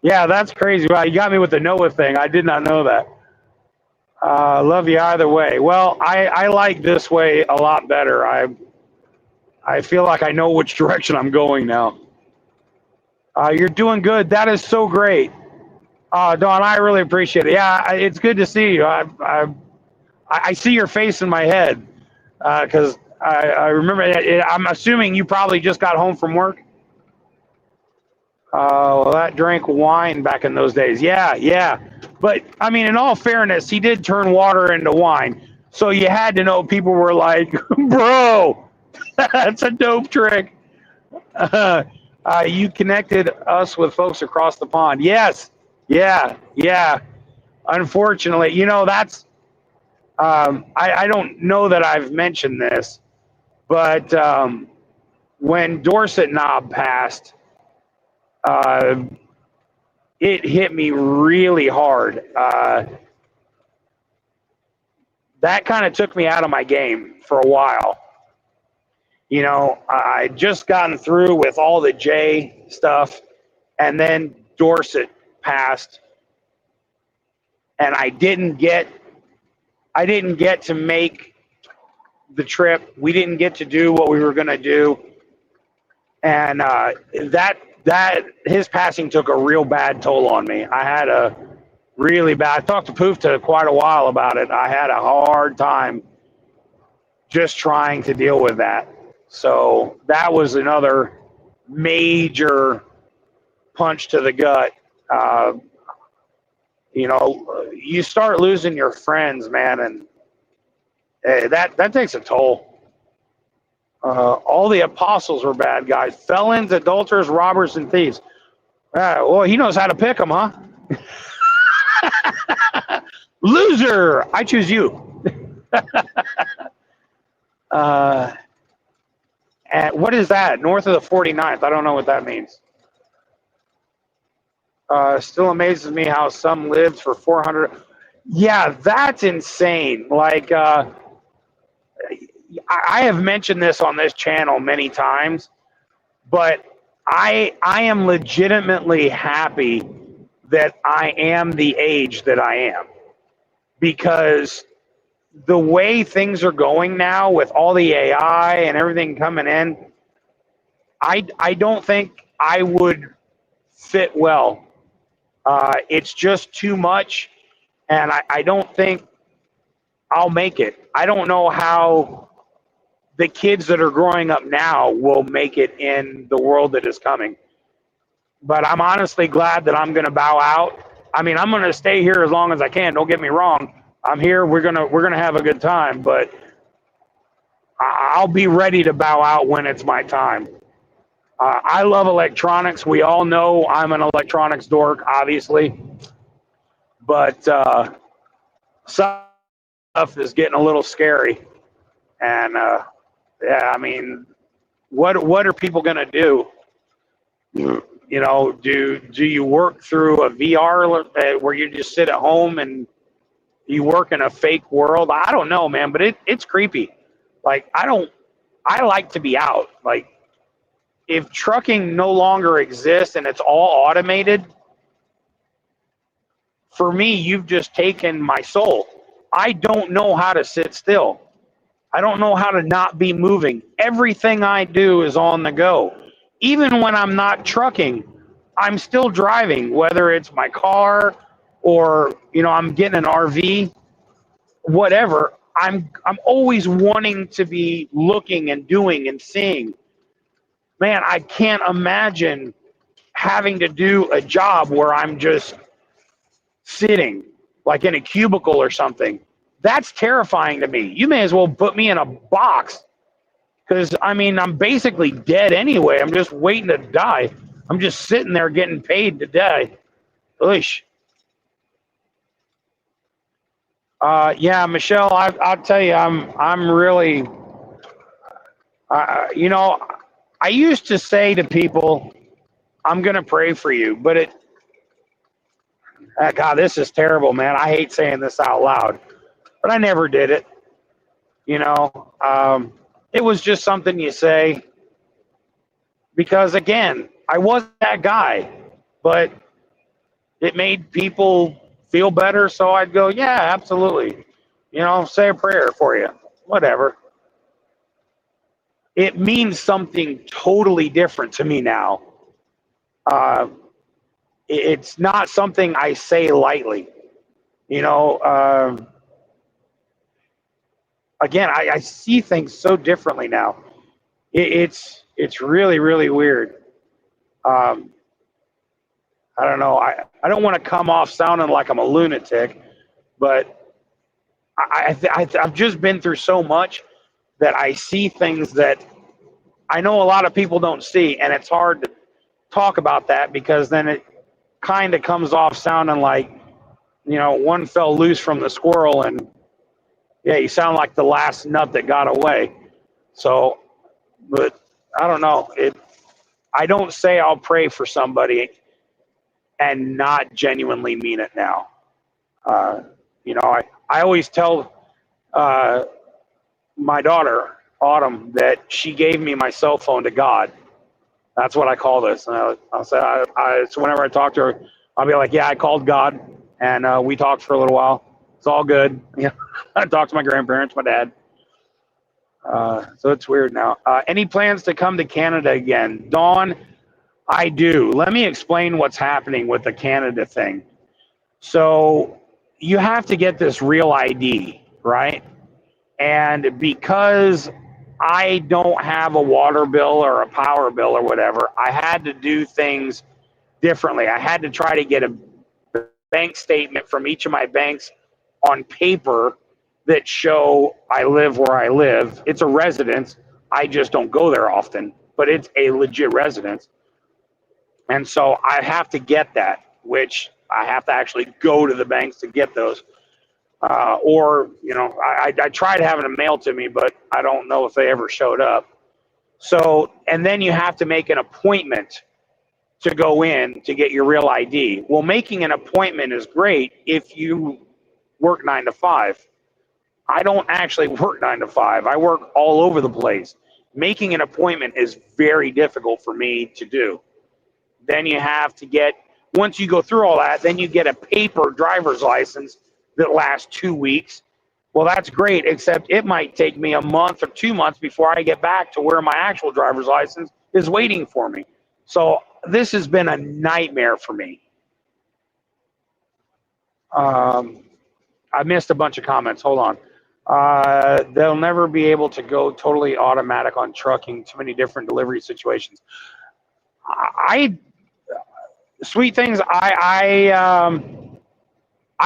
Yeah, that's crazy. Wow, you got me with the Noah thing. I did not know that. Love you either way. Well, I like this way a lot better. I feel like I know which direction I'm going now. You're doing good. That is so great. Dawn, I really appreciate it. Yeah, it's good to see you. I see your face in my head because I remember. I'm assuming you probably just got home from work. Well, that drank wine back in those days. Yeah, yeah. But I mean, in all fairness, he did turn water into wine. So you had to know people were like, bro, that's a dope trick. You connected us with folks across the pond. Yes. Yeah. Yeah. Unfortunately, that's, I don't know that I've mentioned this, but when Dorset Knob passed, uh, it hit me really hard. That kind of took me out of my game for a while. I just gotten through with all the J stuff, and then Dorset passed, and I didn't get to make the trip. We didn't get to do what we were going to do, and that his passing took a real bad toll on me. I had a really bad. I talked to Poofta quite a while about it. I had a hard time just trying to deal with that. So that was another major punch to the gut. You start losing your friends, man, and that takes a toll. All the apostles were bad guys, felons, adulterers, robbers, and thieves. Well, he knows how to pick them, huh? Loser! I choose you. And what is that? North of the 49th. I don't know what that means. Still amazes me how some lived for 400. Yeah, that's insane. Like, I have mentioned this on this channel many times, but I am legitimately happy that I am the age that I am, because the way things are going now with all the AI and everything coming in, I don't think I would fit well. It's just too much, and I don't think I'll make it. I don't know how the kids that are growing up now will make it in the world that is coming. But I'm honestly glad that I'm going to bow out. I mean, I'm going to stay here as long as I can. Don't get me wrong. I'm here. We're gonna have a good time, but I'll be ready to bow out when it's my time. I love electronics. We all know I'm an electronics dork, obviously, but stuff is getting a little scary. And yeah, I mean, what are people going to do? You know, do you work through a VR where you just sit at home and you work in a fake world? I don't know, man, but it's creepy. Like I like to be out. Like if trucking no longer exists and it's all automated, for me, you've just taken my soul. I don't know how to sit still. I don't know how to not be moving. Everything I do is on the go. Even when I'm not trucking, I'm still driving, whether it's my car or, I'm getting an RV, whatever. I'm always wanting to be looking and doing and seeing. Man, I can't imagine having to do a job where I'm just sitting like in a cubicle or something. That's terrifying to me. You may as well put me in a box because, I mean, I'm basically dead anyway. I'm just waiting to die. I'm just sitting there getting paid to die. Oosh. Yeah, Michelle, I'll tell you, I'm really, I used to say to people, I'm going to pray for you, but God, this is terrible, man. I hate saying this out loud, but I never did it. You know, it was just something you say because, again, I wasn't that guy, but it made people feel better. So I'd go, yeah, absolutely. Say a prayer for you, whatever. It means something totally different to me now. Uh, it's not something I say lightly. You know, again, I see things so differently now. It's really, really weird. Um, I don't know. I don't want to come off sounding like I'm a lunatic, but I've just been through so much that I see things that I know a lot of people don't see, and it's hard to talk about that because then it kind of comes off sounding like, one fell loose from the squirrel, and yeah, you sound like the last nut that got away. So, but I don't know. I don't say I'll pray for somebody and not genuinely mean it now. Uh, I always tell uh, my daughter, Autumn, that she gave me my cell phone to God. That's what I call this. And I'll say, so whenever I talk to her, I'll be like, yeah, I called God, and we talked for a little while. It's all good. I talked to my grandparents, my dad. So it's weird now. Any plans to come to Canada again? Dawn, I do. Let me explain what's happening with the Canada thing. So you have to get this real ID, right? And because I don't have a water bill or a power bill or whatever, I had to do things differently. I had to try to get a bank statement from each of my banks on paper that show I live where I live. It's a residence. I just don't go there often, but it's a legit residence. And so I have to get that, which I have to actually go to the banks to get those. Or, I tried having them mailed to me, but I don't know if they ever showed up. So, and then you have to make an appointment to go in to get your real ID. Well, making an appointment is great if you work 9 to 5. I don't actually work 9 to 5. I work all over the place. Making an appointment is very difficult for me to do. Then you have to get, once you go through all that, then you get a paper driver's license that lasts 2 weeks. Well, that's great, except it might take me a month or 2 months before I get back to where my actual driver's license is waiting for me. So this has been a nightmare for me. I missed a bunch of comments. Hold on. They'll never be able to go totally automatic on trucking. Too many different delivery situations. Sweet things. I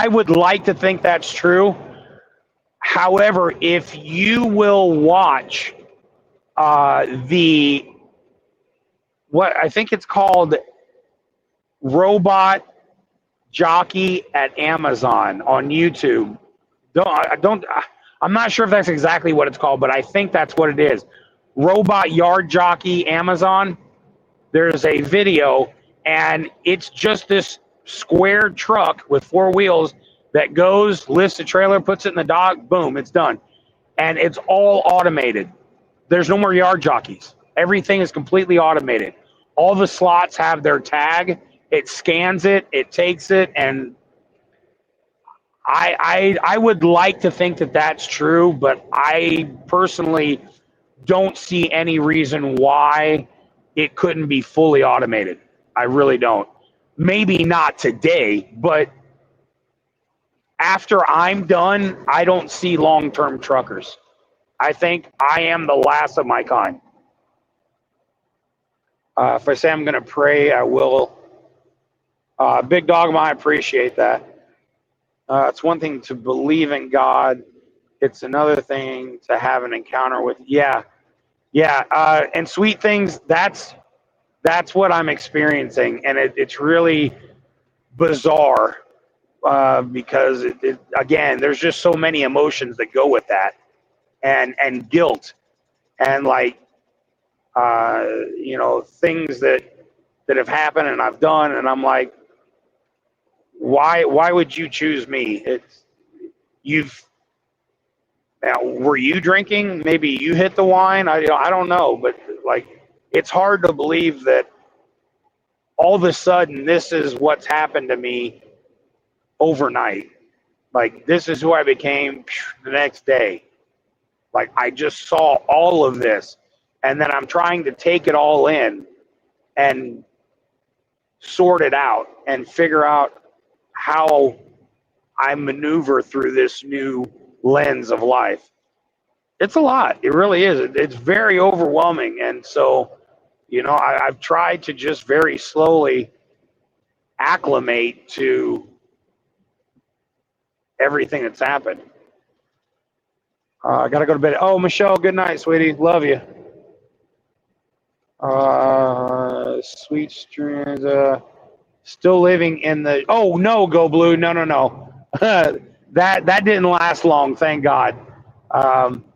would like to think that's true. However, if you will watch the what I think it's called Robot Jockey at Amazon on YouTube. I'm not sure if that's exactly what it's called, but I think that's what it is. Robot Yard Jockey Amazon. There's a video, and it's just this square truck with four wheels that goes, lifts the trailer, puts it in the dock, boom, it's done. And it's all automated. There's no more yard jockeys. Everything is completely automated. All the slots have their tag. It scans it, it takes it, and I would like to think that that's true, but I personally don't see any reason why it couldn't be fully automated. I really don't. Maybe not today, but after I'm done, I don't see long-term truckers. I think I am the last of my kind. If I say I'm going to pray, I will. Big Dogma, I appreciate that. It's one thing to believe in God. It's another thing to have an encounter with. Yeah. And sweet things. That's what I'm experiencing, and it's really bizarre because again, there's just so many emotions that go with that, and guilt, and like things that have happened and I've done, and I'm like, why would you choose me? You've Now, were you drinking? Maybe you hit the wine. I don't know, but like, it's hard to believe that all of a sudden this is what's happened to me overnight. Like, this is who I became the next day. Like, I just saw all of this, and then I'm trying to take it all in and sort it out and figure out how I maneuver through this new lens of life. It's a lot. It really is. It's very overwhelming. And so, I've tried to just very slowly acclimate to everything that's happened. I got to go to bed. Oh, Michelle, good night, sweetie. Love you. Sweet streams. Still living in the. Oh, no, Go Blue. No. that didn't last long, thank God.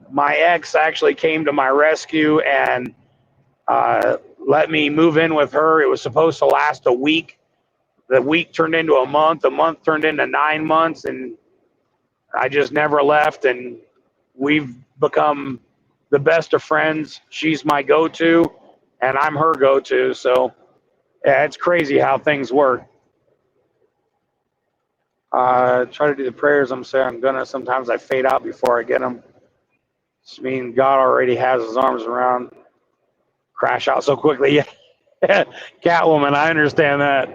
My ex actually came to my rescue and let me move in with her. It was supposed to last a week. The week turned into a month turned into 9 months, and I just never left. And we've become the best of friends. She's my go-to, and I'm her go-to. So yeah, it's crazy how things work. Try to do the prayers. I'm saying I'm gonna. Sometimes I fade out before I get them. Just mean God already has his arms around. Crash out so quickly. Yeah, Catwoman. I understand that.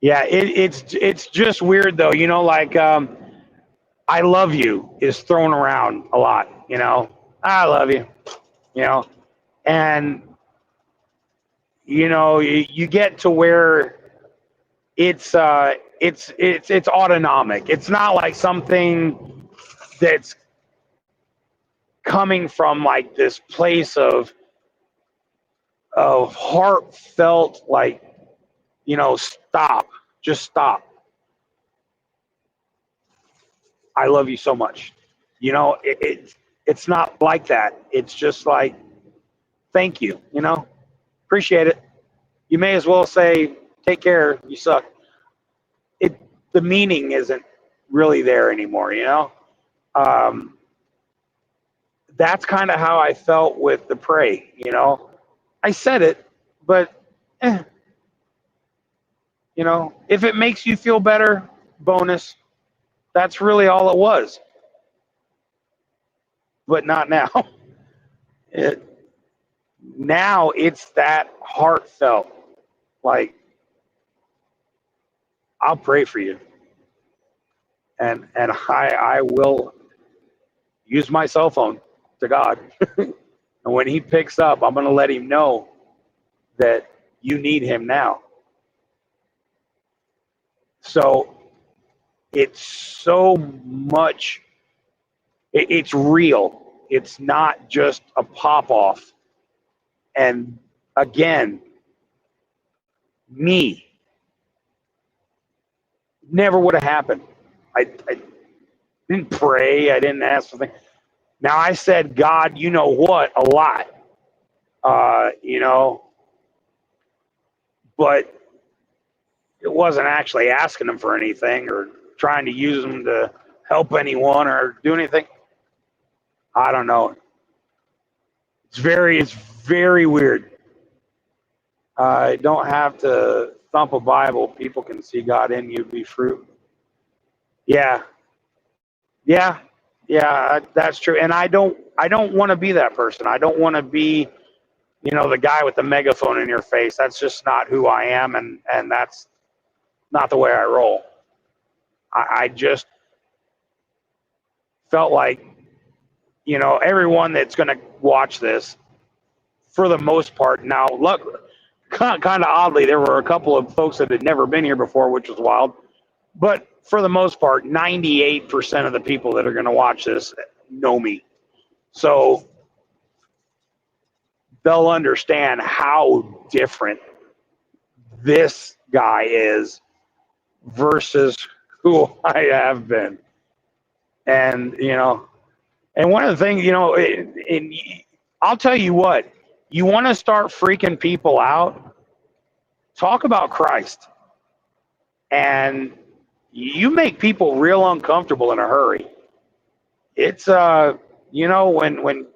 Yeah, it's just weird though. Like I love you is thrown around a lot. I love you. You know, and you get to where it's autonomic. It's not like something that's coming from like this place of heartfelt, like, stop, just stop. I love you so much. It's not like that. It's just like, thank you. Appreciate it. You may as well say, take care. You suck. The meaning isn't really there anymore. Um, that's kind of how I felt with the pray. I said it, but if it makes you feel better, bonus. That's really all it was. But not now. It, Now it's that heartfelt. Like, I'll pray for you, and I will use my cell phone to God. And when he picks up, I'm going to let him know that you need him now. So it's so much, it's real. It's not just a pop-off. And again, me, never would have happened. I didn't pray. I didn't ask for things. Now, I said, God, you know what, a lot, but it wasn't actually asking him for anything or trying to use him to help anyone or do anything. I don't know. It's very weird. I don't have to thump a Bible. People can see God in you, be fruit. Yeah, yeah, yeah. That's true. And I don't want to be that person. I don't want to be, the guy with the megaphone in your face. That's just not who I am, and that's not the way I roll. I just felt like, everyone that's going to watch this, for the most part, now look, kind of oddly, there were a couple of folks that had never been here before, which was wild. But for the most part, 98% of the people that are going to watch this know me. So they'll understand how different this guy is versus who I have been. And, and one of the things, I'll tell you what, you want to start freaking people out, talk about Christ. And you make people real uncomfortable in a hurry. It's, when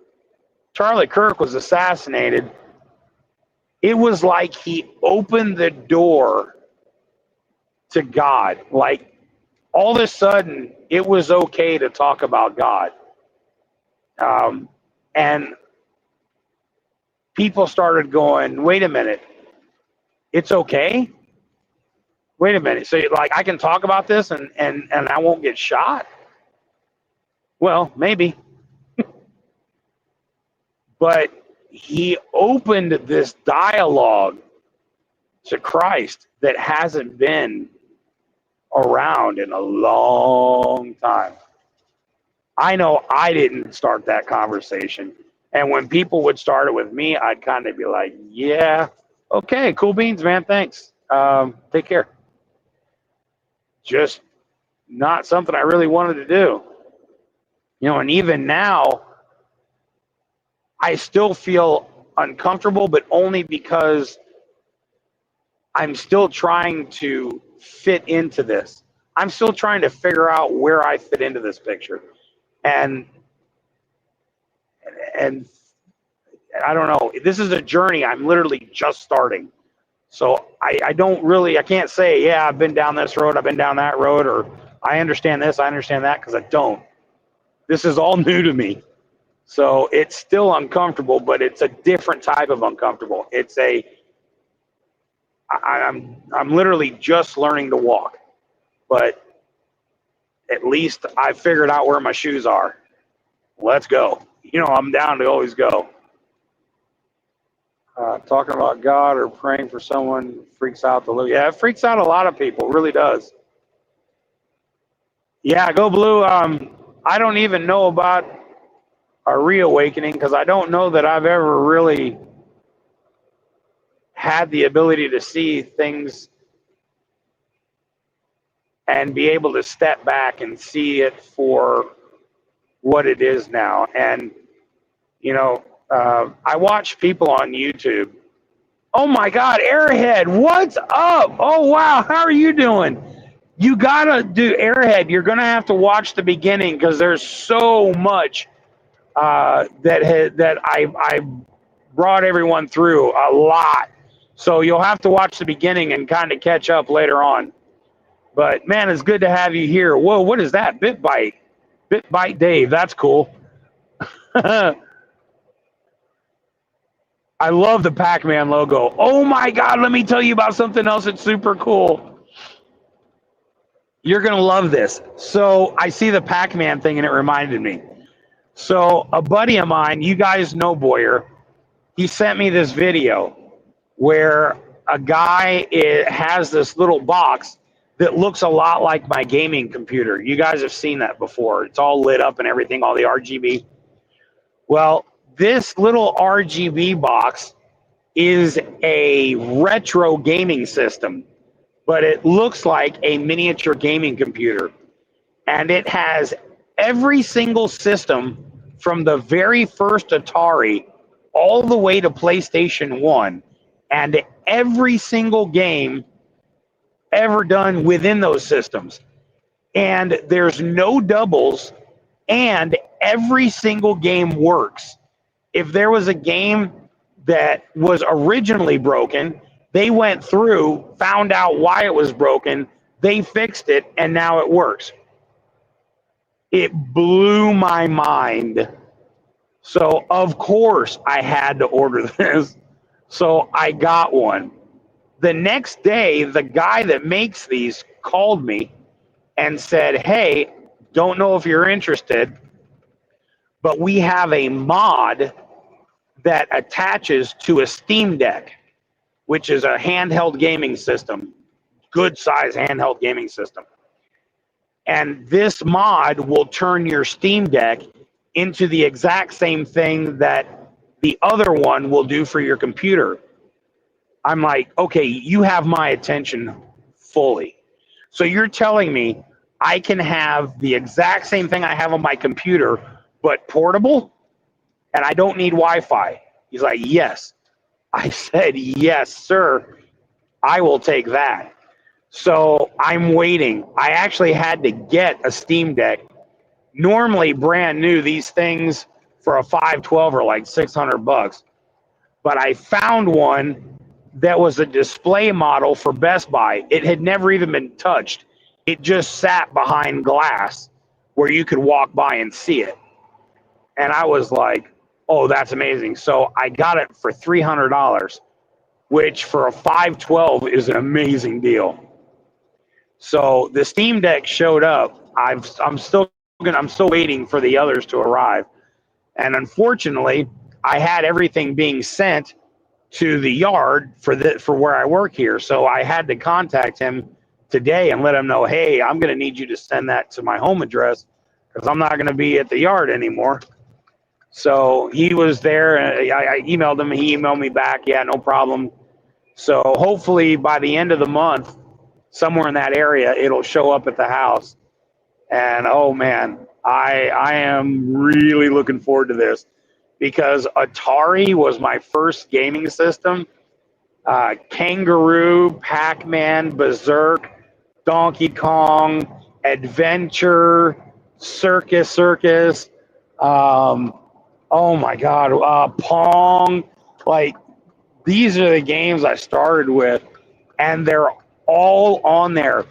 Charlie Kirk was assassinated, it was like he opened the door to God. Like, all of a sudden, it was okay to talk about God. And people started going, wait a minute, it's okay? Wait a minute. So, like, I can talk about this and I won't get shot? Well, maybe. But he opened this dialogue to Christ that hasn't been around in a long time. I know I didn't start that conversation. And when people would start it with me, I'd kind of be like, yeah, okay, cool beans, man. Thanks. Take care. Just not something I really wanted to do. And even now, I still feel uncomfortable, but only because I'm still trying to fit into this. I'm still trying to figure out where I fit into this picture. And I don't know. This is a journey I'm literally just starting. So I can't say, yeah, I've been down this road, I've been down that road, or I understand this, I understand that, because I don't. This is all new to me. So it's still uncomfortable, but it's a different type of uncomfortable. I'm literally just learning to walk, but at least I figured out where my shoes are. Let's go. I'm down to always go. Talking about God or praying for someone freaks out the yeah, it freaks out a lot of people. It really does. Yeah, go blue. I don't even know about a reawakening because I don't know that I've ever really had the ability to see things and be able to step back and see it for what it is now. And, I watch people on YouTube. Oh my God, Airhead, what's up? Oh wow, how are you doing? You gotta do Airhead. You're gonna have to watch the beginning because there's so much that I brought everyone through, a lot. So you'll have to watch the beginning and kind of catch up later on. But man, it's good to have you here. Whoa, what is that? BitBite Dave. That's cool. I love the Pac-Man logo. Oh my God, let me tell you about something else that's super cool. You're going to love this. So I see the Pac-Man thing and it reminded me. So a buddy of mine, you guys know Boyer, he sent me this video where a guy has this little box that looks a lot like my gaming computer. You guys have seen that before. It's all lit up and everything, all the RGB. Well, this little RGB box is a retro gaming system, but it looks like a miniature gaming computer. And it has every single system from the very first Atari all the way to PlayStation 1, and every single game ever done within those systems. And there's no doubles, and every single game works. If there was a game that was originally broken, they went through, found out why it was broken, they fixed it, and now it works. It blew my mind. So, of course, I had to order this. So, I got one. The next day, the guy that makes these called me and said, "Hey, don't know if you're interested, but we have a mod that attaches to a Steam Deck, which is a handheld gaming system, good size handheld gaming system. And this mod will turn your Steam Deck into the exact same thing that the other one will do for your computer." I'm like, okay, you have my attention fully. So you're telling me I can have the exact same thing I have on my computer, but portable, and I don't need Wi-Fi? He's like, yes. I said, yes, sir. I will take that. So I'm waiting. I actually had to get a Steam Deck. Normally, brand new, these things for a 512 are like $600. But I found one that was a display model for Best Buy. It had never even been touched. It just sat behind glass where you could walk by and see it. And I was like, oh, that's amazing. So I got it for $300, which for a 512 is an amazing deal. So the Steam Deck showed up. I'm still waiting for the others to arrive. And unfortunately, I had everything being sent to the yard for where I work here. So I had to contact him today and let him know, hey, I'm going to need you to send that to my home address because I'm not going to be at the yard anymore. So he was there. I emailed him. He emailed me back. Yeah, no problem. So hopefully by the end of the month, somewhere in that area, it'll show up at the house. And oh man, I am really looking forward to this, because Atari was my first gaming system. Kangaroo, Pac-Man, Berserk, Donkey Kong, Adventure, Circus, oh my God, Pong. Like, these are the games I started with, and they're all on there.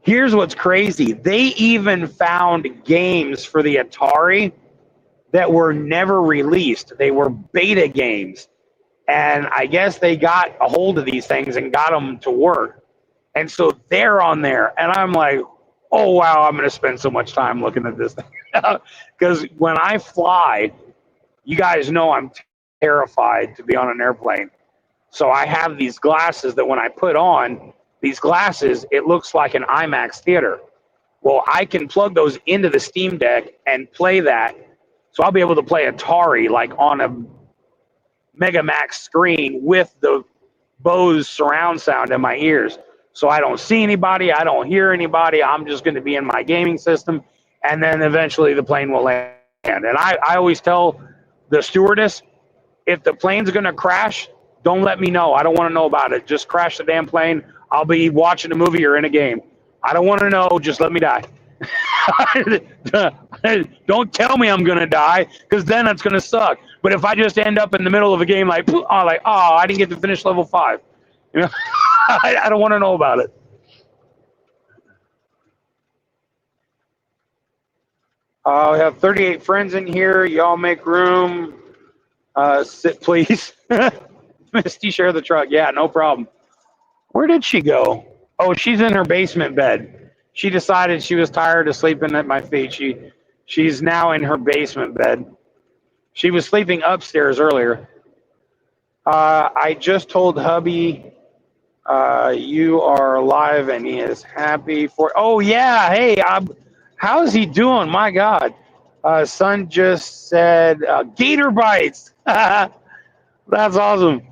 Here's what's crazy. They even found games for the Atari that were never released. They were beta games. And I guess they got a hold of these things and got them to work. And so they're on there. And I'm like, oh, wow, I'm going to spend so much time looking at this thing. Because when I fly, you guys know I'm terrified to be on an airplane. So I have these glasses that when I put on these glasses, it looks like an IMAX theater. Well, I can plug those into the Steam Deck and play that. So I'll be able to play Atari like on a Megamax screen with the Bose surround sound in my ears. So I don't see anybody, I don't hear anybody. I'm just going to be in my gaming system, and then eventually the plane will land. And I always tell the stewardess, if the plane's going to crash, don't let me know. I don't want to know about it. Just crash the damn plane. I'll be watching a movie or in a game. I don't want to know. Just let me die. Don't tell me I'm going to die, because then it's going to suck. But if I just end up in the middle of a game like, I didn't get to finish level 5. You know, I don't want to know about it. We have 38 friends in here. Y'all make room. Sit, please. Misty, share the truck. Yeah, no problem. Where did she go? Oh, she's in her basement bed. She decided she was tired of sleeping at my feet. She's now in her basement bed. She was sleeping upstairs earlier. I just told hubby you are alive and he is happy for. Oh yeah, hey, how's he doing? My God, Son just said gator bites. That's awesome.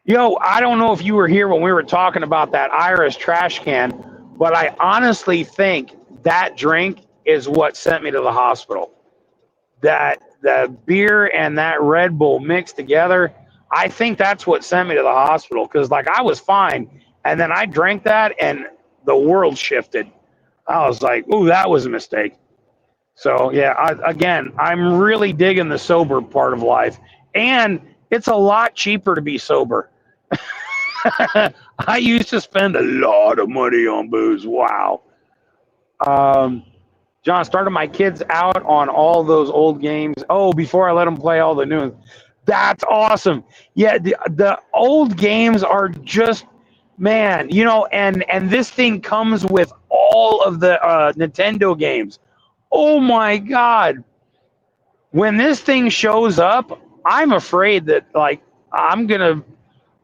Yo, I don't know if you were here when we were talking about that Iris trash can, but I honestly think that drink is what sent me to the hospital. That the beer and that Red Bull mixed together, I think that's what sent me to the hospital because like I was fine, and then I drank that and the world shifted. I was like, "Ooh, that was a mistake." So yeah, again, I'm really digging the sober part of life, and it's a lot cheaper to be sober. I used to spend a lot of money on booze. Wow. Um, John, started my kids out on all those old games. Oh, before I let them play all the new ones. That's awesome. Yeah, the old games are just, man, you know, and this thing comes with all of the Nintendo games. Oh my God. When this thing shows up, I'm afraid that like I'm gonna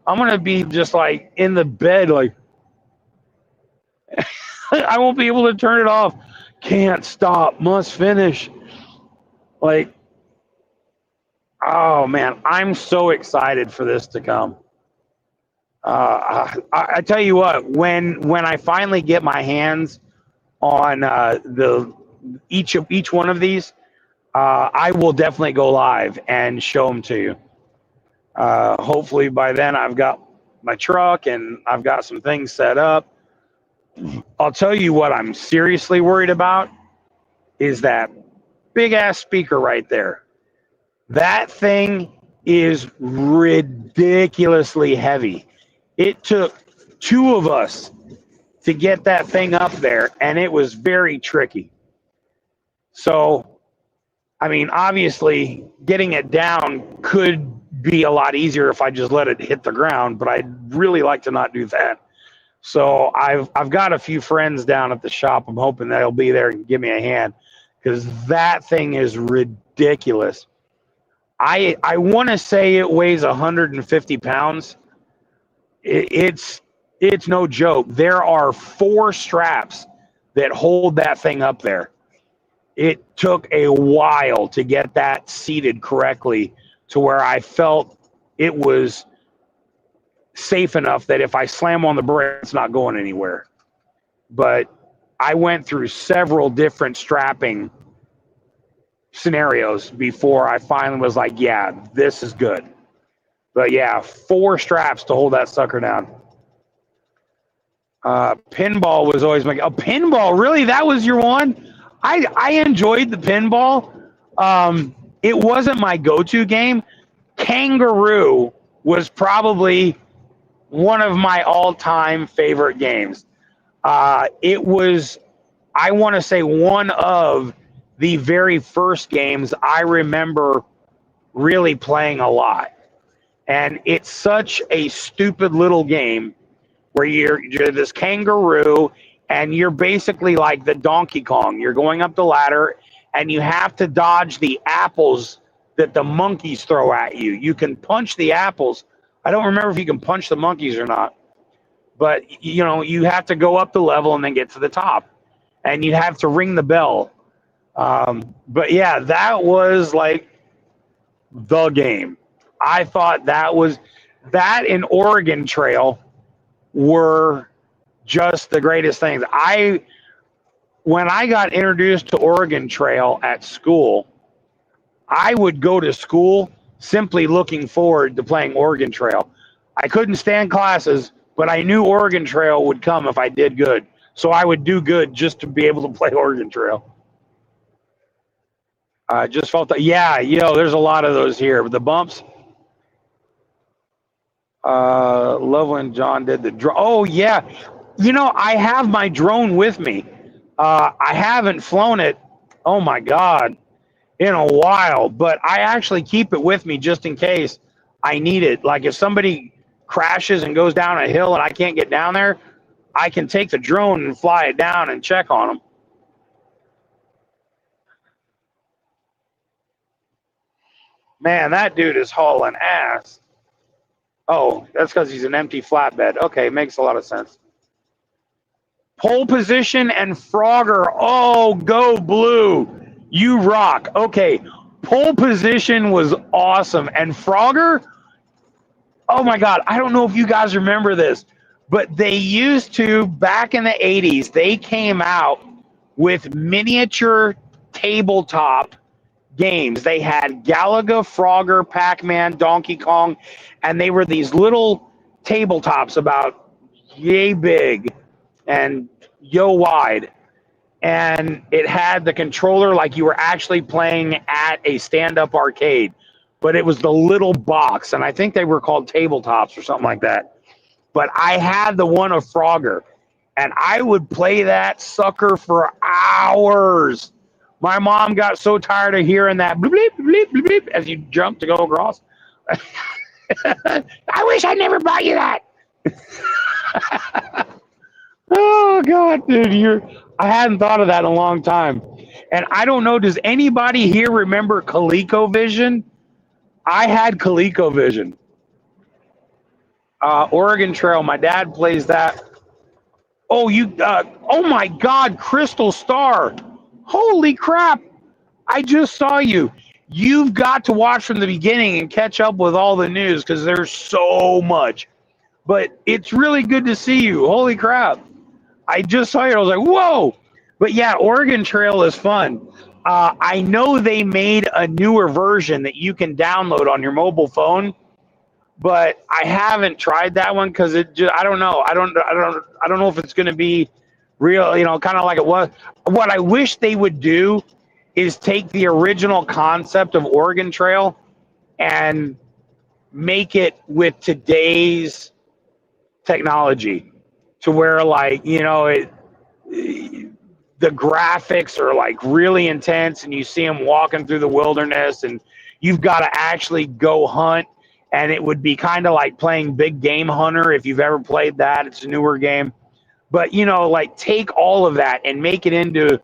I'm gonna be just like in the bed like I won't be able to turn it off. Can't stop, must finish. Like, oh man, I'm so excited for this to come. I tell you what, when I finally get my hands on the each one of these, I will definitely go live and show them to you. Hopefully by then I've got my truck and I've got some things set up. I'll tell you what I'm seriously worried about is that big ass speaker right there. That thing is ridiculously heavy. It took two of us to get that thing up there, and it was very tricky. So, I mean, obviously, getting it down could be a lot easier if I just let it hit the ground, but I'd really like to not do that. So I've got a few friends down at the shop. I'm hoping they'll be there and give me a hand because that thing is ridiculous. I want to say it weighs 150 pounds. It's no joke. There are four straps that hold that thing up there. It took a while to get that seated correctly to where I felt it was safe enough that if I slam on the brake, it's not going anywhere. But I went through several different strapping scenarios before I finally was like, yeah, this is good. But yeah, four straps to hold that sucker down. Pinball was always my pinball. Really, that was your one? I enjoyed the pinball. It wasn't my go-to game. Kangaroo was probably one of my all-time favorite games. It was, I want to say, one of the very first games I remember really playing a lot. And it's such a stupid little game where you're this kangaroo and you're basically like the Donkey Kong. You're going up the ladder and you have to dodge the apples that the monkeys throw at you. You can punch the apples. I don't remember if you can punch the monkeys or not, but you know, you have to go up the level and then get to the top and you have to ring the bell. But yeah, that was like the game. I thought that was that in Oregon Trail were just the greatest things. When I got introduced to Oregon Trail at school, I would go to school simply looking forward to playing Oregon Trail. I couldn't stand classes, but I knew Oregon Trail would come if I did good. So I would do good just to be able to play Oregon Trail. I just felt that, yeah, you know, there's a lot of those here. The bumps, love when John did the drone. Oh, yeah. You know, I have my drone with me. I haven't flown it, oh my God, in a while, but I actually keep it with me just in case I need it. Like if somebody crashes and goes down a hill and I can't get down there, I can take the drone and fly it down and check on them. Man, that dude is hauling ass. Oh, that's because he's an empty flatbed. Okay, makes a lot of sense. Pole Position and Frogger. Oh, go blue. You rock. Okay. Pole Position was awesome. And Frogger, oh my God, I don't know if you guys remember this, but they used to, back in the 80s, they came out with miniature tabletop games. They had Galaga, Frogger, Pac-Man, Donkey Kong, and they were these little tabletops about yay big and yo wide. And it had the controller like you were actually playing at a stand-up arcade, but it was the little box, and I think they were called tabletops or something like that. But I had the one of Frogger, and I would play that sucker for hours. My mom got so tired of hearing that bleep, bleep, bleep, bleep, bleep as you jump to go across. I wish I never bought you that. Oh God, dude, I hadn't thought of that in a long time. And I don't know, does anybody here remember ColecoVision? I had ColecoVision. Oregon Trail, my dad plays that. Oh, oh my God, Crystal Star. Holy crap. I just saw you. You've got to watch from the beginning and catch up with all the news because there's so much. But it's really good to see you. Holy crap. I just saw you. I was like, whoa. But yeah, Oregon Trail is fun. I know they made a newer version that you can download on your mobile phone, but I haven't tried that one because I don't know. I don't know if it's going to be real, kind of like it was. What I wish they would do is take the original concept of Oregon Trail and make it with today's technology to where the graphics are like really intense and you see them walking through the wilderness and you've got to actually go hunt, and it would be kind of like playing Big Game Hunter if you've ever played that. It's a newer game, but take all of that and make it into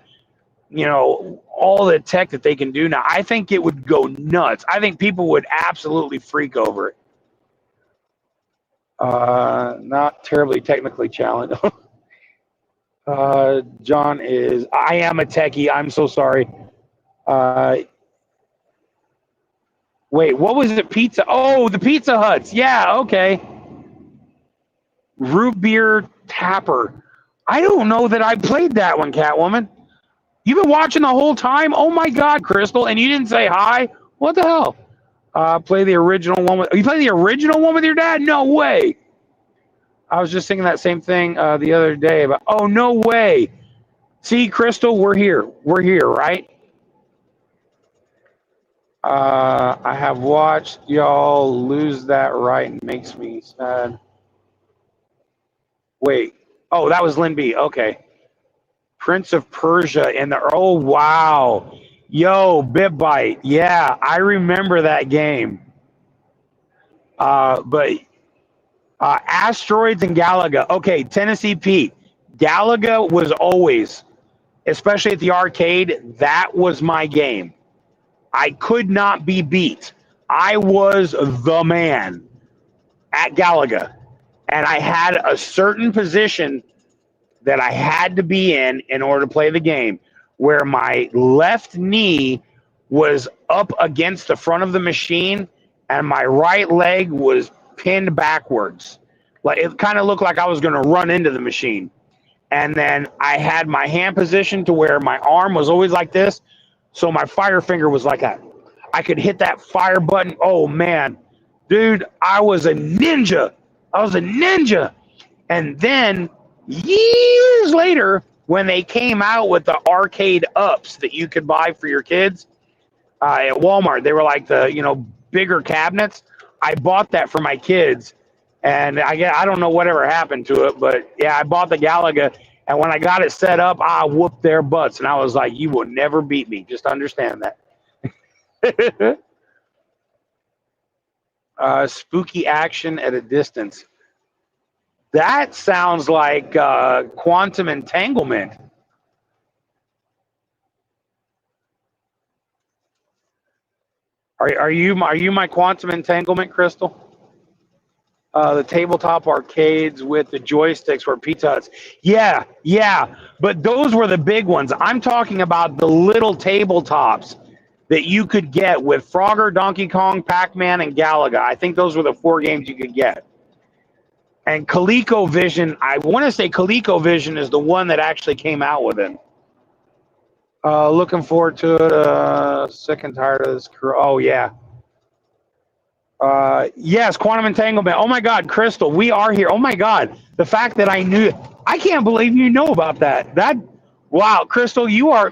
all the tech that they can do now. I think it would go nuts. I think people would absolutely freak over it. Not terribly technically challenged. John is, I am a techie. I'm so sorry. Wait, what was it? Pizza? Oh, the Pizza Huts. Yeah, okay. Root Beer Tapper. I don't know that I played that one, Catwoman. You've been watching the whole time? Oh my God, Crystal, and you didn't say hi? What the hell? Play the original one with. You play the original one with your dad? No way. I was just thinking that same thing the other day about. Oh no way. See, Crystal, we're here. We're here, right? I have watched y'all lose that right and makes me sad. Wait. Oh, that was Lynn B. Okay. Prince of Persia and the. Oh wow. Yo, BitBite. Yeah, I remember that game. But Asteroids and Galaga. Okay, Tennessee Pete. Galaga was always, especially at the arcade, that was my game. I could not be beat. I was the man at Galaga. And I had a certain position that I had to be in order to play the game, where my left knee was up against the front of the machine and my right leg was pinned backwards. Like it kind of looked like I was going to run into the machine. And then I had my hand position to where my arm was always like this. So my fire finger was like that. I could hit that fire button. Oh man, dude, I was a ninja. I was a ninja. And then years later, when they came out with the arcade ups that you could buy for your kids at Walmart, they were like the bigger cabinets. I bought that for my kids, and I don't know whatever happened to it, but yeah, I bought the Galaga, and when I got it set up, I whooped their butts, and I was like, "You will never beat me. Just understand that." Spooky action at a distance. That sounds like quantum entanglement. Are you my quantum entanglement, Crystal? The tabletop arcades with the joysticks were Pizza Huts. Yeah, yeah, but those were the big ones. I'm talking about the little tabletops that you could get with Frogger, Donkey Kong, Pac-Man, and Galaga. I think those were the 4 games you could get. And ColecoVision, I want to say ColecoVision is the one that actually came out with it. Looking forward to it. Sick and tired of this. Oh, yeah. Yes, Quantum Entanglement. Oh, my God, Crystal, we are here. Oh, my God. The fact that I knew, I can't believe you know about that. Wow, Crystal, you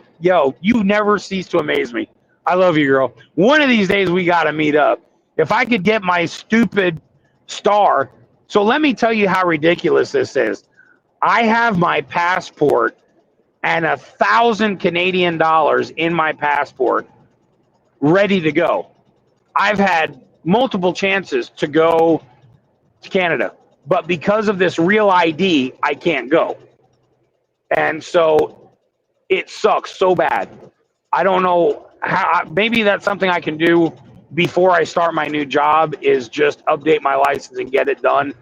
never cease to amaze me. I love you, girl. One of these days, we got to meet up. If I could get my stupid star. So let me tell you how ridiculous this is. I have my passport and 1,000 Canadian dollars in my passport ready to go. I've had multiple chances to go to Canada, but because of this real ID, I can't go. And so it sucks so bad. I don't know how, maybe that's something I can do before I start my new job is just update my license and get it done.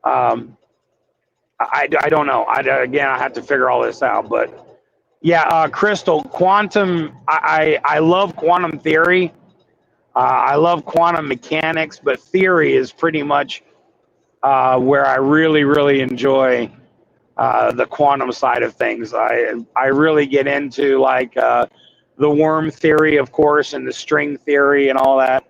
I don't know. Again, I have to figure all this out, but yeah, Crystal, quantum. I love quantum theory. I love quantum mechanics, but theory is pretty much where I really enjoy the quantum side of things. I really get into like the worm theory, of course, and the string theory and all that.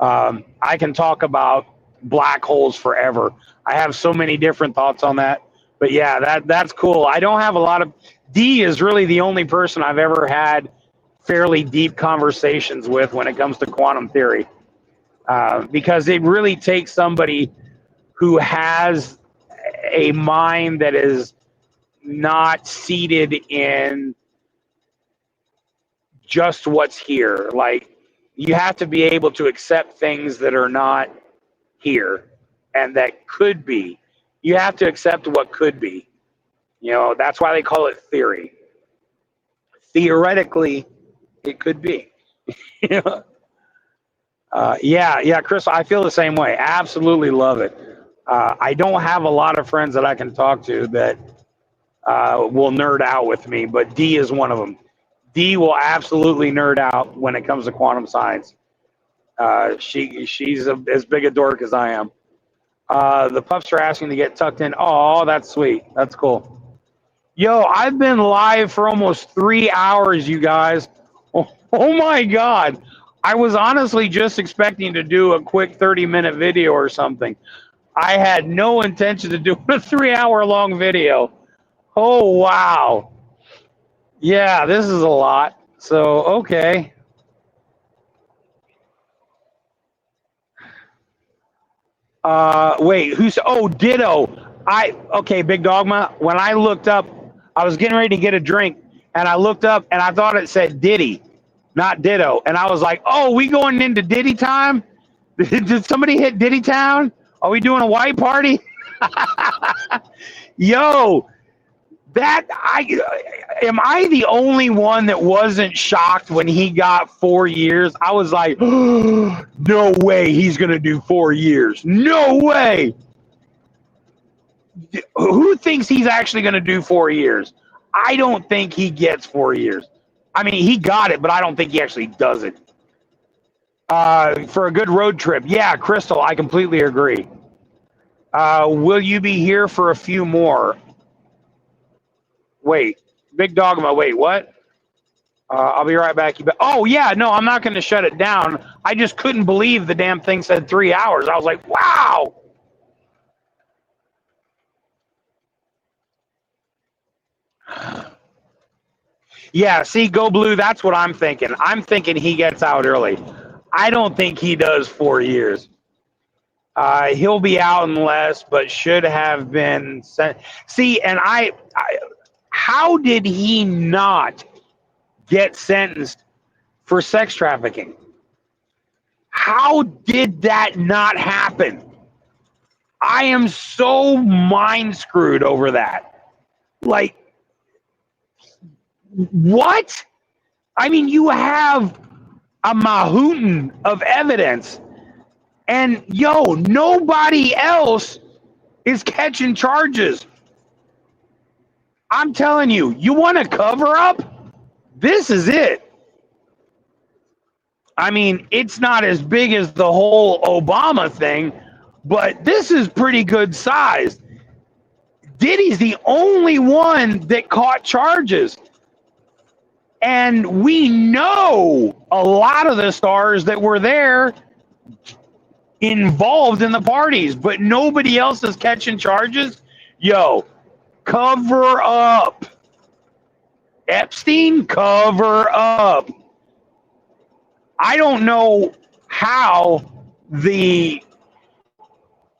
I can talk about black holes forever. I have so many different thoughts on that. But yeah, that's cool. I don't have a lot of. D is really the only person I've ever had fairly deep conversations with when it comes to quantum theory, because it really takes somebody who has a mind that is not seated in just what's here. Like you have to be able to accept things that are not here and that could be. You have to accept what could be. That's why they call it theory. Theoretically, it could be. Yeah, Chris, I feel the same way. Absolutely love it. I don't have a lot of friends that I can talk to that will nerd out with me, but D is one of them. D will absolutely nerd out when it comes to quantum science. She's as big a dork as I am. The pups are asking to get tucked in. Oh, that's sweet. That's cool. Yo, I've been live for almost 3 hours, you guys. Oh my God. I was honestly just expecting to do a quick 30-minute video or something. I had no intention of doing a 3-hour-long video. Oh, wow. Yeah, this is a lot. So, okay. Wait, who's, oh, Ditto. Okay, Big Dogma. When I looked up, I was getting ready to get a drink, and I looked up, and I thought it said Diddy, not Ditto. And I was like, oh, we going into Diddy time? Did somebody hit Diddy Town? Are we doing a white party? Yo, am I the only one that wasn't shocked when he got 4 years? I was like, oh, no way he's gonna do 4 years. No way. Who thinks he's actually gonna do 4 years? I don't think he gets 4 years. I mean, he got it, but I don't think he actually does it. For a good road trip. Yeah, Crystal, I completely agree. Will you be here for a few more? Wait, Big Dogma, wait, what? I'll be right back. Oh, yeah, no, I'm not going to shut it down. I just couldn't believe the damn thing said 3 hours. I was like, wow. Yeah, see, Go Blue, that's what I'm thinking. I'm thinking he gets out early. I don't think he does 4 years. He'll be out in less, but should have been sent. See, and how did he not get sentenced for sex trafficking? How did that not happen? I am so mind screwed over that. Like, what? I mean, you have a mahoutin of evidence And yo, nobody else is catching charges. I'm telling you, you want to cover up? This is it. I mean, it's not as big as the whole Obama thing, but this is pretty good size. Diddy's the only one that caught charges. And we know a lot of the stars that were there involved in the parties, but nobody else is catching charges. Yo, cover up. Epstein, cover up. I don't know how the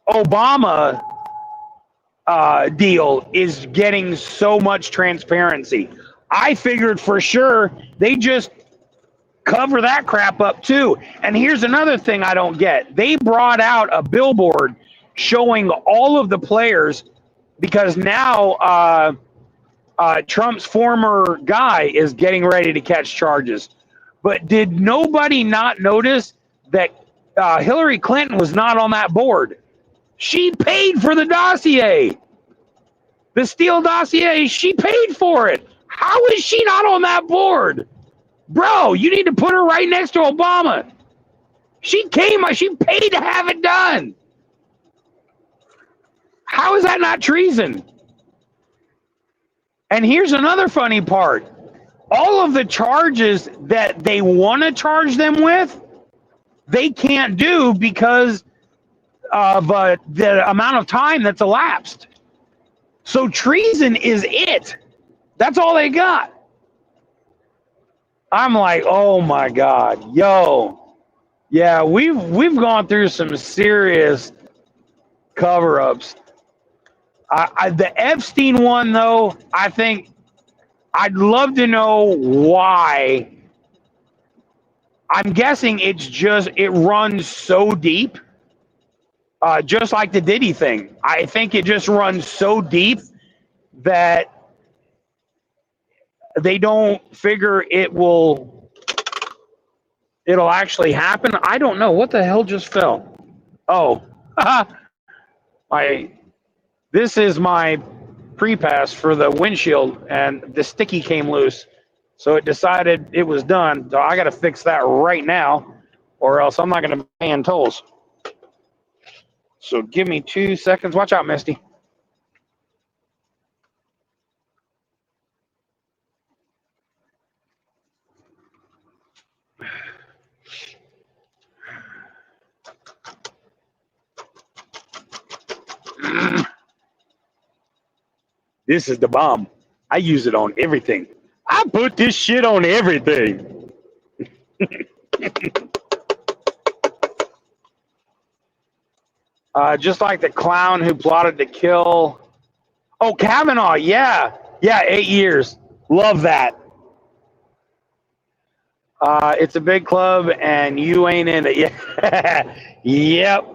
Obama deal is getting so much transparency. I figured for sure they just cover that crap up too. And here's another thing I don't get. They brought out a billboard showing all of the players because now Trump's former guy is getting ready to catch charges. But did nobody not notice that Hillary Clinton was not on that board? She paid for the dossier. The Steele dossier, she paid for it. How is she not on that board? Bro, you need to put her right next to Obama. She paid to have it done. How is that not treason? And here's another funny part. All of the charges that they want to charge them with, they can't do because of the amount of time that's elapsed. So treason is it. That's all they got. I'm like, oh my God, yo, yeah, we've gone through some serious cover-ups. The Epstein one, though, I think I'd love to know why. I'm guessing it runs so deep, just like the Diddy thing. I think it just runs so deep that they don't figure it'll actually happen. I don't know. What the hell just fell? Oh, this is my pre-pass for the windshield, and the sticky came loose. So it decided it was done. So I got to fix that right now, or else I'm not going to be paying tolls. So give me 2 seconds. Watch out, Misty. This is the bomb. I use it on everything. I put this shit on everything. Just like the clown who plotted to kill. Oh, Kavanaugh. Yeah. Yeah, 8 years. Love that. It's a big club and you ain't in it. Yeah. Yep.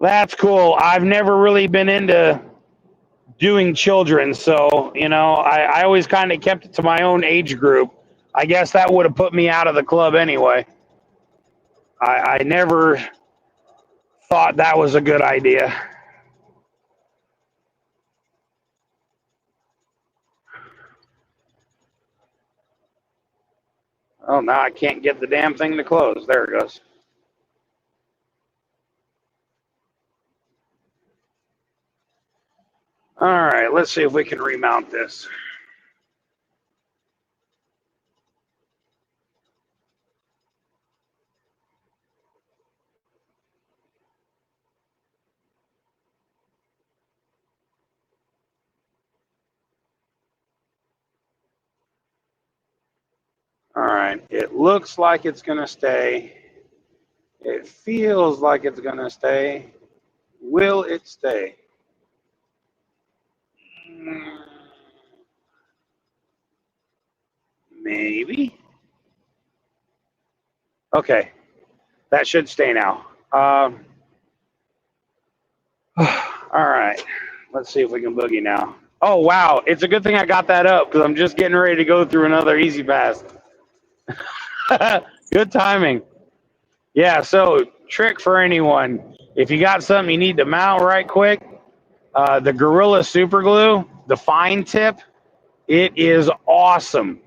That's cool. I've never really been into doing children, so I always kind of kept it to my own age group. I guess that would have put me out of the club anyway. I never thought that was a good idea. Oh, now I can't get the damn thing to close. There it goes. All right, let's see if we can remount this. All right, it looks like it's going to stay. It feels like it's going to stay. Will it stay? Maybe. Okay, that should stay now. All right, let's see if we can boogie now. Oh, wow, it's a good thing I got that up because I'm just getting ready to go through another easy pass. Good timing. Yeah, so trick for anyone. If you got something you need to mount right quick, the Gorilla Super Glue, the fine tip, it is awesome.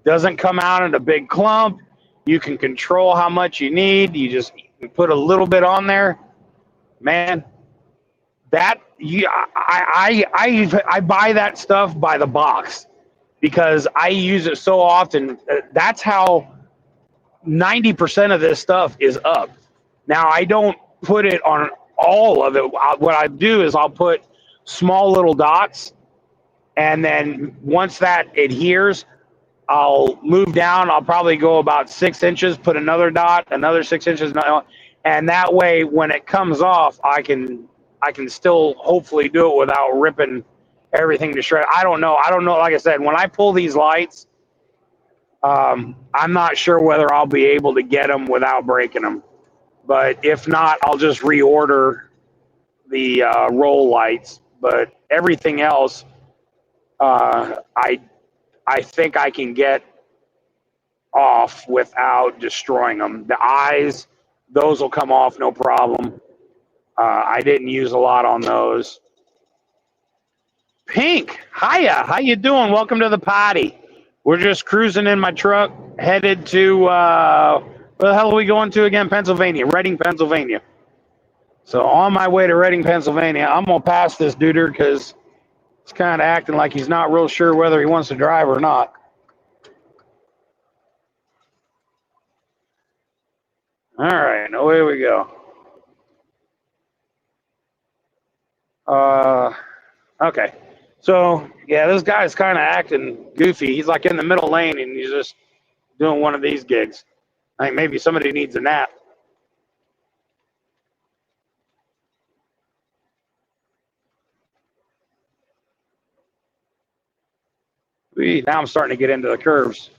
Doesn't come out in a big clump. You can control how much you need. You just put a little bit on there. Man, that you I buy that stuff by the box because I use it so often. That's how 90% of this stuff is up. Now I don't put it on all of it. What I do is I'll put small little dots, and then once that adheres, I'll move down. I'll probably go about 6 inches, put another dot, another 6 inches, and that way when it comes off, I can still hopefully do it without ripping everything to shreds. I don't know. I don't know. Like I said, when I pull these lights, I'm not sure whether I'll be able to get them without breaking them. But if not, I'll just reorder the roll lights. But everything else, I think I can get off without destroying them. The eyes, those will come off no problem. I didn't use a lot on those. Pink, hiya, how you doing? Welcome to the party. We're just cruising in my truck, headed to where the hell are we going to again? Pennsylvania, Reading, Pennsylvania. So on my way to Reading, Pennsylvania, I'm gonna pass this duder because he's kind of acting like he's not real sure whether he wants to drive or not. All right, away we go. Okay. So yeah, this guy's kind of acting goofy. He's like in the middle lane and he's just doing one of these gigs. I think maybe somebody needs a nap. Now I'm starting to get into the curves.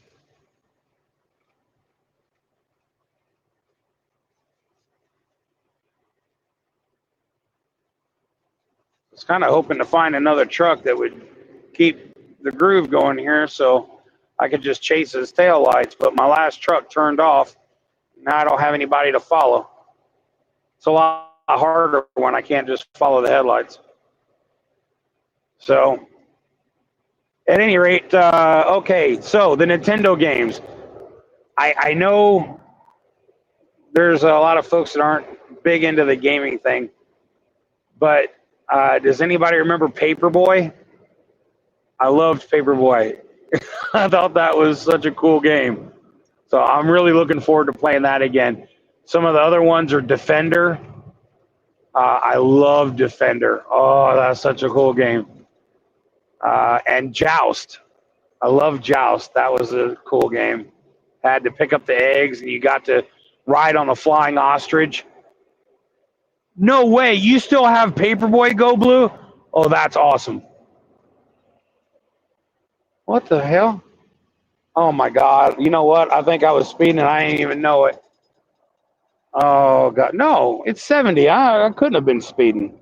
I was kind of hoping to find another truck that would keep the groove going here so I could just chase his tail lights, but my last truck turned off. Now I don't have anybody to follow. It's a lot harder when I can't just follow the headlights. So, at any rate, okay, so the Nintendo games. I know there's a lot of folks that aren't big into the gaming thing, but does anybody remember Paperboy? I loved Paperboy. I thought that was such a cool game. So I'm really looking forward to playing that again. Some of the other ones are Defender. I love Defender. Oh, that's such a cool game. And Joust. I love Joust. That was a cool game. Had to pick up the eggs and you got to ride on the flying ostrich. No way. You still have Paperboy Go Blue? Oh, that's awesome. What the hell? Oh my God. You know what? I think I was speeding and I didn't even know it. Oh God. No, it's 70. I couldn't have been speeding.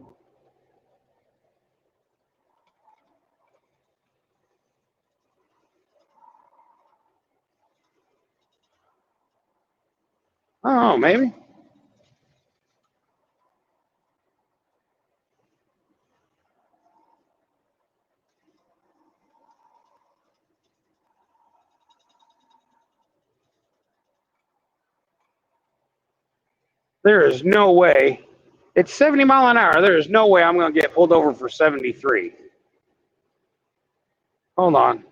Oh, maybe. There is no way. It's 70 mile an hour. There is no way I'm going to get pulled over for 73. Hold on.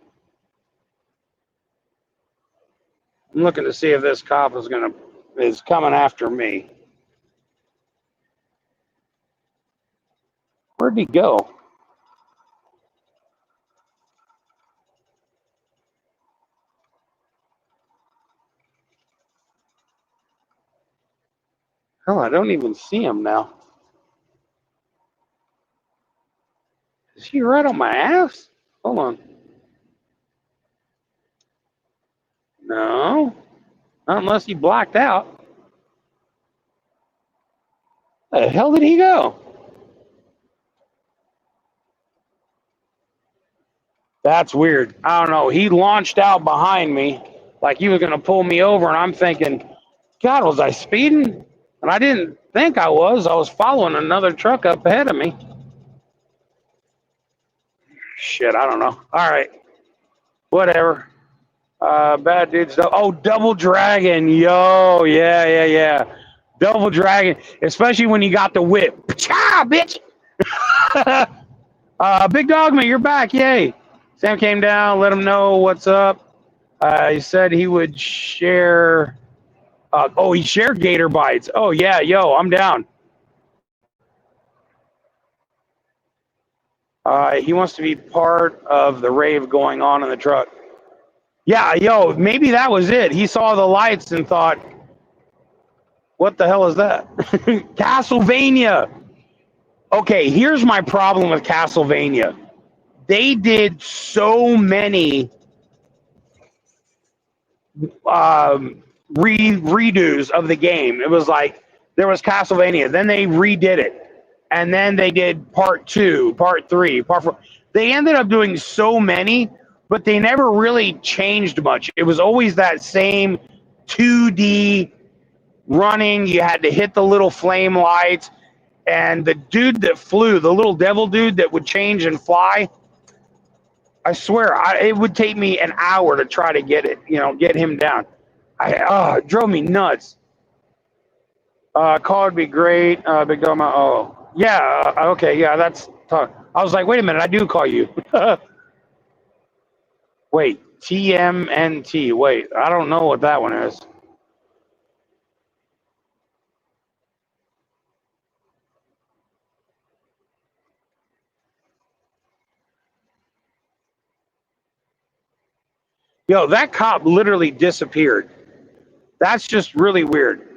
I'm looking to see if this cop is coming after me. Where'd he go? Hell, I don't even see him now. Is he right on my ass? Hold on. No. Not unless he blacked out. Where the hell did he go? That's weird. I don't know. He launched out behind me like he was going to pull me over, and I'm thinking, God, was I speeding? And I didn't think I was. I was following another truck up ahead of me. Shit, I don't know. All right, whatever. Bad dudes. Oh, Double Dragon. Yo, yeah. Double Dragon, especially when you got the whip. Cha, bitch. Big Dog Man, you're back. Yay. Sam came down, let him know what's up. He said he would share. He shared Gator Bites. Oh, yeah, yo, I'm down. He wants to be part of the rave going on in the truck. Yeah, yo, maybe that was it. He saw the lights and thought, what the hell is that? Castlevania. Okay, here's my problem with Castlevania. They did so many redos of the game. It was like there was Castlevania, then they redid it, and then they did part 2, part 3, part 4. They ended up doing so many, but they never really changed much. It was always that same 2D running. You had to hit the little flame lights, and the dude that flew, the little devil dude that would change and fly. I swear, it would take me an hour to try to get him down. It drove me nuts. Call would be great. Big Dog. Oh, yeah. Okay, yeah. That's talk. I was like, wait a minute. I do call you. Wait, TMNT. Wait, I don't know what that one is. Yo, that cop literally disappeared. That's just really weird.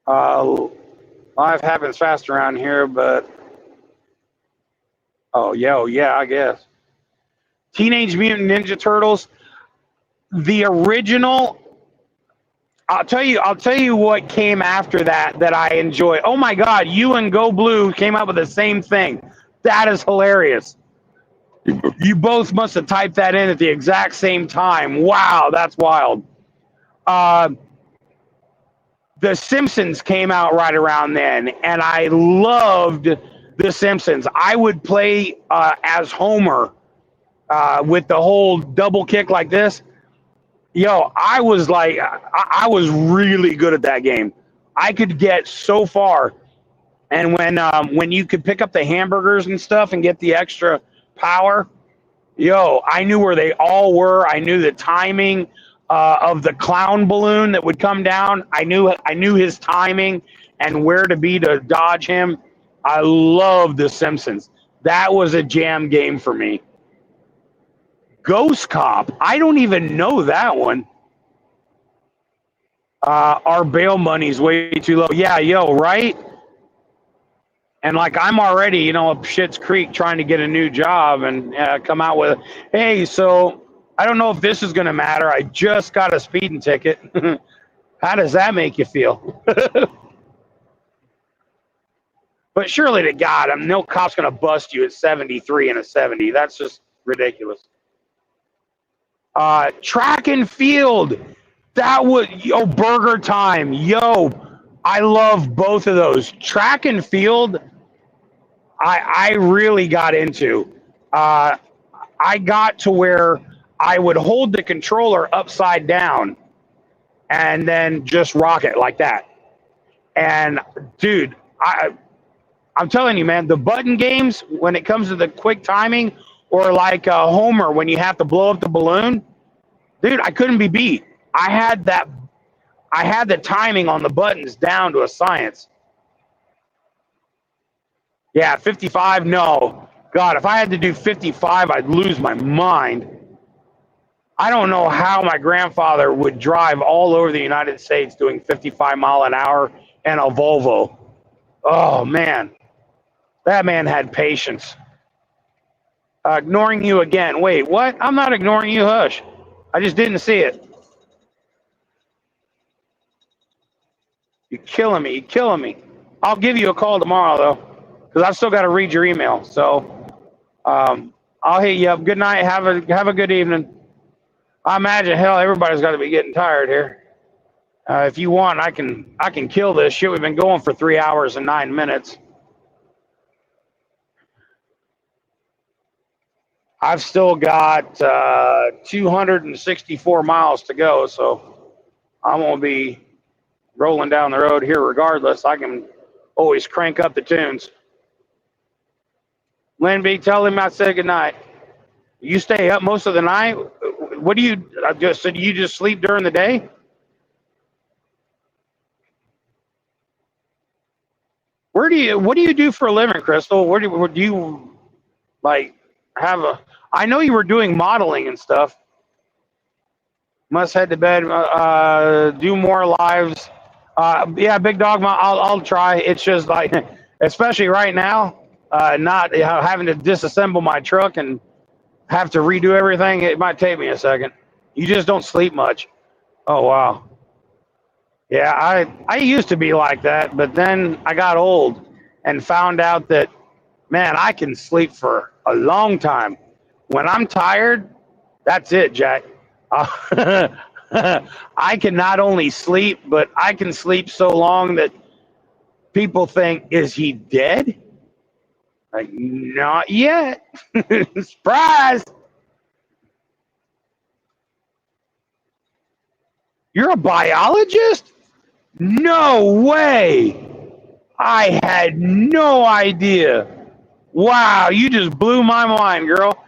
Life happens fast around here, but yeah, I guess. Teenage Mutant Ninja Turtles, the original. I'll tell you what came after that I enjoy. Oh my God, you and Go Blue came up with the same thing. That is hilarious. You both must have typed that in at the exact same time. Wow, that's wild. Uh, the Simpsons came out right around then, and I loved The Simpsons. I would play as Homer with the whole double kick like this. Yo, I was like, I was really good at that game. I could get so far, and when you could pick up the hamburgers and stuff and get the extra power, yo, I knew where they all were. I knew the timing of the clown balloon that would come down. I knew his timing and where to be to dodge him. I love The Simpsons. That was a jam game for me. Ghost Cop. I don't even know that one. Our bail money's way too low. Yeah, yo, right? And like I'm already, up Schitt's Creek trying to get a new job and come out with, hey, so I don't know if this is going to matter. I just got a speeding ticket. How does that make you feel? But surely to God, no cop's going to bust you at 73 and a 70. That's just ridiculous. Track and field. That was, Burger Time. Yo, I love both of those. Track and field, I really got into. I got to where I would hold the controller upside down and then just rock it like that. And dude, I'm telling you, man, the button games, when it comes to the quick timing, or like Homer when you have to blow up the balloon, dude, I couldn't be beat. I had the timing on the buttons down to a science. Yeah, 55, no. God, if I had to do 55, I'd lose my mind. I don't know how my grandfather would drive all over the United States doing 55 mile an hour and a Volvo. Oh, man. That man had patience. Ignoring you again. Wait, what? I'm not ignoring you, hush. I just didn't see it. You're killing me. You're killing me. I'll give you a call tomorrow, though, because I've still got to read your email. So I'll hit you up. Good night. Have a good evening. I imagine hell everybody's got to be getting tired here. If you want, I can kill this shit. We've been going for 3 hours and 9 minutes. I've still got 264 miles to go, so I'm gonna be rolling down the road here regardless. I can always crank up the tunes. Lynn B, tell him I said goodnight. You stay up most of the night? What do you just so do you just sleep during the day? What do you do for a living, Crystal? Where do you like have a I know you were doing modeling and stuff. Must head to bed. Do more lives. Yeah, big dog. I'll try. It's just like, especially right now, not having to disassemble my truck and have to redo everything. It might take me a second. You just don't sleep much. Oh wow. Yeah, I used to be like that, but then I got old and found out that man, I can sleep for a long time. When I'm tired, that's it, Jack. Uh, I can not only sleep, but I can sleep so long that people think, is he dead? Like, not yet. Surprise! You're a biologist? No way! I had no idea. Wow, you just blew my mind, girl.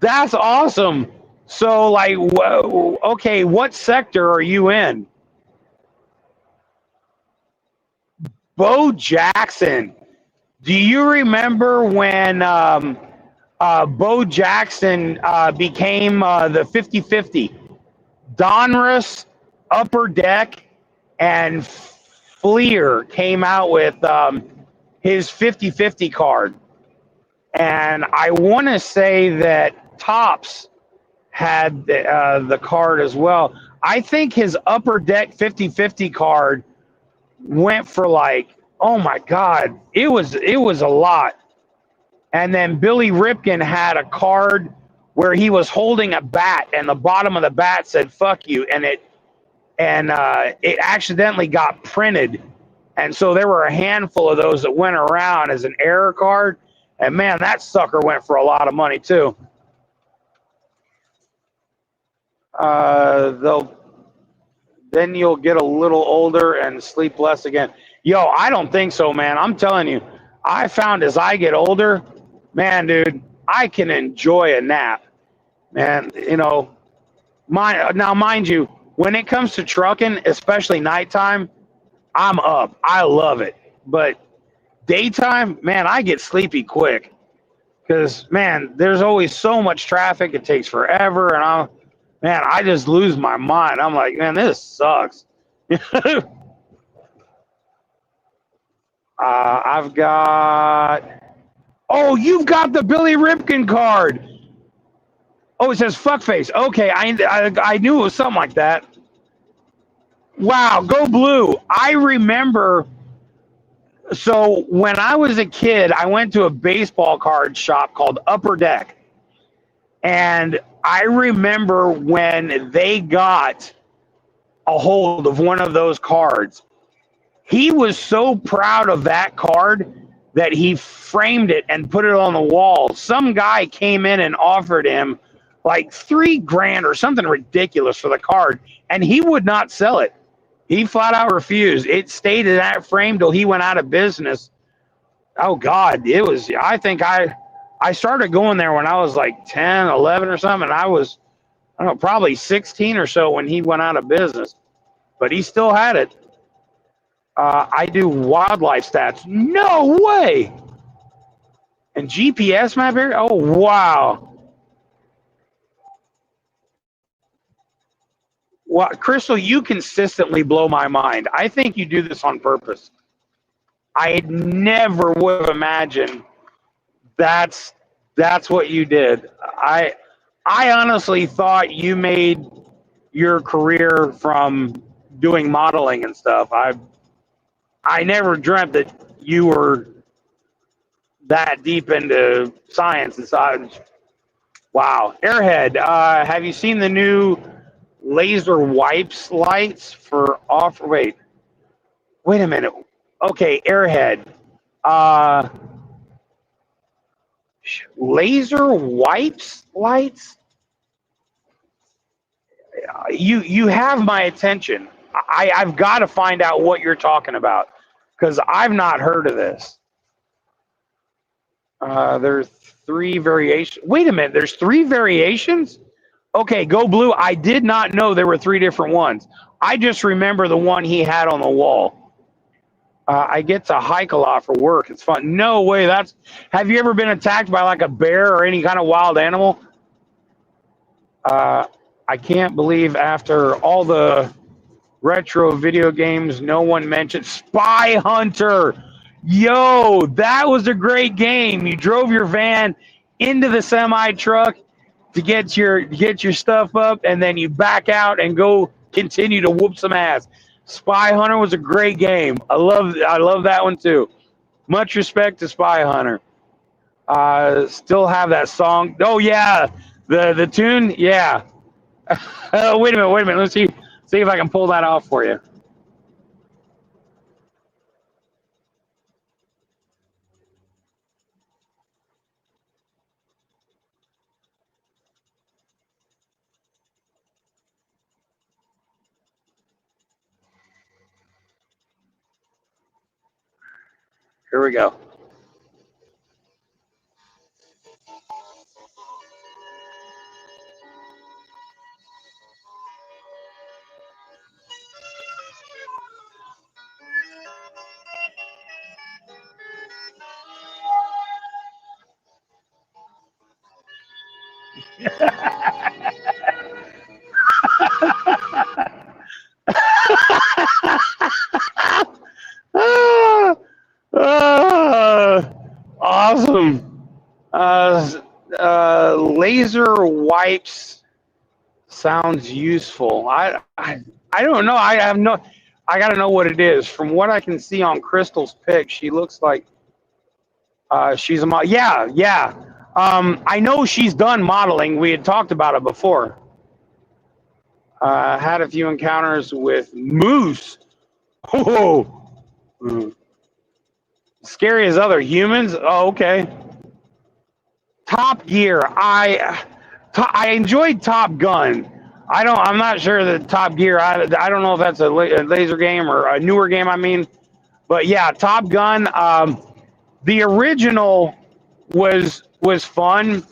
That's awesome. So, like, okay, what sector are you in? Bo Jackson. Do you remember when Bo Jackson became the 50-50? Donruss, Upper Deck, and Fleer came out with his 50-50 card. And I want to say that Topps had the card as well. I think his Upper Deck 50-50 card went for like, oh my God, it was a lot. And then Billy Ripken had a card where he was holding a bat, and the bottom of the bat said "fuck you," and it accidentally got printed, and so there were a handful of those that went around as an error card, and man, that sucker went for a lot of money too. They'll then you'll get a little older and sleep less again. Yo, I don't think so, man. I'm telling you, I found as I get older, man, dude, I can enjoy a nap, man. Mind you, when it comes to trucking, especially nighttime, I'm up. I love it. But daytime, man, I get sleepy quick because, man, there's always so much traffic. It takes forever, and I just lose my mind. I'm like, man, this sucks. I've got. Oh, you've got the Billy Ripken card. Oh, it says fuckface. Okay, I knew it was something like that. Wow, go blue. I remember. So when I was a kid, I went to a baseball card shop called Upper Deck, and I remember when they got a hold of one of those cards. He was so proud of that card that he framed it and put it on the wall. Some guy came in and offered him like $3,000 or something ridiculous for the card, and he would not sell it. He flat out refused. It stayed in that frame till he went out of business. Oh God, it was. I think I started going there when I was like 10, 11 or something. And I was, I don't know, probably 16 or so when he went out of business, but he still had it. I do wildlife stats. No way. And GPS map here. Oh wow. Well, Crystal, you consistently blow my mind. I think you do this on purpose. I never would have imagined that's what you did. I honestly thought you made your career from doing modeling and stuff. I never dreamt that you were that deep into science and science. Wow. Airhead, have you seen the new laser wipes lights for off? Wait a minute. Okay, Airhead. Uh, laser wipes lights? You have my attention. I've got to find out what you're talking about because I've not heard of this. There's three variations. Wait a minute. There's three variations? Okay, Go Blue. I did not know there were three different ones. I just remember the one he had on the wall. I get to hike a lot for work. It's fun. No way. That's. Have you ever been attacked by like a bear or any kind of wild animal? Uh, I can't believe after all the retro video games, no one mentioned Spy Hunter. Yo, that was a great game. You drove your van into the semi truck to get your stuff up, and then you back out and go continue to whoop some ass. Spy Hunter was a great game. I love that one too. Much respect to Spy Hunter. Still have that song. Oh yeah, the tune. Yeah. Wait a minute. Let's see if I can pull that off for you. Here we go. Ah, ah, awesome. Laser wipes sounds useful. I don't know. I have no. I got to know what it is. From what I can see on Crystal's pic, she looks like she's a model. Yeah, yeah. I know she's done modeling. We had talked about it before. Had a few encounters with moose. Oh, scary as other humans. Oh, okay. Top Gear. I enjoyed Top Gun. I'm not sure that Top Gear. I don't know if that's a laser game or a newer game. I mean, but yeah, Top Gun. The original was fun,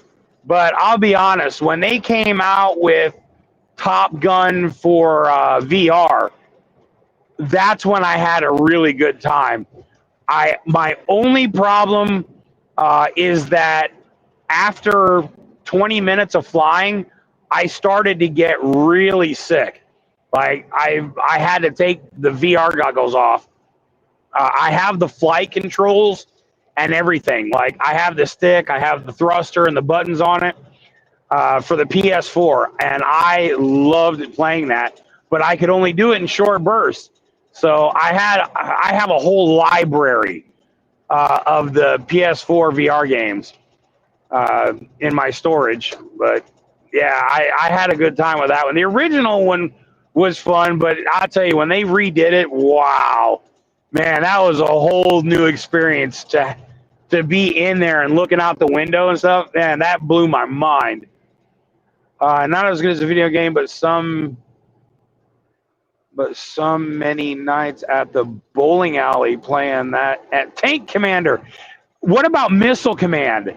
but I'll be honest. When they came out with Top Gun for VR, that's when I had a really good time. My only problem is that after 20 minutes of flying, I started to get really sick. Like I had to take the VR goggles off. I have the flight controls and everything. Like I have the stick, I have the thruster and the buttons on it for the PS4, and I loved playing that. But I could only do it in short bursts. So I have a whole library of the PS4 VR games in my storage. But yeah, I had a good time with that one. The original one was fun, but I'll tell you, when they redid it, wow, man, that was a whole new experience to be in there and looking out the window and stuff. Man, that blew my mind. Not as good as a video game, but some many nights at the bowling alley playing that at Tank Commander. What about Missile Command?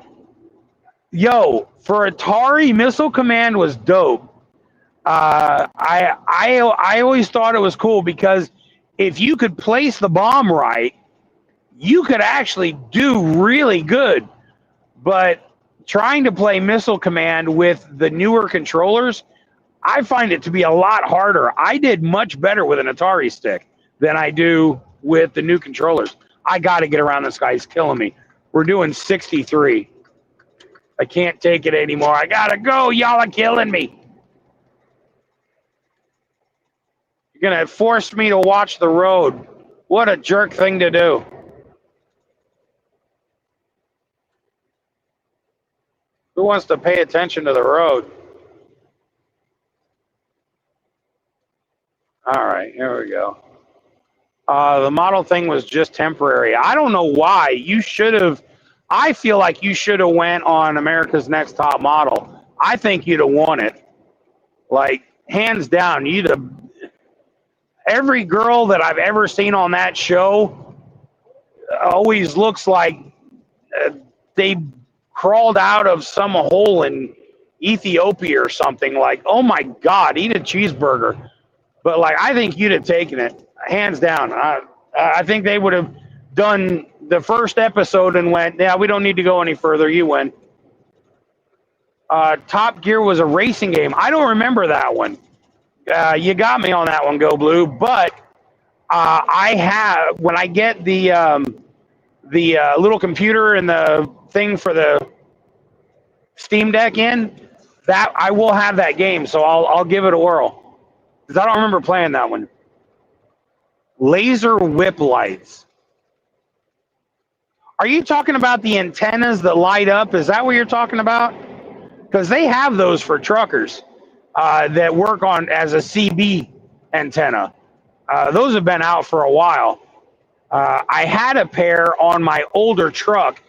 Yo, for Atari, Missile Command was dope. I always thought it was cool because if you could place the bomb right, you could actually do really good. But trying to play Missile Command with the newer controllers, I find it to be a lot harder. I did much better with an Atari stick than I do with the new controllers. I got to get around this guy. He's killing me. We're doing 63. I can't take it anymore. I got to go. Y'all are killing me. You're going to force me to watch the road. What a jerk thing to do. Who wants to pay attention to the road? All right, here we go. The model thing was just temporary. I don't know why. You should have. I feel like you should have went on America's Next Top Model. I think you'd have won it. Like hands down, you'd have. Every girl that I've ever seen on that show always looks like uh, they crawled out of some hole in Ethiopia or something. Like, oh my God, eat a cheeseburger. But like, I think you'd have taken it hands down. I think they would have done the first episode and went, yeah, we don't need to go any further. You win. Top Gear was a racing game. I don't remember that one. You got me on that one, Go Blue. But I have when I get the little computer and the thing for the Steam Deck in, that I will have that game. So I'll give it a whirl because I don't remember playing that one. Laser whip lights. Are you talking about the antennas that light up? Is that what you're talking about? Because they have those for truckers that work on as a CB antenna. Those have been out for a while. I had a pair on my older truck,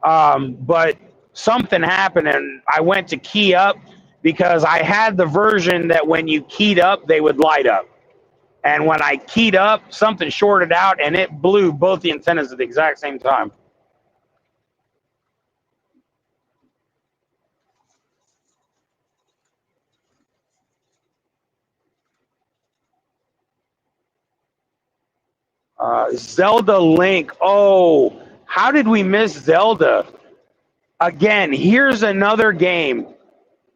but something happened and I went to key up because I had the version that when you keyed up, they would light up. And when I keyed up, something shorted out and it blew both the antennas at the exact same time. Zelda Link. Oh, how did we miss Zelda? Again, here's another game.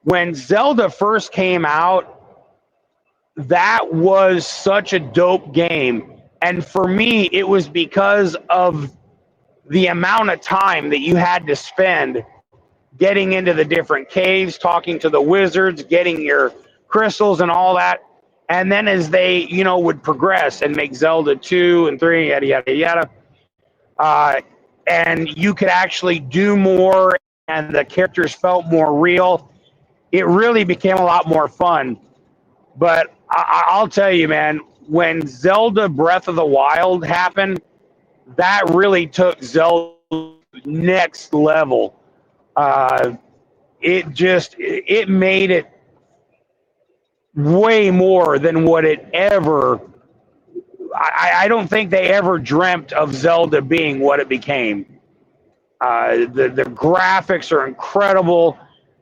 When Zelda first came out, that was such a dope game. And for me, it was because of the amount of time that you had to spend getting into the different caves, talking to the wizards, getting your crystals and all that. And then as they, would progress and make Zelda 2 and 3, yada, yada, yada, uh, and you could actually do more and the characters felt more real, it really became a lot more fun. But I'll tell you, man, when Zelda Breath of the Wild happened, that really took Zelda next level. It made it way more than what it ever. I don't think they ever dreamt of Zelda being what it became. The graphics are incredible.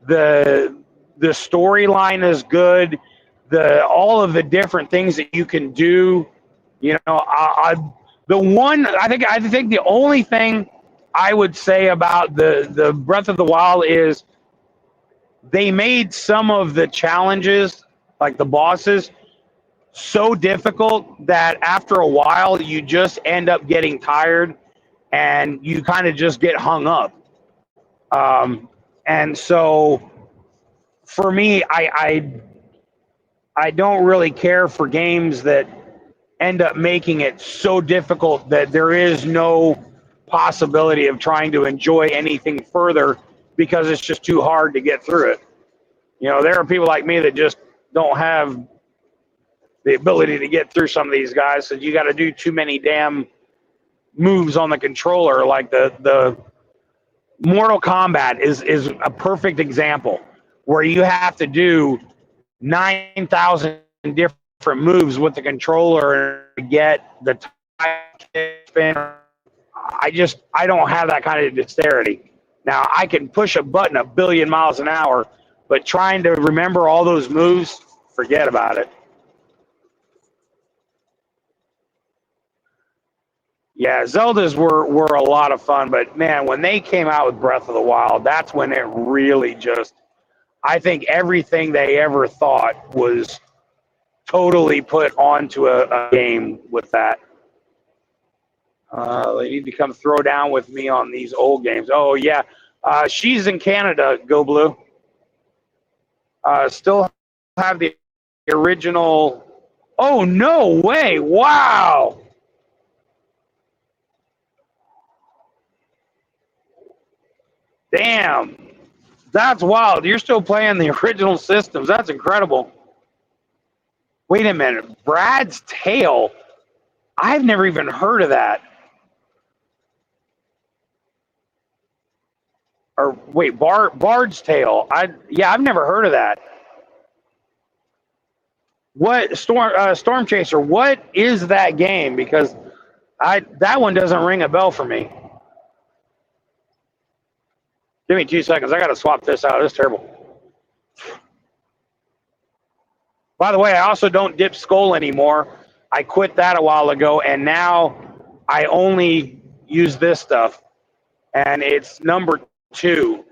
The storyline is good. All of the different things that you can do. I think the only thing I would say about the Breath of the Wild is they made some of the challenges, like the bosses, so difficult that after a while you just end up getting tired and you kind of just get hung up. And so for me, I don't really care for games that end up making it so difficult that there is no possibility of trying to enjoy anything further because it's just too hard to get through it. There are people like me that just don't have the ability to get through some of these guys. So you got to do too many damn moves on the controller. Like the Mortal Kombat is a perfect example where you have to do 9,000 different moves with the controller to get the spin. I don't have that kind of dexterity. Now I can push a button a billion miles an hour, but trying to remember all those moves, forget about it. Yeah, Zeldas were a lot of fun, but man, when they came out with Breath of the Wild, that's when it really just. I think everything they ever thought was totally put onto a game with that. They need to come throw down with me on these old games. Oh yeah, she's in Canada. Go Blue. Still have the original. Oh no way! Wow. Damn. That's wild. You're still playing the original systems. That's incredible. Wait a minute. Brad's Tale. I've never even heard of that. Or wait, Bard's Tale. I've never heard of that. What Storm Chaser? What is that game? Because that one doesn't ring a bell for me. Give me 2 seconds. I got to swap this out. It's terrible. By the way, I also don't dip Skull anymore. I quit that a while ago, and now I only use this stuff, and it's number 2.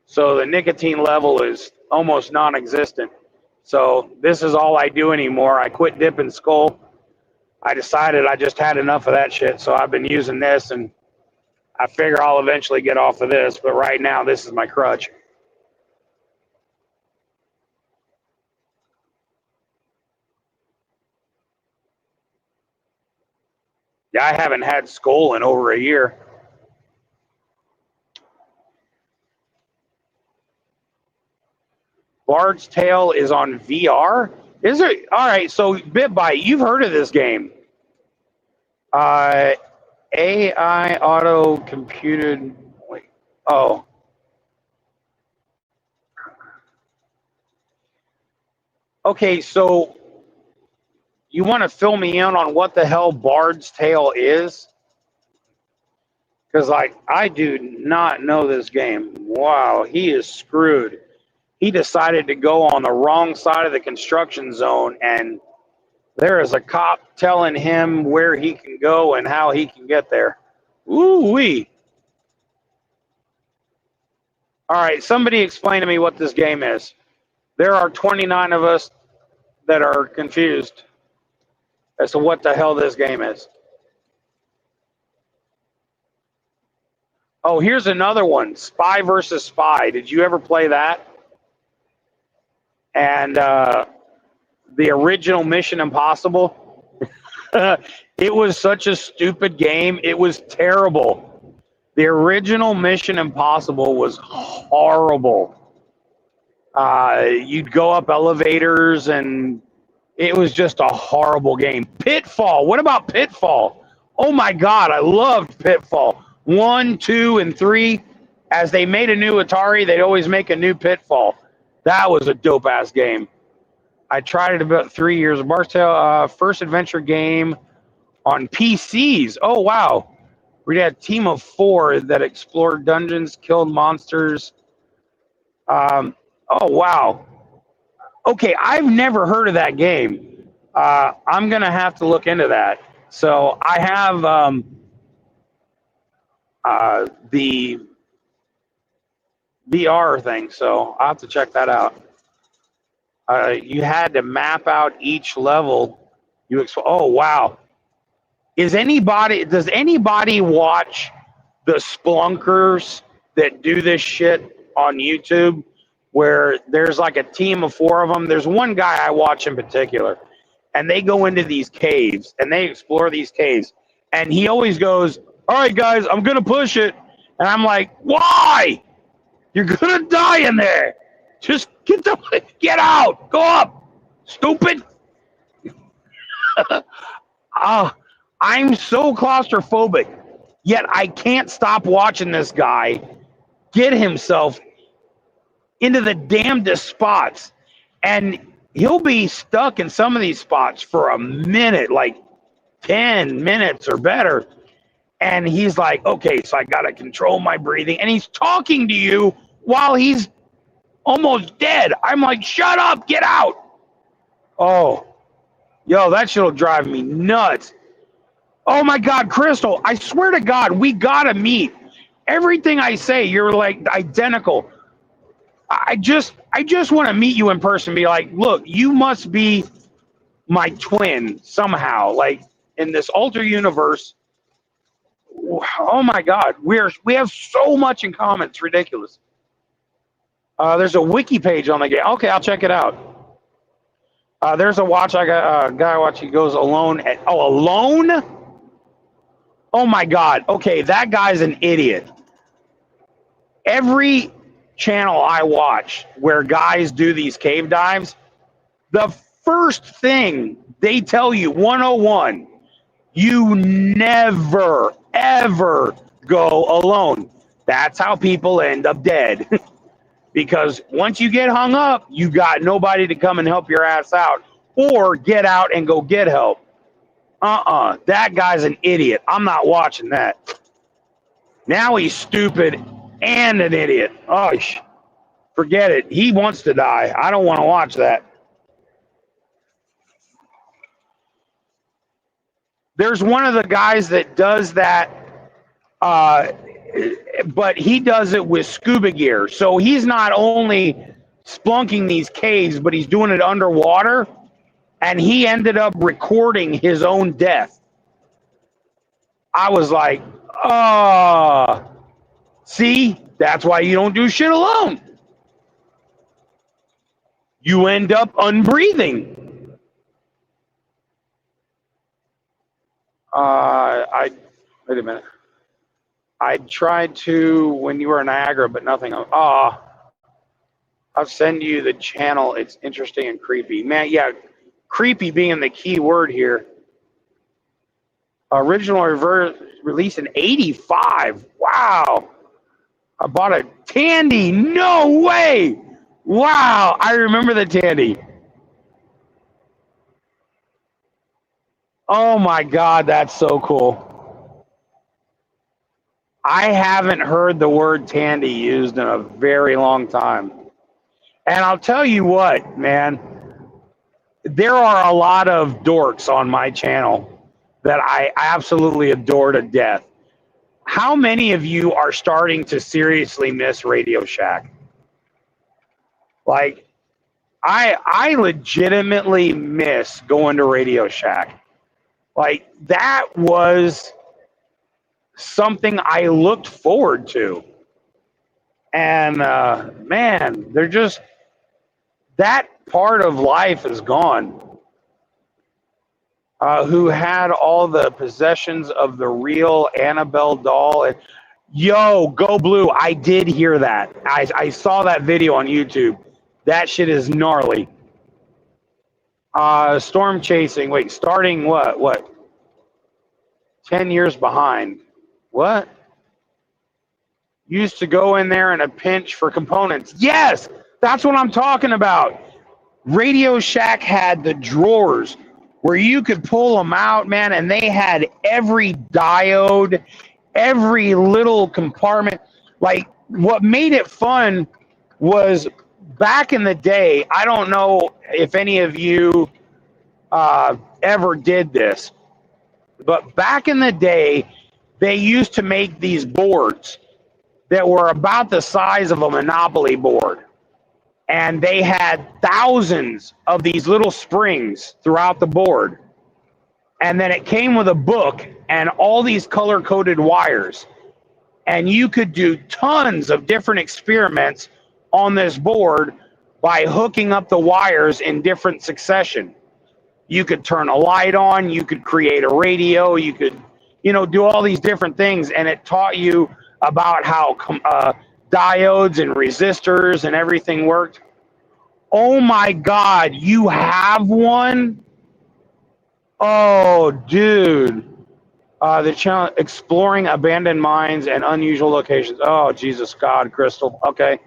So the nicotine level is almost non-existent. So this is all I do anymore. I quit dipping Skull. I decided I just had enough of that shit, so I've been using this, and I figure I'll eventually get off of this, but right now this is my crutch. Yeah, I haven't had Skull in over a year. Bard's Tale is on VR? Is it? All right, so BitBite, you've heard of this game. AI auto computed. Wait. Oh. Okay, so you want to fill me in on what the hell Bard's Tale is? Because I do not know this game. Wow, he is screwed. He decided to go on the wrong side of the construction zone, and there is a cop telling him where he can go and how he can get there. Ooh-wee. All right, somebody explain to me what this game is. There are 29 of us that are confused as to what the hell this game is. Oh, here's another one, Spy versus Spy. Did you ever play that? And the original Mission Impossible. It was such a stupid game. It was terrible. The original Mission Impossible was horrible. You'd go up elevators, and it was just a horrible game. Pitfall. What about Pitfall? Oh my God, I loved Pitfall. 1, 2, and 3. As they made a new Atari, they'd always make a new Pitfall. That was a dope ass game. I tried it about 3 years. Bard's Tale, first adventure game on PCs. Oh wow. We had a team of 4 that explored dungeons, killed monsters. Oh wow. Okay, I've never heard of that game. I'm gonna have to look into that. So I have the VR thing, so I'll have to check that out. You had to map out each level. Oh wow. Does anybody watch the Splunkers that do this shit on YouTube, where there's like a team of 4 of them? There's one guy I watch in particular, and they go into these caves and they explore these caves, and he always goes, all right guys, I'm gonna push it. And I'm like, why? You're gonna die in there. Just get out. Go up, stupid. I'm so claustrophobic, yet I can't stop watching this guy get himself into the damnedest spots. And he'll be stuck in some of these spots for a minute, like 10 minutes or better. And he's like, okay, so I got to control my breathing. And he's talking to you while he's almost dead. I'm like, shut up, get out. Oh, yo, that shit'll drive me nuts. Oh my God, Crystal, I swear to God, we gotta meet. Everything I say, you're like identical. I just want to meet you in person. Be like, look, you must be my twin somehow. Like in this alter universe. Oh my God, we have so much in common. It's ridiculous. There's a wiki page on the game. Okay, I'll check it out. There's a watch. I got a guy watch. He goes alone. Alone? Oh my God. Okay, that guy's an idiot. Every channel I watch where guys do these cave dives, the first thing they tell you, 101, you never, ever go alone. That's how people end up dead. Because once you get hung up, you got nobody to come and help your ass out or get out and go get help. That guy's an idiot. I'm not watching that. Now he's stupid and an idiot. Oh, forget it. He wants to die. I don't want to watch that. There's one of the guys that does that, but he does it with scuba gear. So he's not only splunking these caves, but he's doing it underwater. And he ended up recording his own death. I was like, oh, see, that's why you don't do shit alone. You end up unbreathing. Wait a minute. I tried to when you were in Niagara, but nothing. I'll send you the channel. It's interesting and creepy. Man, yeah, creepy being the key word here. Original release in 85. Wow. I bought a Tandy. No way. Wow. I remember the Tandy. Oh my God, that's so cool. I haven't heard the word Tandy used in a very long time. And I'll tell you what, man, there are a lot of dorks on my channel that I absolutely adore to death. How many of you are starting to seriously miss Radio Shack? Like, I legitimately miss going to Radio Shack. Like, that was something I looked forward to. And man, they're just, that part of life is gone. Who had all the possessions of the real Annabelle doll. And yo, Go Blue, I did hear that. I saw that video on YouTube. That shit is gnarly. Storm chasing, wait, starting what? 10 years behind. What? Used to go in there in a pinch for components. Yes, that's what I'm talking about. Radio Shack had the drawers where you could pull them out, man, and they had every diode, every little compartment. Like, what made it fun was back in the day, I don't know if any of you ever did this, but back in the day, they used to make these boards that were about the size of a Monopoly board. And they had thousands of these little springs throughout the board. And then it came with a book and all these color-coded wires. And you could do tons of different experiments on this board by hooking up the wires in different succession. You could turn a light on, you could create a radio, you could, do all these different things. And it taught you about how diodes and resistors and everything worked. Oh my God, you have one? Oh, dude. The channel exploring abandoned mines and unusual locations. Oh, Jesus God, Crystal. Okay.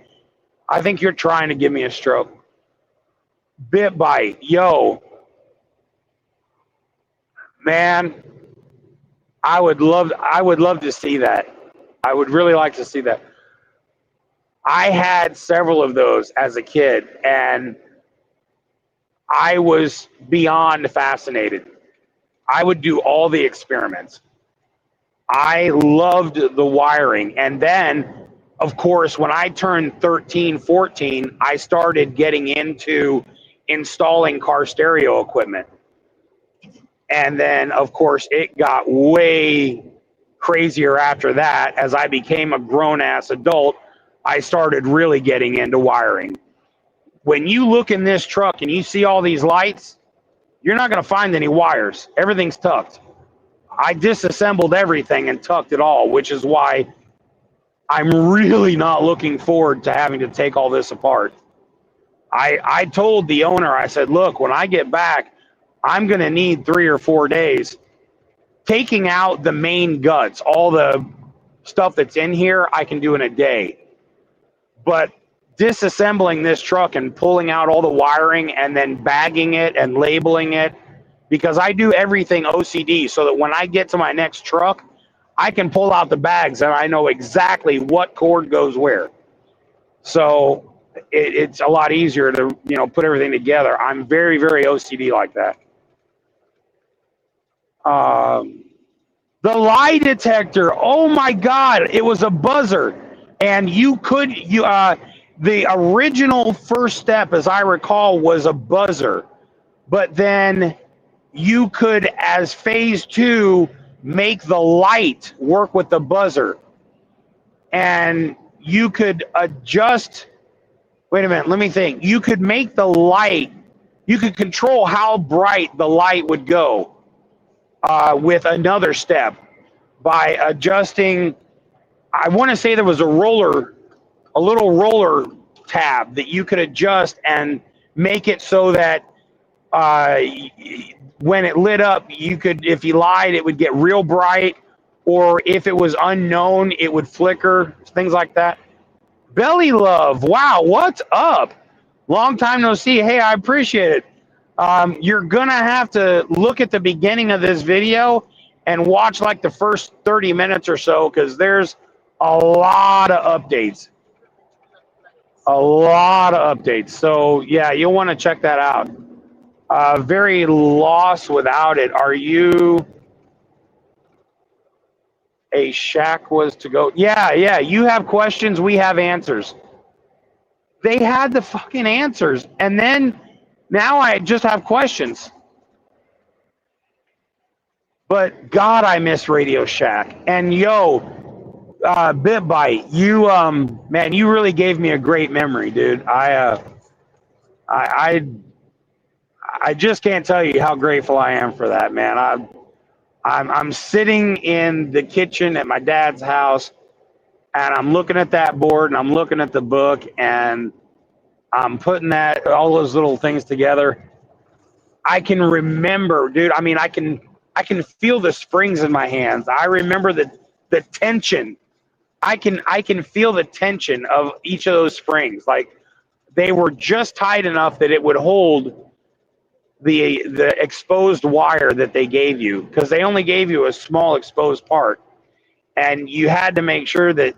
I think you're trying to give me a stroke. BitBite, yo. Man, I would love to see that. I would really like to see that. I had several of those as a kid, and I was beyond fascinated. I would do all the experiments. I loved the wiring. And then, of course, when I turned 13, 14, I started getting into installing car stereo equipment. And then, of course, it got way crazier after that. As I became a grown-ass adult, I started really getting into wiring. When you look in this truck and you see all these lights, you're not going to find any wires. Everything's tucked. I disassembled everything and tucked it all, which is why I'm really not looking forward to having to take all this apart. I told the owner, I said, look, when I get back, I'm going to need 3 or 4 days. Taking out the main guts, all the stuff that's in here, I can do in a day. But disassembling this truck and pulling out all the wiring and then bagging it and labeling it, because I do everything OCD so that when I get to my next truck, I can pull out the bags and I know exactly what cord goes where. So it's a lot easier to, put everything together. I'm very, very OCD like that. The lie detector. Oh my God, it was a buzzer. And the original first step, as I recall, was a buzzer. But then you could, as phase 2, make the light work with the buzzer. And you could adjust, wait a minute, let me think. You could make the light, you could control how bright the light would go with another step by adjusting. I want to say there was a little roller tab that you could adjust and make it so that when it lit up, you could, if you lied, it would get real bright, or if it was unknown, it would flicker, things like that. Belly Love, wow, what's up? Long time no see. Hey, I appreciate it. You're gonna have to look at the beginning of this video and watch like the first 30 minutes or so, because there's a lot of updates. So yeah, you'll want to check that out. Very lost without it. Are you a Shack was to go? Yeah. You have questions, we have answers. They had the fucking answers, and then now I just have questions. But God, I miss Radio Shack. And BitBite, you man, you really gave me a great memory, dude. I just can't tell you how grateful I am for that, man. I'm sitting in the kitchen at my dad's house, and I'm looking at that board, and I'm looking at the book, and I'm putting all those little things together. I can remember, dude. I mean, I can feel the springs in my hands. I remember the tension. I can feel the tension of each of those springs. Like, they were just tight enough that it would hold the exposed wire that they gave you, because they only gave you a small exposed part, and you had to make sure that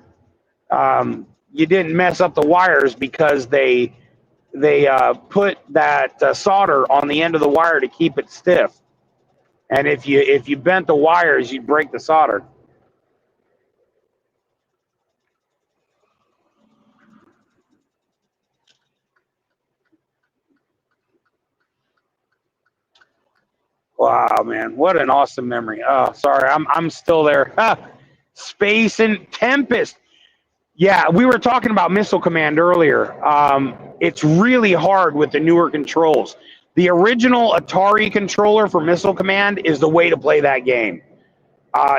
you didn't mess up the wires, because they put that solder on the end of the wire to keep it stiff. And if you bent the wires, you'd break the solder. Wow, man, what an awesome memory. Oh, sorry, I'm still there. Space and Tempest. Yeah, we were talking about Missile Command earlier. It's really hard with the newer controls. The original Atari controller for Missile Command is the way to play that game.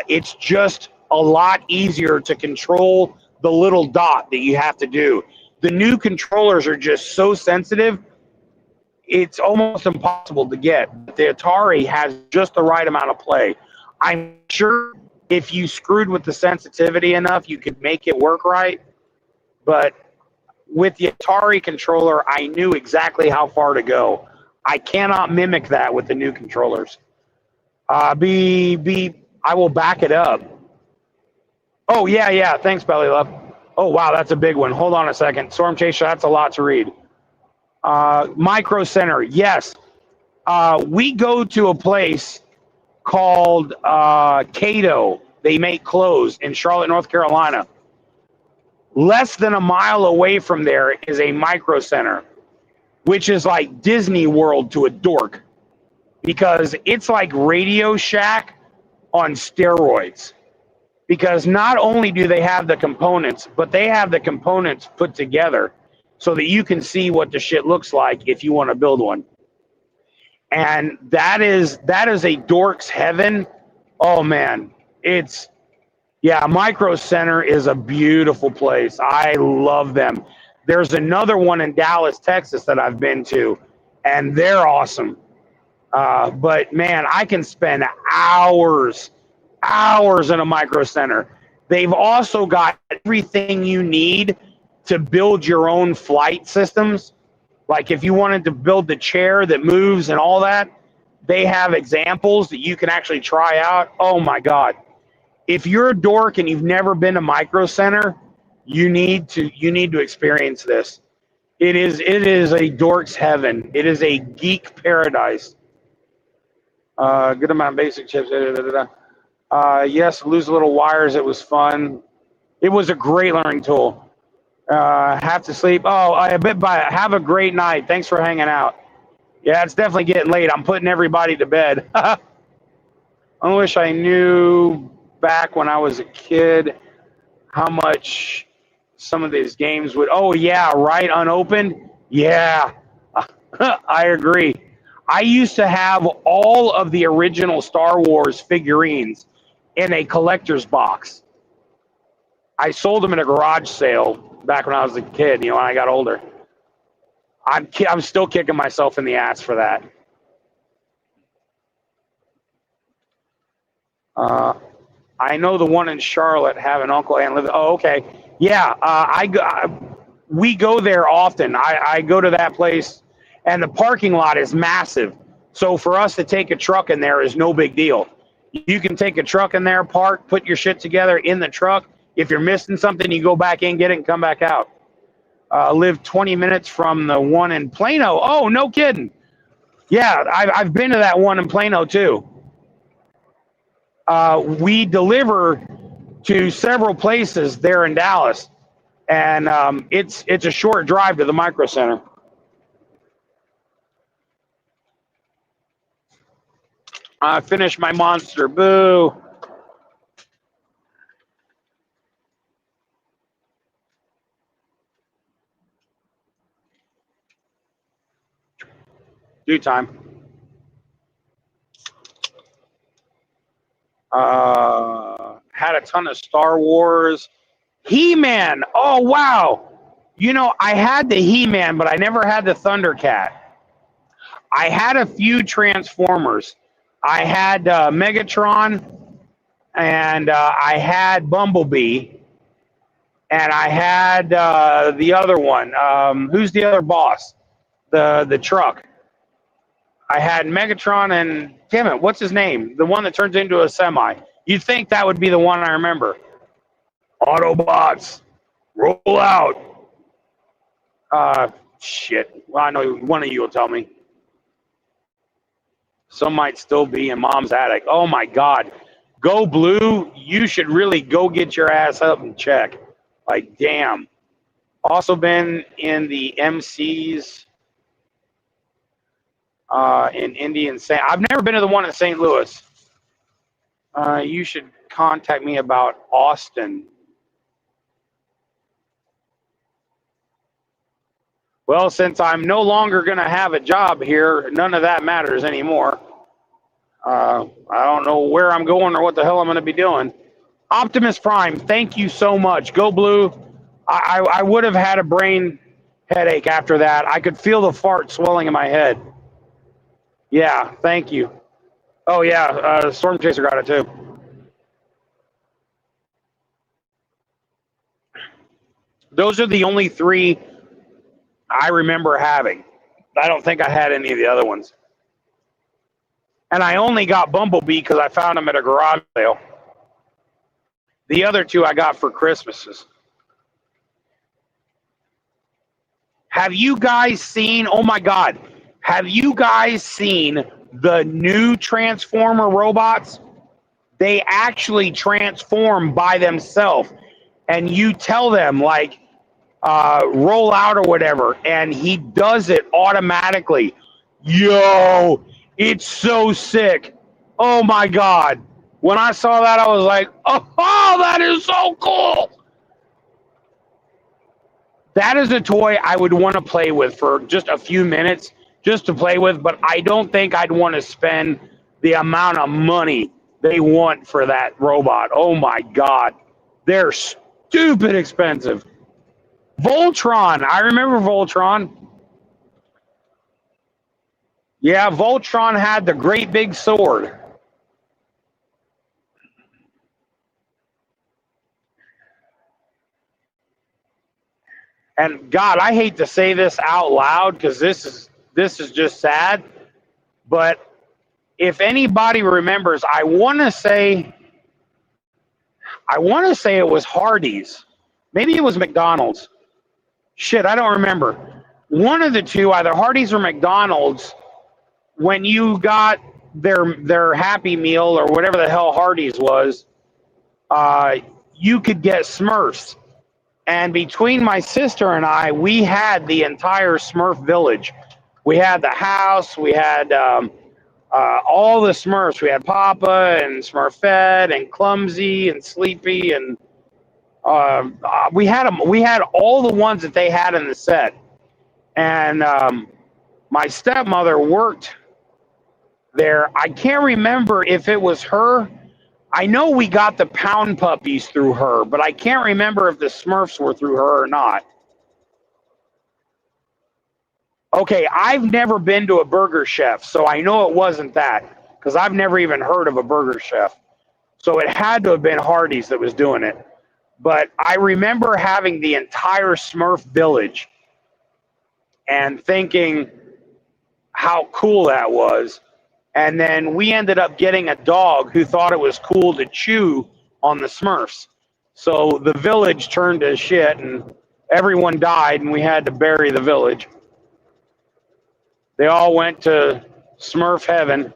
It's just a lot easier to control the little dot that you have to do. The new controllers are just so sensitive, it's almost impossible to get. The Atari has just the right amount of play. I'm sure if you screwed with the sensitivity enough, you could make it work right. But with the Atari controller, I knew exactly how far to go. I cannot mimic that with the new controllers. I will back it up. Oh, yeah. Thanks, Belly Love. Oh, wow, that's a big one. Hold on a second. Storm Chaser, that's a lot to read. Micro Center, yes. We go to a place called Cato. They make clothes in Charlotte, North Carolina. Less than a mile away from there is a Micro Center, which is like Disney World to a dork, because it's like Radio Shack on steroids. Because not only do they have the components, but they have the components put together so that you can see what the shit looks like if you want to build one. And that is a dork's heaven. Oh man, it's Yeah, Micro Center is a beautiful place. I love them. There's another one in Dallas, Texas that I've been to, and they're awesome. But man, I can spend hours in a Micro Center. They've also got everything you need to build your own flight systems. Like if you wanted to build the chair that moves and all that, they have examples that you can actually try out. Oh my God. If you're a dork and you've never been to Micro Center, you need to experience this. It is a dork's heaven. It is a geek paradise. Good amount of basic chips. Yes, lose little wires. It was fun. It was a great learning tool. Have to sleep. Oh, I bet. By have a great night. Thanks for hanging out. Yeah, it's definitely getting late. I'm putting everybody to bed. I wish I knew back when I was a kid how much some of these games would. Oh yeah, right. Unopened. Yeah, I agree. I used to have all of the original Star Wars figurines in a collector's box. I sold them at a garage sale back when I was a kid. When I got older. I'm still kicking myself in the ass for that. I know the one in Charlotte have an uncle and live. Oh, okay. Yeah, we go there often. I go to that place, and the parking lot is massive. So for us to take a truck in there is no big deal. You can take a truck in there, park, put your shit together in the truck. If you're missing something, you go back in, get it, and come back out. Live 20 minutes from the one in Plano. Oh, no kidding. Yeah, I've been to that one in Plano too. We deliver to several places there in Dallas, and it's a short drive to the Micro Center. I finished my monster. Boo. Due time. Had a ton of Star Wars. He-Man. Oh, wow. I had the He-Man, but I never had the Thundercat. I had a few Transformers. I had Megatron, and I had Bumblebee, and I had the other one. Who's the other boss? The truck. I had Megatron and damn it, what's his name? The one that turns into a semi. You'd think that would be the one I remember. Autobots, roll out. Shit. Well, I know one of you will tell me. Some might still be in mom's attic. Oh my God. Go Blue. You should really go get your ass up and check. Like, damn. Also been in the MCs in Indy and St. I've never been to the one in St. Louis. You should contact me about Austin. Well, since I'm no longer going to have a job here, none of that matters anymore. I don't know where I'm going or what the hell I'm going to be doing. Optimus Prime, thank you so much. Go Blue. I would have had a brain headache after that. I could feel the fart swelling in my head. Yeah, thank you. Oh, yeah, Storm Chaser got it too. Those are the only three I remember having. I don't think I had any of the other ones. And I only got Bumblebee because I found him at a garage sale. The other two I got for Christmases. Have you guys seen, oh my God, have you guys seen the new Transformer robots? They actually transform by themselves. And you tell them, like, roll out or whatever, and he does it automatically. Yo, it's so sick. Oh my God. When I saw that, I was like, oh, that is so cool. That is a toy I would want to play with for just a few minutes just to play with, but I don't think I'd want to spend the amount of money they want for that robot. Oh my God. They're stupid expensive. Voltron. I remember Voltron. Yeah, Voltron had the great big sword. And God, I hate to say this out loud because this is just sad. But if anybody remembers, I want to say it was Hardee's. Maybe it was McDonald's. Shit, I don't remember. One of the two, either Hardee's or McDonald's, when you got their Happy Meal or whatever the hell Hardee's was, uh, you could get Smurfs. And between my sister and I, we had the entire Smurf village. We had the house. We had all the Smurfs. We had Papa and Smurfette and Clumsy and Sleepy, and we had them. We had all the ones that they had in the set. And my stepmother worked there. I can't remember if it was her. I know we got the Pound Puppies through her, but I can't remember if the Smurfs were through her or not. Okay, I've never been to a Burger Chef, so I know it wasn't that because I've never even heard of a Burger Chef. So it had to have been Hardee's that was doing it. But I remember having the entire Smurf village and thinking how cool that was. And then we ended up getting a dog who thought it was cool to chew on the Smurfs. So the village turned to shit and everyone died and we had to bury the village. They all went to Smurf heaven.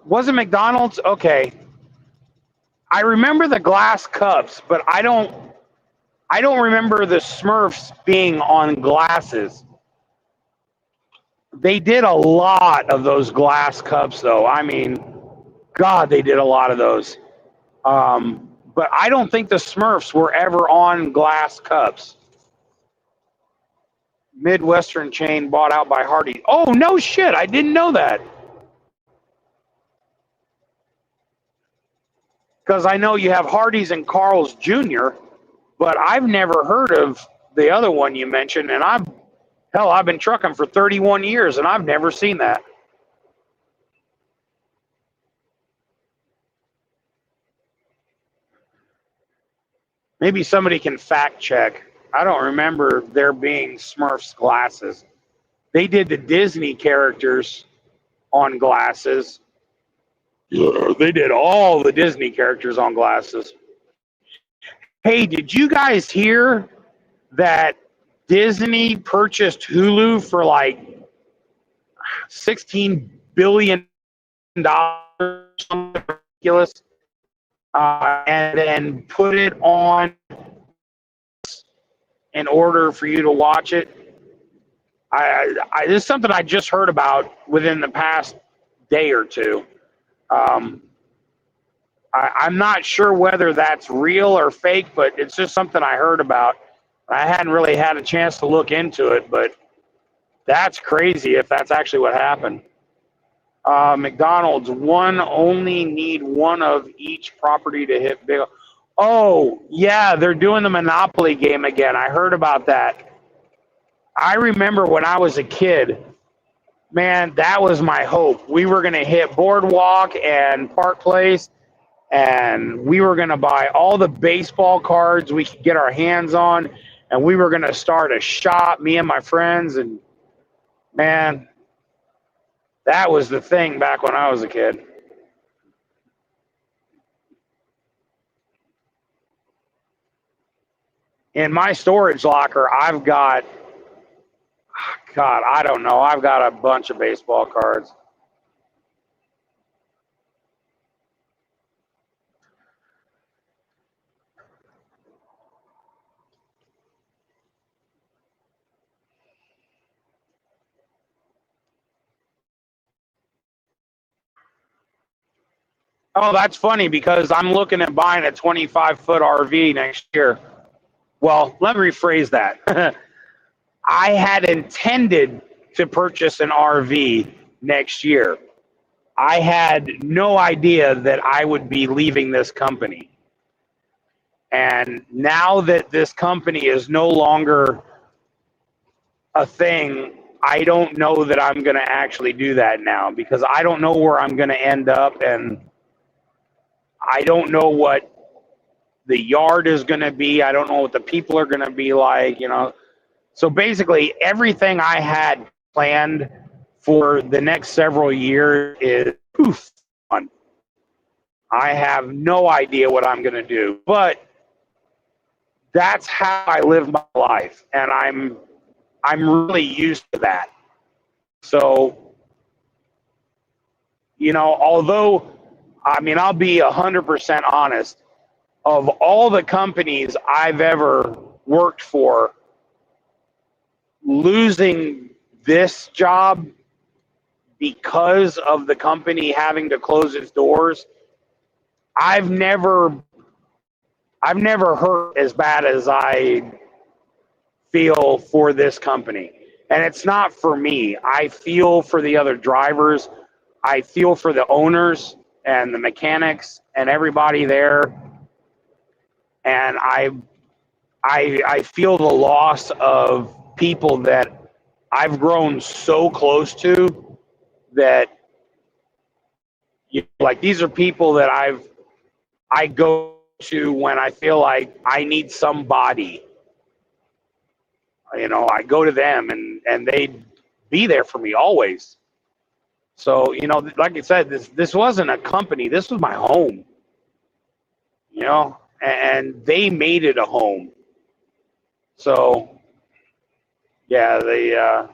Was it McDonald's? Okay. I remember the glass cups, but I don't remember the Smurfs being on glasses. They did a lot of those glass cups, though. I mean, God, they did a lot of those. But I don't think the Smurfs were ever on glass cups. Midwestern chain bought out by Hardee's. Oh, no shit. I didn't know that. Because I know you have Hardee's and Carl's Jr., but I've never heard of the other one you mentioned. And I've been trucking for 31 years and I've never seen that. Maybe somebody can fact check. I don't remember there being Smurfs glasses. They did the Disney characters on glasses. They did all the Disney characters on glasses. Hey, did you guys hear that Disney purchased Hulu for like $16 billion? Something ridiculous. And then put it on in order for you to watch it. This is something I just heard about within the past day or two. I'm not sure whether that's real or fake, but it's just something I heard about. I hadn't really had a chance to look into it, but that's crazy if that's actually what happened. McDonald's, only need one of each property to hit big. Oh, yeah, they're doing the Monopoly game again. I heard about that. I remember when I was a kid, man, that was my hope. We were going to hit Boardwalk and Park Place, and we were going to buy all the baseball cards we could get our hands on, and we were going to start a shop, me and my friends, and man, that was the thing back when I was a kid. In my storage locker, I've got, God, I don't know. I've got a bunch of baseball cards. Oh, that's funny because I'm looking at buying a 25-foot RV next year. Well, let me rephrase that. I had intended to purchase an RV next year. I had no idea that I would be leaving this company. And now that this company is no longer a thing, I don't know that I'm going to actually do that now, because I don't know where I'm going to end up, and I don't know what the yard is going to be. I don't know what the people are going to be like, you know. So basically, everything I had planned for the next several years is poof, gone. I have no idea what I'm going to do, but that's how I live my life, and I'm really used to that. So, you know, although, I mean, I'll be 100% honest, of all the companies I've ever worked for, losing this job because of the company having to close its doors, I've never hurt as bad as I feel for this company. And it's not for me. I feel for the other drivers. I feel for the owners and the mechanics and everybody there. And I feel the loss of people that I've grown so close to, that, you know, like, these are people that I go to when I feel like I need somebody. You know, I go to them, and they be there for me always. So, you know, like I said, this wasn't a company. This was my home. You know, and they made it a home. So, yeah,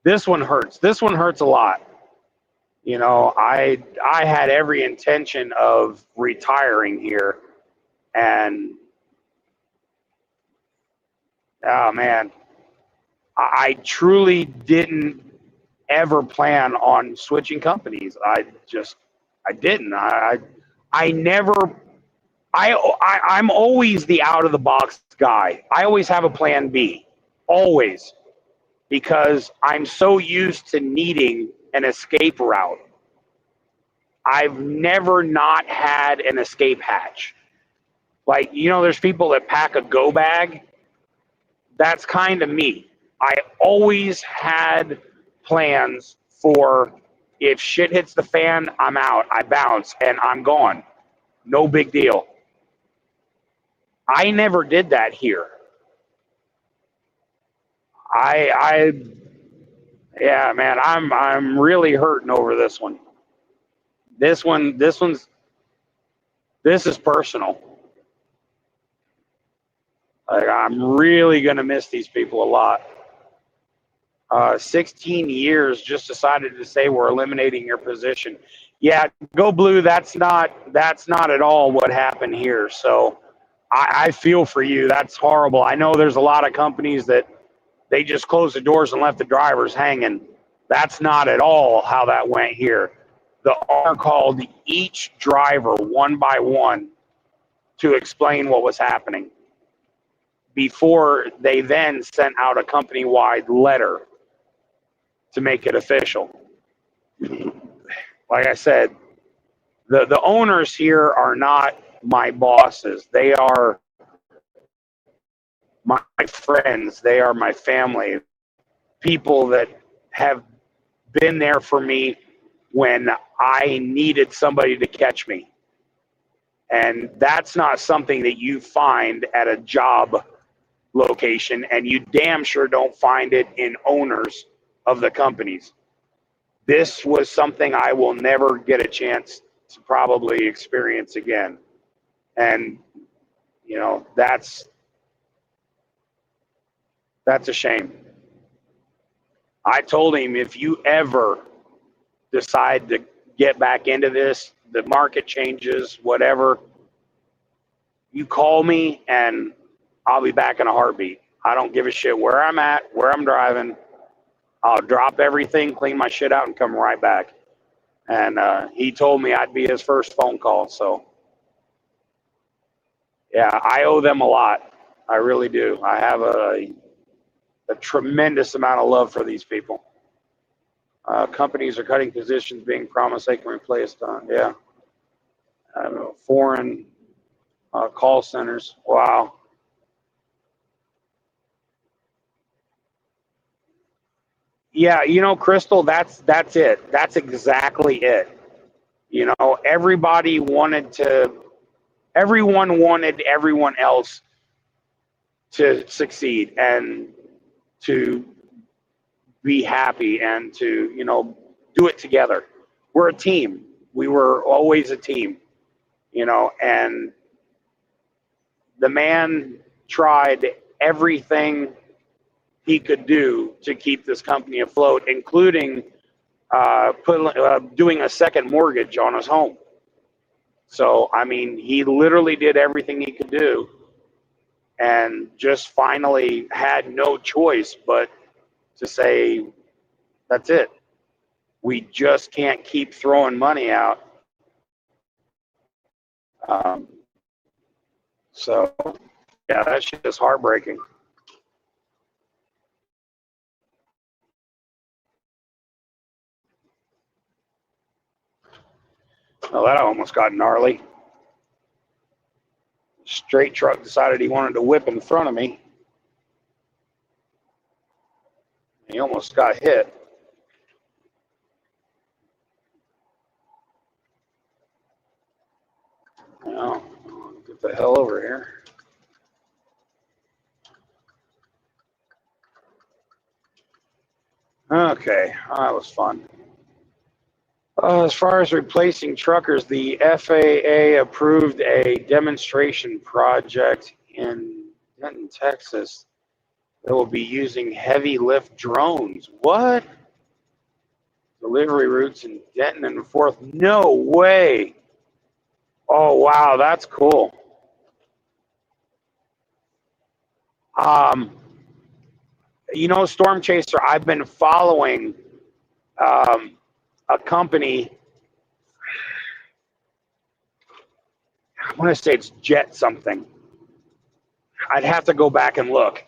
this one hurts. This one hurts a lot. You know, I had every intention of retiring here, and oh man, I truly didn't ever plan on switching companies. I didn't. I never. I'm always the out of the box guy. I always have a plan B, always, because I'm so used to needing an escape route. I've never not had an escape hatch. Like, you know, there's people that pack a go bag. That's kind of me. I always had plans for, if shit hits the fan, I'm out. I bounce and I'm gone. No big deal. I never did that here. I yeah, man, I'm really hurting over this one. This is personal. Like, I'm really gonna miss these people a lot. 16 years, just decided to say we're eliminating your position. Yeah, go blue. That's not at all what happened here. So I feel for you. That's horrible. I know there's a lot of companies that they just closed the doors and left the drivers hanging. That's not at all how that went here. The owner called each driver one by one to explain what was happening before they then sent out a company-wide letter to make it official. Like I said, the owners here are not my bosses. They are my friends. They are my family. People that have been there for me when I needed somebody to catch me. And that's not something that you find at a job location, and you damn sure don't find it in owners of the companies. This was something I will never get a chance to probably experience again. And, you know, that's a shame. I told him, if you ever decide to get back into this, the market changes, whatever, you call me and I'll be back in a heartbeat. I don't give a shit where I'm at, where I'm driving. I'll drop everything, clean my shit out, and come right back. And he told me I'd be his first phone call. So, yeah, I owe them a lot. I really do. I have a tremendous amount of love for these people. Companies are cutting positions, being promised they can replace them. Yeah. Foreign call centers. Wow. Yeah, Crystal, that's it. That's exactly it. Everybody wanted to. Everyone wanted everyone else to succeed and to be happy and to do it together. We're a team. We were always a team. And the man tried everything he could do to keep this company afloat, including doing a second mortgage on his home. So, I mean, he literally did everything he could do and just finally had no choice but to say, that's it. We just can't keep throwing money out. So, yeah, that shit is heartbreaking. Oh, that almost got gnarly. Straight truck decided he wanted to whip in front of me. He almost got hit. Get the hell over here. Okay, that was fun. As far as replacing truckers, the FAA approved a demonstration project in Denton, Texas that will be using heavy lift drones. What? Delivery routes in Denton and Forth. No way. Oh, wow, that's cool. Storm Chaser, I've been following a company. I want to say it's Jet something. I'd have to go back and look.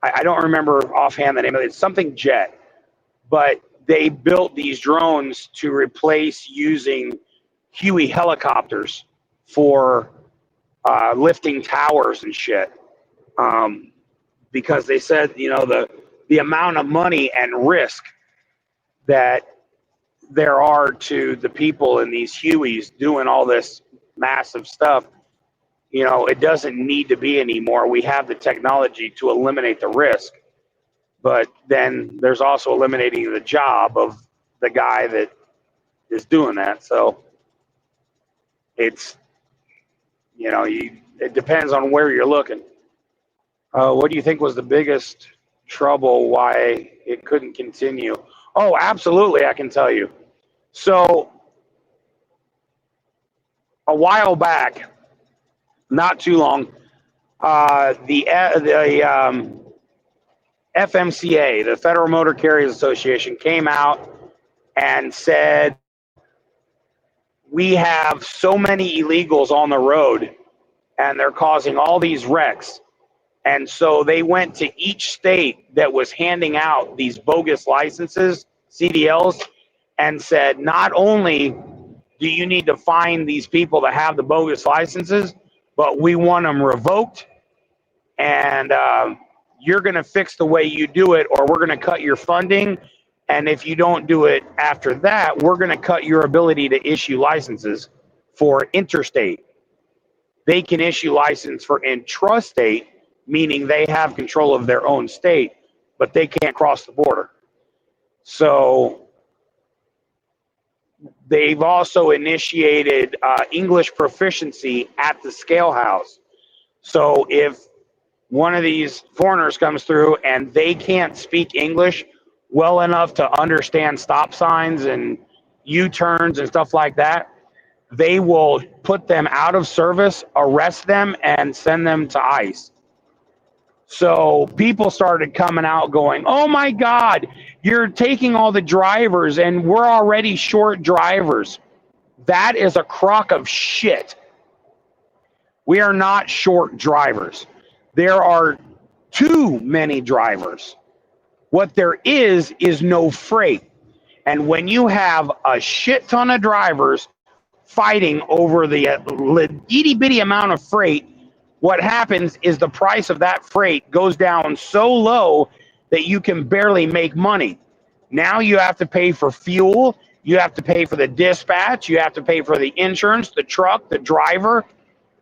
I don't remember offhand the name of it. It's something Jet. But they built these drones to replace using Huey helicopters for lifting towers and shit. Because they said, the amount of money and risk that there are to the people in these Hueys doing all this massive stuff, it doesn't need to be anymore. We have the technology to eliminate the risk, but then there's also eliminating the job of the guy that is doing that. So it's, it depends on where you're looking. What do you think was the biggest trouble, why it couldn't continue? Oh, absolutely, I can tell you. So a while back, not too long, the FMCA, the Federal Motor Carriers Association, came out and said, we have so many illegals on the road and they're causing all these wrecks. And so they went to each state that was handing out these bogus licenses, CDLs, and said, not only do you need to find these people that have the bogus licenses, but we want them revoked, and you're going to fix the way you do it, or we're going to cut your funding. And if you don't do it after that, we're going to cut your ability to issue licenses for interstate. They can issue license for intrastate, meaning they have control of their own state, but they can't cross the border. So they've also initiated English proficiency at the scale house. So if one of these foreigners comes through and they can't speak English well enough to understand stop signs and U-turns and stuff like that, they will put them out of service, arrest them, and send them to ICE. So people started coming out going, oh my God, you're taking all the drivers and we're already short drivers. That is a crock of shit. We are not short drivers. There are too many drivers. What there is no freight. And when you have a shit ton of drivers fighting over the itty bitty amount of freight, what happens is the price of that freight goes down so low that you can barely make money. Now you have to pay for fuel, you have to pay for the dispatch, you have to pay for the insurance, the truck, the driver.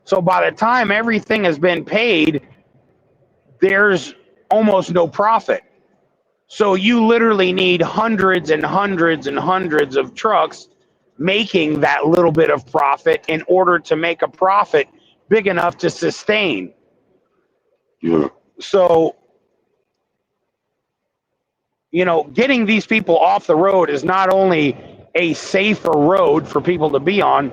So by the time everything has been paid, there's almost no profit. So you literally need hundreds and hundreds and hundreds of trucks making that little bit of profit in order to make a profit big enough to sustain. Yeah. So, you know, getting these people off the road is not only a safer road for people to be on,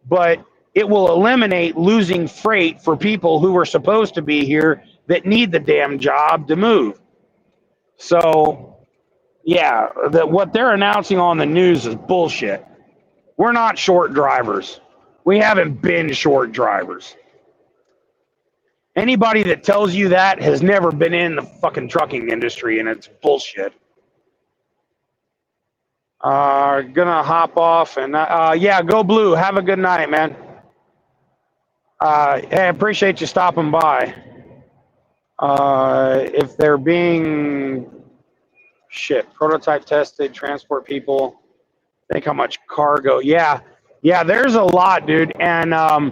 but it will eliminate losing freight for people who are supposed to be here that need the damn job to move. So, yeah, what they're announcing on the news is bullshit. We're not short drivers. We haven't been short drivers. Anybody that tells you that has never been in the fucking trucking industry, and it's bullshit. Gonna hop off and yeah, go blue. Have a good night, man. Hey, I appreciate you stopping by. If they're being prototype tested, transport people, think how much cargo. Yeah, there's a lot, dude. And I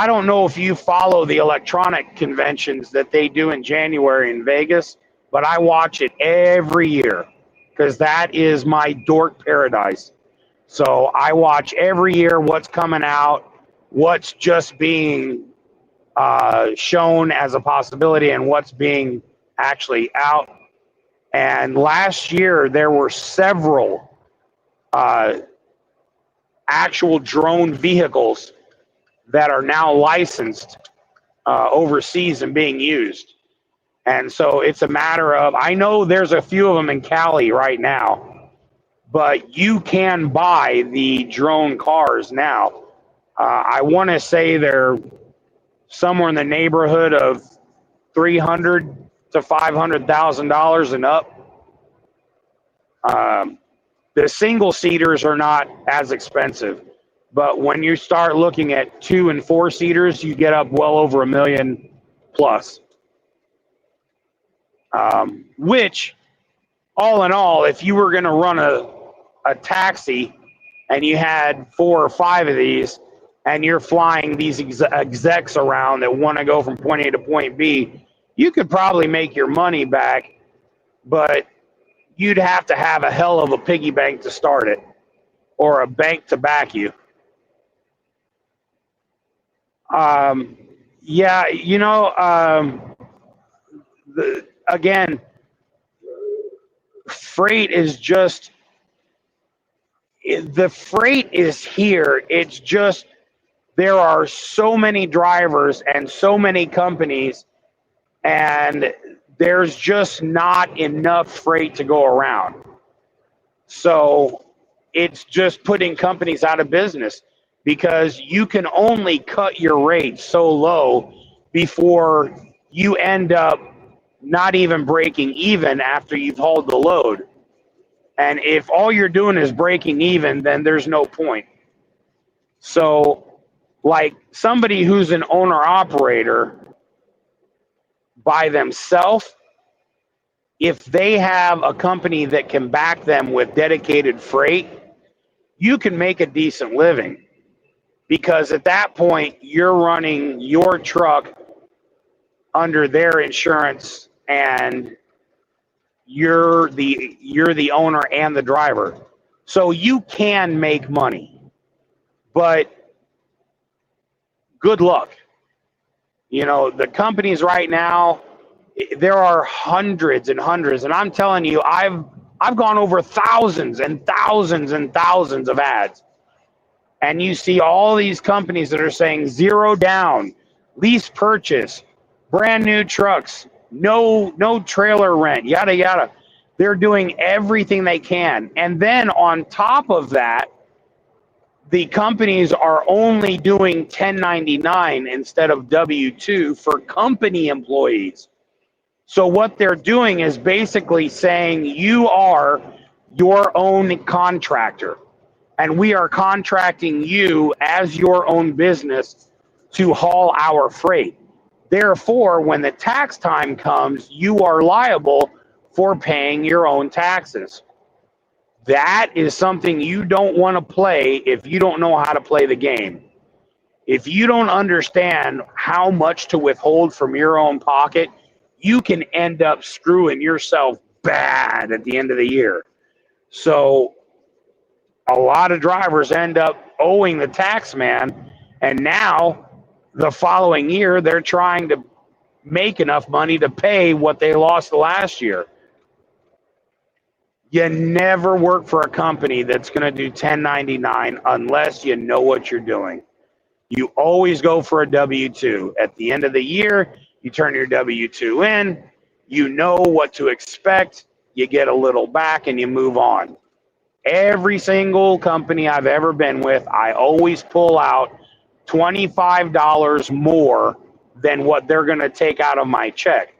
don't know if you follow the electronic conventions that they do in January in Vegas, but I watch it every year because that is my dork paradise. So I watch every year what's coming out, what's just being shown as a possibility, and what's being actually out. And last year there were several actual drone vehicles that are now licensed overseas and being used. And so it's a matter of, I know there's a few of them in Cali right now, but you can buy the drone cars now. I want to say they're somewhere in the neighborhood of $300,000 to $500,000 and up. The single seaters are not as expensive, but when you start looking at 2 and 4 seaters, you get up well over $1 million plus. Which, all in all, if you were going to run a taxi and you had 4 or 5 of these, and you're flying these execs around that want to go from point A to point B, you could probably make your money back, but you'd have to have a hell of a piggy bank to start it, or a bank to back you. Yeah, you know, again, freight is just, the freight is here. It's just, there are so many drivers and so many companies, and there's just not enough freight to go around. So it's just putting companies out of business, because you can only cut your rates so low before you end up not even breaking even after you've hauled the load. And if all you're doing is breaking even, then there's no point. So, like, somebody who's an owner-operator by themselves, if they have a company that can back them with dedicated freight, you can make a decent living. Because at that point, you're running your truck under their insurance, and you're the owner and the driver. So you can make money, but good luck. You know, the companies right now, there are hundreds and hundreds, and I'm telling you, I've gone over thousands and thousands and thousands of ads, and you see all these companies that are saying 0 down, lease purchase, brand new trucks, no trailer rent, yada yada. They're doing everything they can, and then on top of that, the companies are only doing 1099 instead of W-2 for company employees. So what they're doing is basically saying you are your own contractor. And we are contracting you as your own business to haul our freight. Therefore, when the tax time comes, you are liable for paying your own taxes. That is something you don't want to play if you don't know how to play the game. If you don't understand how much to withhold from your own pocket, you can end up screwing yourself bad at the end of the year. So a lot of drivers end up owing the tax man, and now the following year they're trying to make enough money to pay what they lost last year. You never work for a company that's going to do 1099 unless you know what you're doing. You always go for a W-2. At the end of the year, you turn your W-2 in, you know what to expect, you get a little back, and you move on. Every single company I've ever been with, I always pull out $25 more than what they're going to take out of my check.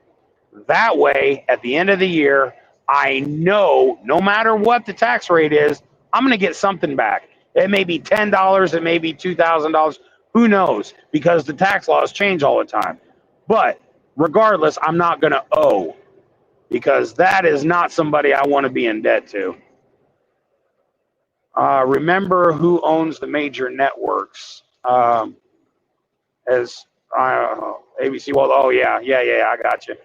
That way, at the end of the year, I know no matter what the tax rate is, I'm going to get something back. It may be $10, it may be $2,000, who knows, because the tax laws change all the time. But regardless, I'm not going to owe, because that is not somebody I want to be in debt to. Remember who owns the major networks? As ABC. Well, oh yeah, I got you.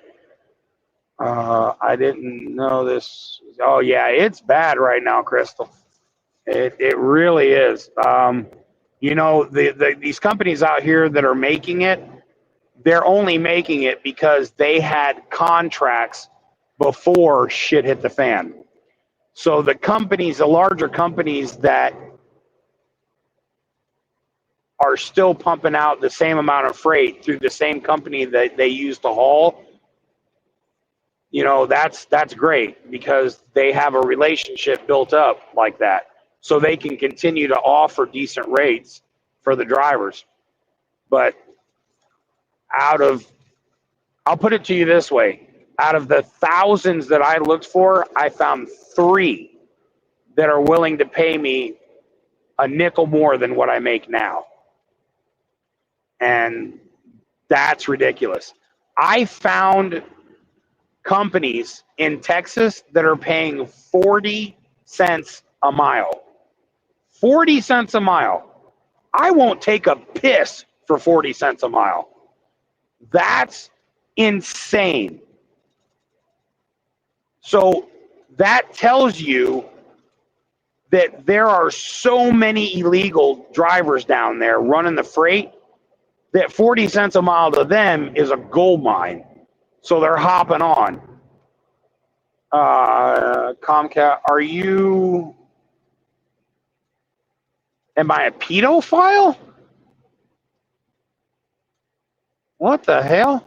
I didn't know this. Oh yeah, it's bad right now, Crystal. It really is. You know, these companies out here that are making it, they're only making it because they had contracts before shit hit the fan. So the companies, the larger companies that are still pumping out the same amount of freight through the same company that they use to haul, you know, that's great because they have a relationship built up like that. So they can continue to offer decent rates for the drivers. But I'll put it to you this way, out of the thousands that I looked for, I found 3 that are willing to pay me a nickel more than what I make now. And that's ridiculous. I found companies in Texas that are paying 40 cents a mile. 40 cents a mile. I won't take a piss for 40 cents a mile. That's insane. So that tells you that there are so many illegal drivers down there running the freight that 40 cents a mile to them is a gold mine. So they're hopping on. Comcast, am I a pedophile? What the hell?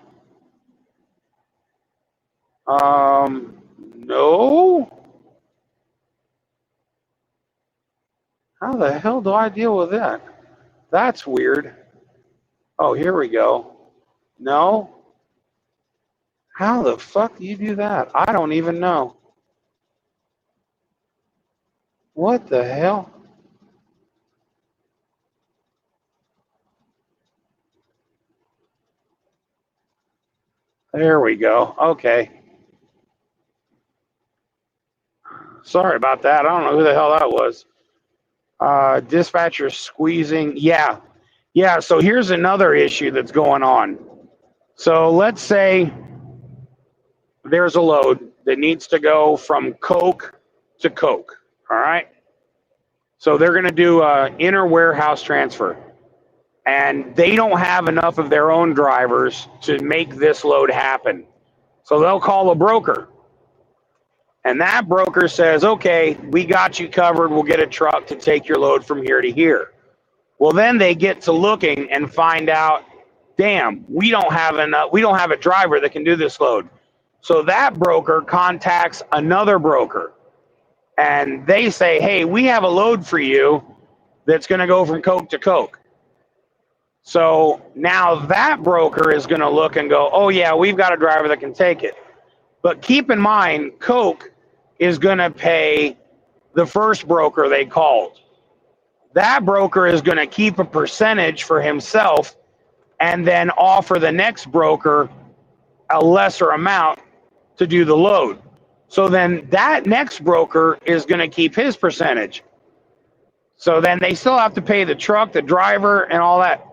No. How the hell do I deal with that? That's weird. Oh, here we go. No. How the fuck do you do that? I don't even know. What the hell? There we go. Okay. Sorry about that. I don't know who the hell that was. Dispatcher squeezing. Yeah. So here's another issue that's going on. So let's say there's a load that needs to go from Coke to Coke. All right. So they're going to do an inner warehouse transfer. And they don't have enough of their own drivers to make this load happen. So they'll call a broker. And that broker says, okay, we got you covered. We'll get a truck to take your load from here to here. Well, then they get to looking and find out, damn, we don't have a driver that can do this load. So that broker contacts another broker. And they say, hey, we have a load for you that's going to go from Coke to Coke. So now that broker is going to look and go, oh, yeah, we've got a driver that can take it. But keep in mind, Coke is going to pay the first broker they called. That broker is going to keep a percentage for himself and then offer the next broker a lesser amount to do the load. So then that next broker is going to keep his percentage. So then they still have to pay the truck, the driver, and all that.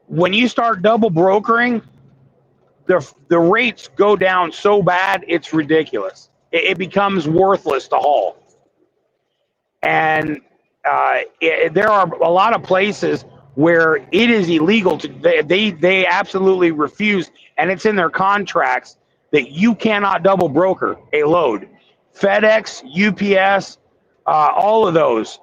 When you start double brokering, the rates go down so bad, it's ridiculous. It becomes worthless to haul. And there are a lot of places where it is illegal to, they absolutely refuse, and it's in their contracts that you cannot double broker a load. FedEx, UPS, all of those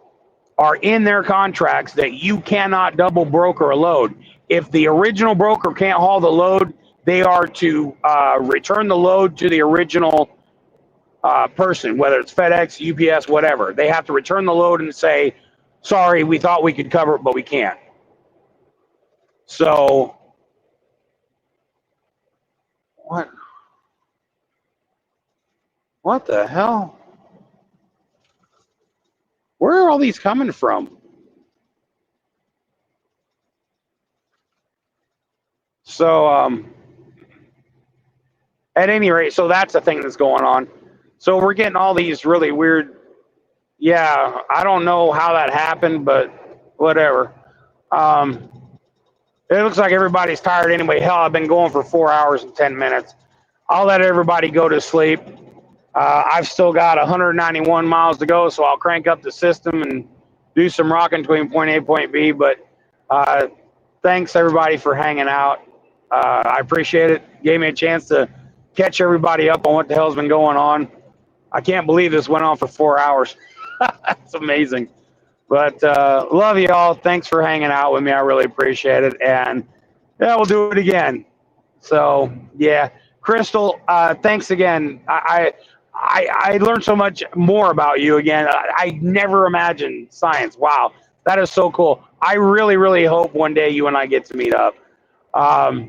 are in their contracts that you cannot double broker a load. If the original broker can't haul the load, they are to return the load to the original person, whether it's FedEx, UPS, whatever. They have to return the load and say, sorry, we thought we could cover it, but we can't. So, what the hell? Where are all these coming from? So, at any rate, so that's the thing that's going on. So we're getting all these really weird, yeah, I don't know how that happened, but whatever. It looks like everybody's tired anyway. Hell, I've been going for 4 hours and 10 minutes. I'll let everybody go to sleep. I've still got 191 miles to go, so I'll crank up the system and do some rocking between point A and point B. But thanks, everybody, for hanging out. I appreciate it. Gave me a chance to catch everybody up on what the hell's been going on. I can't believe this went on for 4 hours. It's amazing. But love you all. Thanks for hanging out with me. I really appreciate it. And yeah, we'll do it again. So yeah, Crystal, thanks again. I learned so much more about you again. I never imagined science. Wow, that is so cool. I really, really hope one day you and I get to meet up. But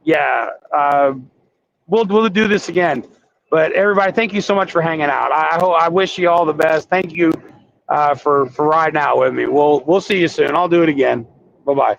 yeah, we'll do this again. But everybody, thank you so much for hanging out. I wish you all the best. Thank you for riding out with me. We'll see you soon. I'll do it again. Bye-bye.